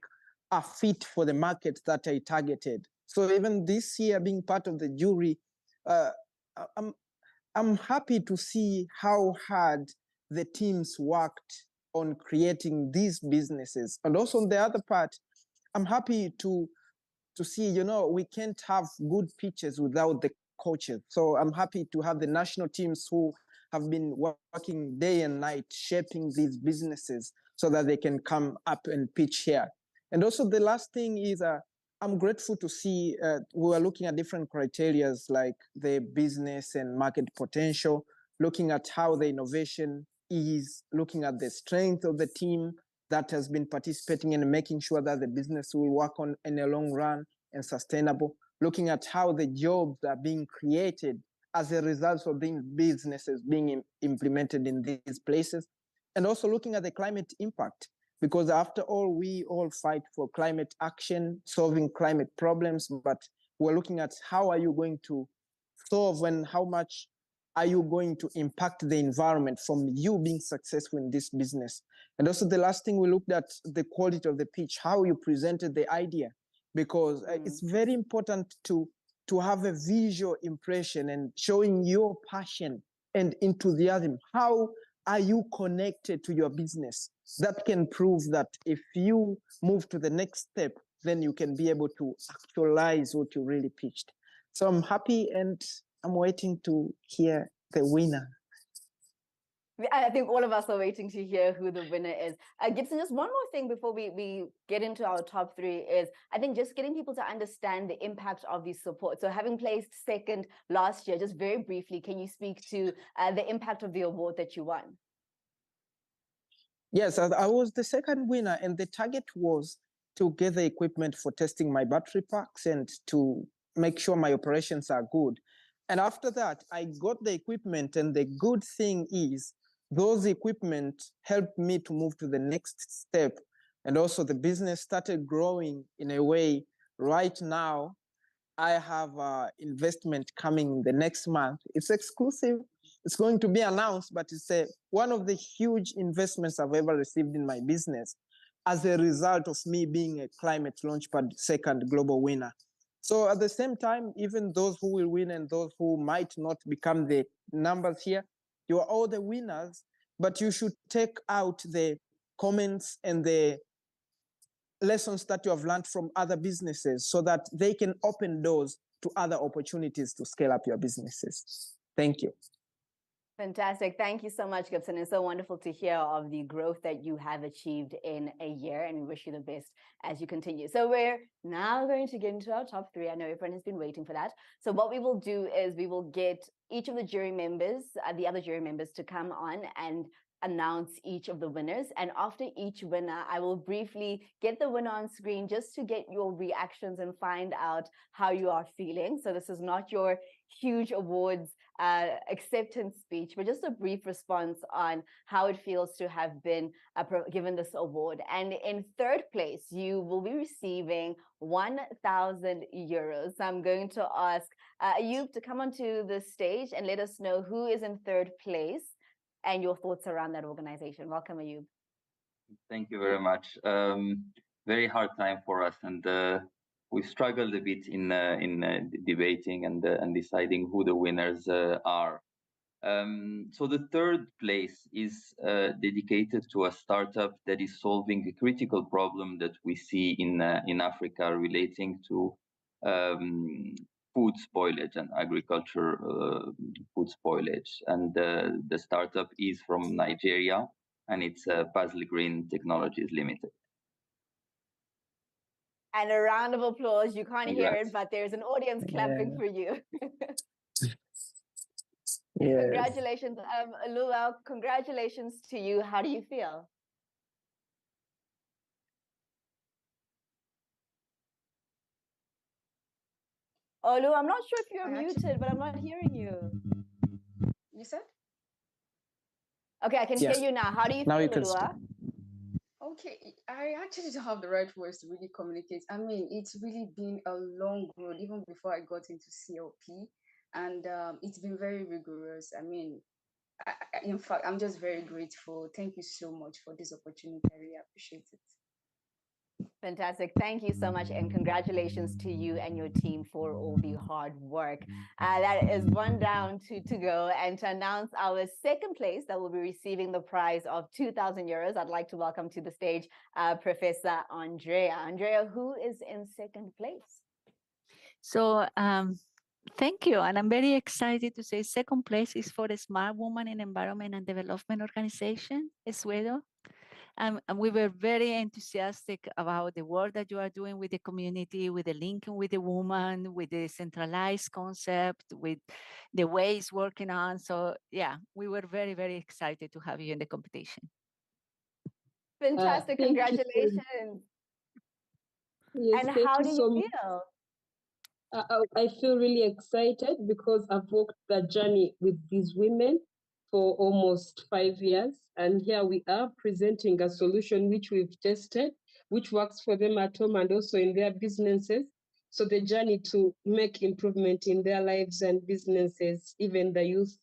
are fit for the market that I targeted. So even this year, being part of the jury, I'm happy to see how hard the teams worked on creating these businesses. And also on the other part, I'm happy to see, you know, we can't have good pitches without the coaches. So I'm happy to have the national teams who have been working day and night, shaping these businesses so that they can come up and pitch here. And also the last thing is, I'm grateful to see we are looking at different criteria like the business and market potential, looking at how the innovation is, looking at the strength of the team that has been participating and making sure that the business will work on in a long run and sustainable, looking at how the jobs are being created as a result of these businesses being implemented in these places, and also looking at the climate impact, because after all, we all fight for climate action, solving climate problems, but we're looking at how are you going to solve and how much are you going to impact the environment from you being successful in this business. And also the last thing, we looked at the quality of the pitch, how you presented the idea, because it's very important to have a visual impression and showing your passion and enthusiasm. How are you connected to your business? That can prove that if you move to the next step, then you can be able to actualize what you really pitched. So I'm happy and I'm waiting to hear the winner. I think all of us are waiting to hear who the winner is. Gibson, just one more thing before we get into our top 3 is, I think just getting people to understand the impact of these support. So having placed second last year, just very briefly, can you speak to the impact of the award that you won? Yes, I was the second winner, and the target was to get the equipment for testing my battery packs and to make sure my operations are good. And after that, I got the equipment, and the good thing is those equipment helped me to move to the next step. And also the business started growing in a way. Right now, I have investment coming the next month. It's exclusive. It's going to be announced, but it's one of the huge investments I've ever received in my business as a result of me being a ClimateLaunchpad second global winner. So at the same time, even those who will win and those who might not become the numbers here, you are all the winners, but you should take out the comments and the lessons that you have learned from other businesses so that they can open doors to other opportunities to scale up your businesses. Thank you. Fantastic. Thank you so much, Gibson. It's so wonderful to hear of the growth that you have achieved in a year, and we wish you the best as you continue. So we're now going to get into our top 3. I know everyone has been waiting for that. So what we will do is we will get each of the jury members, the other jury members, to come on and announce each of the winners. And after each winner, I will briefly get the winner on screen just to get your reactions and find out how you are feeling. So this is not your huge awards acceptance speech, but just a brief response on how it feels to have been given this award. And in third place, you will be receiving 1,000 euros. So I'm going to ask Ayub to come onto the stage and let us know who is in third place and your thoughts around that organization. Welcome, Ayub. Thank you very much. Very hard time for us, and we struggled a bit in debating and deciding who the winners are. So the third place is dedicated to a startup that is solving a critical problem that we see in Africa relating to food spoilage and agriculture food spoilage. And the startup is from Nigeria, and it's Basil Green Technologies Limited. And a round of applause. You can't hear Congrats. it, but there's an audience clapping for you. Yes. Congratulations, Lua. Congratulations to you. How do you feel? Oh, Lua, I'm not sure if you're muted, but I'm not hearing you. You said? Okay, I can hear you now. How do you feel, Lua? Okay, I actually don't have the right words to really communicate. I mean, it's really been a long road, even before I got into CLP, and it's been very rigorous. I mean, in fact, I'm just very grateful. Thank you so much for this opportunity. I really appreciate it. Fantastic. Thank you so much. And congratulations to you and your team for all the hard work. That is one down to go. And to announce our second place that will be receiving the prize of 2,000 euros, I'd like to welcome to the stage Professor Andrea. Andrea, who is in second place? So, thank you. And I'm very excited to say second place is for the Smart Woman in Environment and Development Organization, ESWEDO. And we were very enthusiastic about the work that you are doing with the community, with the linking with the woman, with the centralized concept, with the way it's working on. So yeah, we were very, very excited to have you in the competition. Fantastic. Congratulations. Yes, and thank how you do so you much. feel? I feel really excited because I've walked the journey with these women for almost 5 years. And here we are presenting a solution which we've tested, which works for them at home and also in their businesses. So the journey to make improvement in their lives and businesses, even the youth,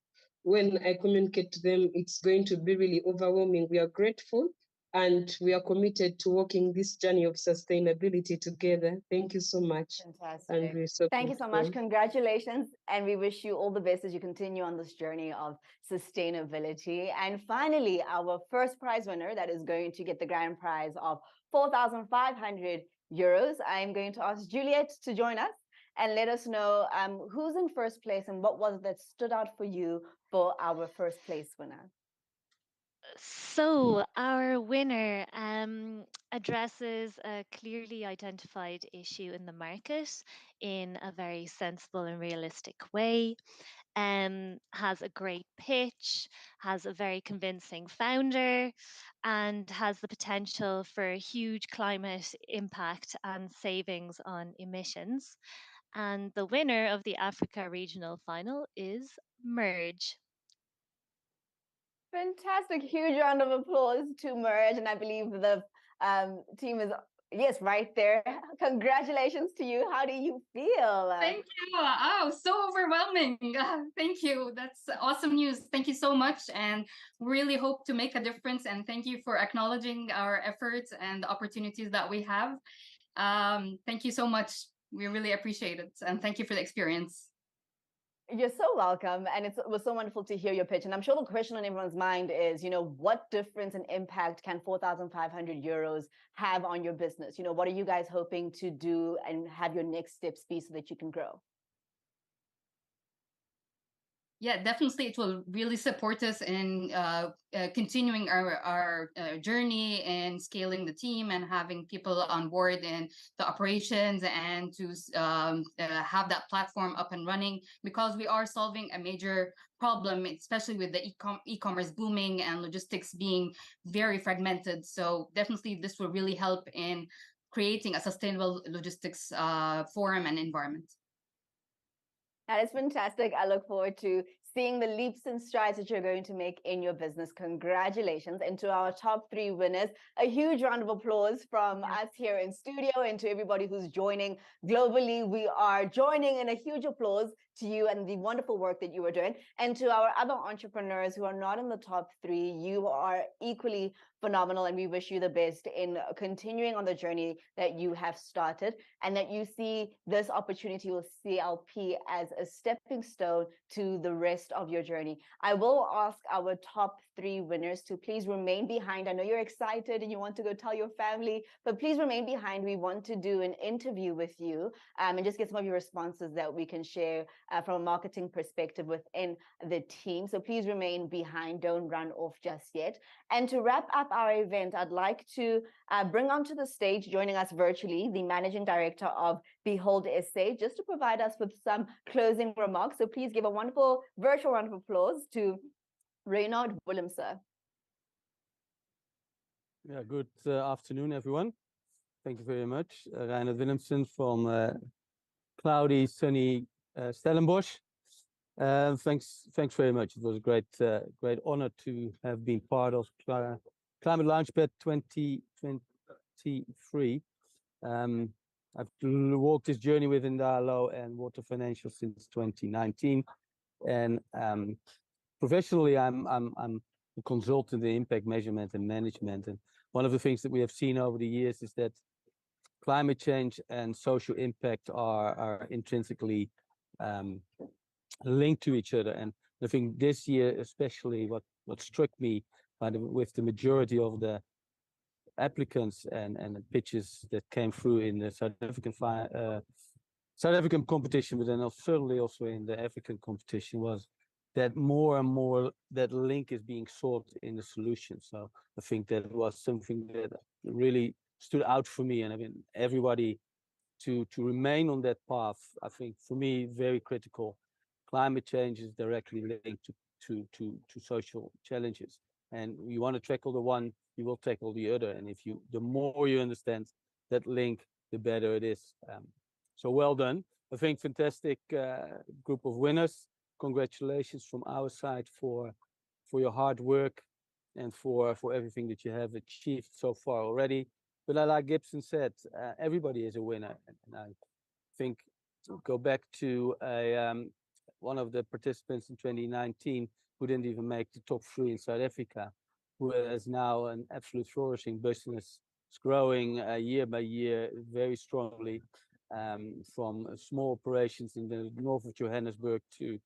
when I communicate to them, it's going to be really overwhelming. We are grateful and we are committed to walking this journey of sustainability together. Thank you so much. Fantastic. And we're so Thank you so much. Congratulations. And we wish you all the best as you continue on this journey of sustainability. And finally, our first prize winner that is going to get the grand prize of 4,500 euros. I'm going to ask Juliet to join us and let us know who's in first place and what was that stood out for you for our first place winner. So, our winner addresses a clearly identified issue in the market in a very sensible and realistic way, has a great pitch, has a very convincing founder, and has the potential for huge climate impact and savings on emissions. And the winner of the Africa Regional Final is Merge. Fantastic. Huge round of applause to Merge. And I believe the team is, yes, right there. Congratulations to you. How do you feel? Thank you. Oh, so overwhelming. Thank you. That's awesome news. Thank you so much. And really hope to make a difference. And thank you for acknowledging our efforts and the opportunities that we have. Thank you so much. We really appreciate it. And thank you for the experience. You're so welcome. And it was so wonderful to hear your pitch. And I'm sure the question on everyone's mind is, what difference and impact can 4,500 euros have on your business? What are you guys hoping to do and have your next steps be so that you can grow? Yeah, definitely, it will really support us in continuing our journey and scaling the team and having people on board in the operations and to have that platform up and running, because we are solving a major problem, especially with the e-commerce booming and logistics being very fragmented. So definitely this will really help in creating a sustainable logistics forum and environment. That is fantastic. I look forward to seeing the leaps and strides that you're going to make in your business. Congratulations. And to our top 3 winners, a huge round of applause from us here in studio, and to everybody who's joining globally. We are joining in a huge applause to you and the wonderful work that you are doing. And to our other entrepreneurs who are not in the top 3, you are equally phenomenal, and we wish you the best in continuing on the journey that you have started, and that you see this opportunity with CLP as a stepping stone to the rest of your journey. I will ask our top 3 winners to please remain behind. I know you're excited and you want to go tell your family, but please remain behind. We want to do an interview with you and just get some of your responses that we can share from a marketing perspective within the team. So please remain behind. Don't run off just yet. And to wrap up our event, I'd like to bring onto the stage, joining us virtually, the Managing Director of Behold SA, just to provide us with some closing remarks. So please give a wonderful virtual round of applause to Reinoud Willemse. Yeah, good afternoon, everyone. Thank you very much. Reinoud Willemse from cloudy, sunny Stellenbosch. Thanks very much. It was a great honor to have been part of ClimateLaunchpad 2023. I've walked this journey with Indalo and Water Financial since 2019, and professionally, I'm a consultant in impact measurement and management. And one of the things that we have seen over the years is that climate change and social impact are intrinsically linked to each other. And I think this year, especially, what struck me with the majority of the applicants and the pitches that came through in the South African competition, but then certainly also in the African competition, was that more and more that link is being sought in the solution. So I think that was something that really stood out for me, and I mean everybody to remain on that path. I think for me very critical. Climate change is directly linked to social challenges, and you want to tackle the one, you will tackle the other. And if the more you understand that link, the better it is. So well done. I think fantastic group of winners. Congratulations from our side for your hard work and for everything that you have achieved so far already. But like Gibson said, everybody is a winner, and I think go back to one of the participants in 2019 who didn't even make the top 3 in South Africa, who is now an absolute flourishing business. It's growing year by year very strongly, from small operations in the north of Johannesburg to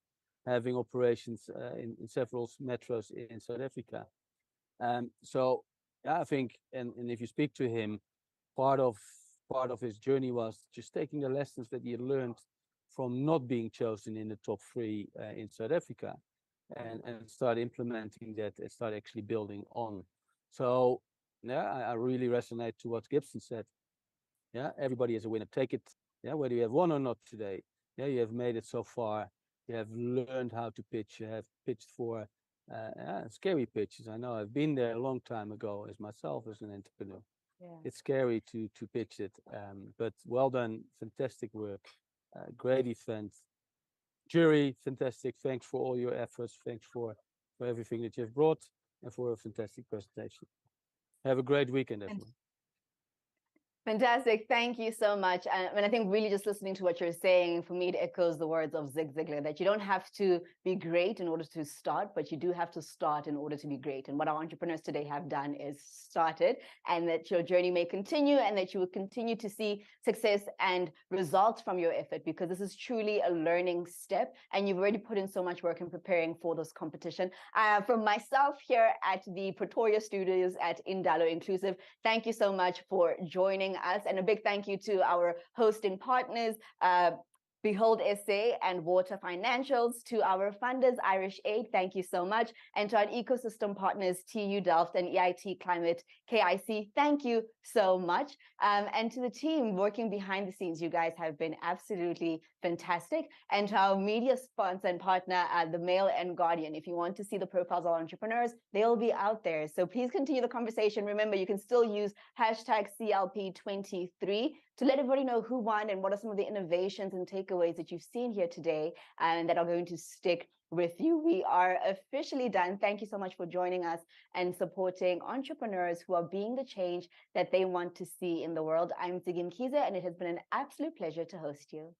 having operations in several metros in South Africa. So yeah, I think, and if you speak to him, part of his journey was just taking the lessons that he had learned from not being chosen in the top 3 in South Africa, and start implementing that and start actually building on. So yeah, I really resonate to what Gibson said. Yeah, everybody is a winner. Take it, yeah, whether you have won or not today. Yeah, you have made it so far. You have learned how to pitch. You have pitched for scary pitches. I know I've been there a long time ago as myself as an entrepreneur. Yeah. It's scary to pitch it, but well done, fantastic work, great event. Jury, fantastic. Thanks for all your efforts. Thanks for everything that you've brought and for a fantastic presentation. Have a great weekend, everyone. Fantastic. Thank you so much. And I think really just listening to what you're saying, for me, it echoes the words of Zig Ziglar, that you don't have to be great in order to start, but you do have to start in order to be great. And what our entrepreneurs today have done is started, and that your journey may continue, and that you will continue to see success and results from your effort, because this is truly a learning step. And you've already put in so much work in preparing for this competition. From myself here at the Pretoria studios at Indalo Inclusive, thank you so much for joining us, and a big thank you to our hosting partners, Behold SA and Water Financials, to our funders, Irish Aid, thank you so much. And to our ecosystem partners, TU Delft and EIT Climate-KIC, thank you so much. And to the team working behind the scenes, you guys have been absolutely fantastic. And to our media sponsor and partner, the Mail and Guardian, if you want to see the profiles of entrepreneurs, they'll be out there. So please continue the conversation. Remember, you can still use hashtag CLP23 to let everybody know who won and what are some of the innovations and takeaways that you've seen here today and that are going to stick with you. We are officially done. Thank you so much for joining us and supporting entrepreneurs who are being the change that they want to see in the world. I'm Zigin Kiza, and it has been an absolute pleasure to host you.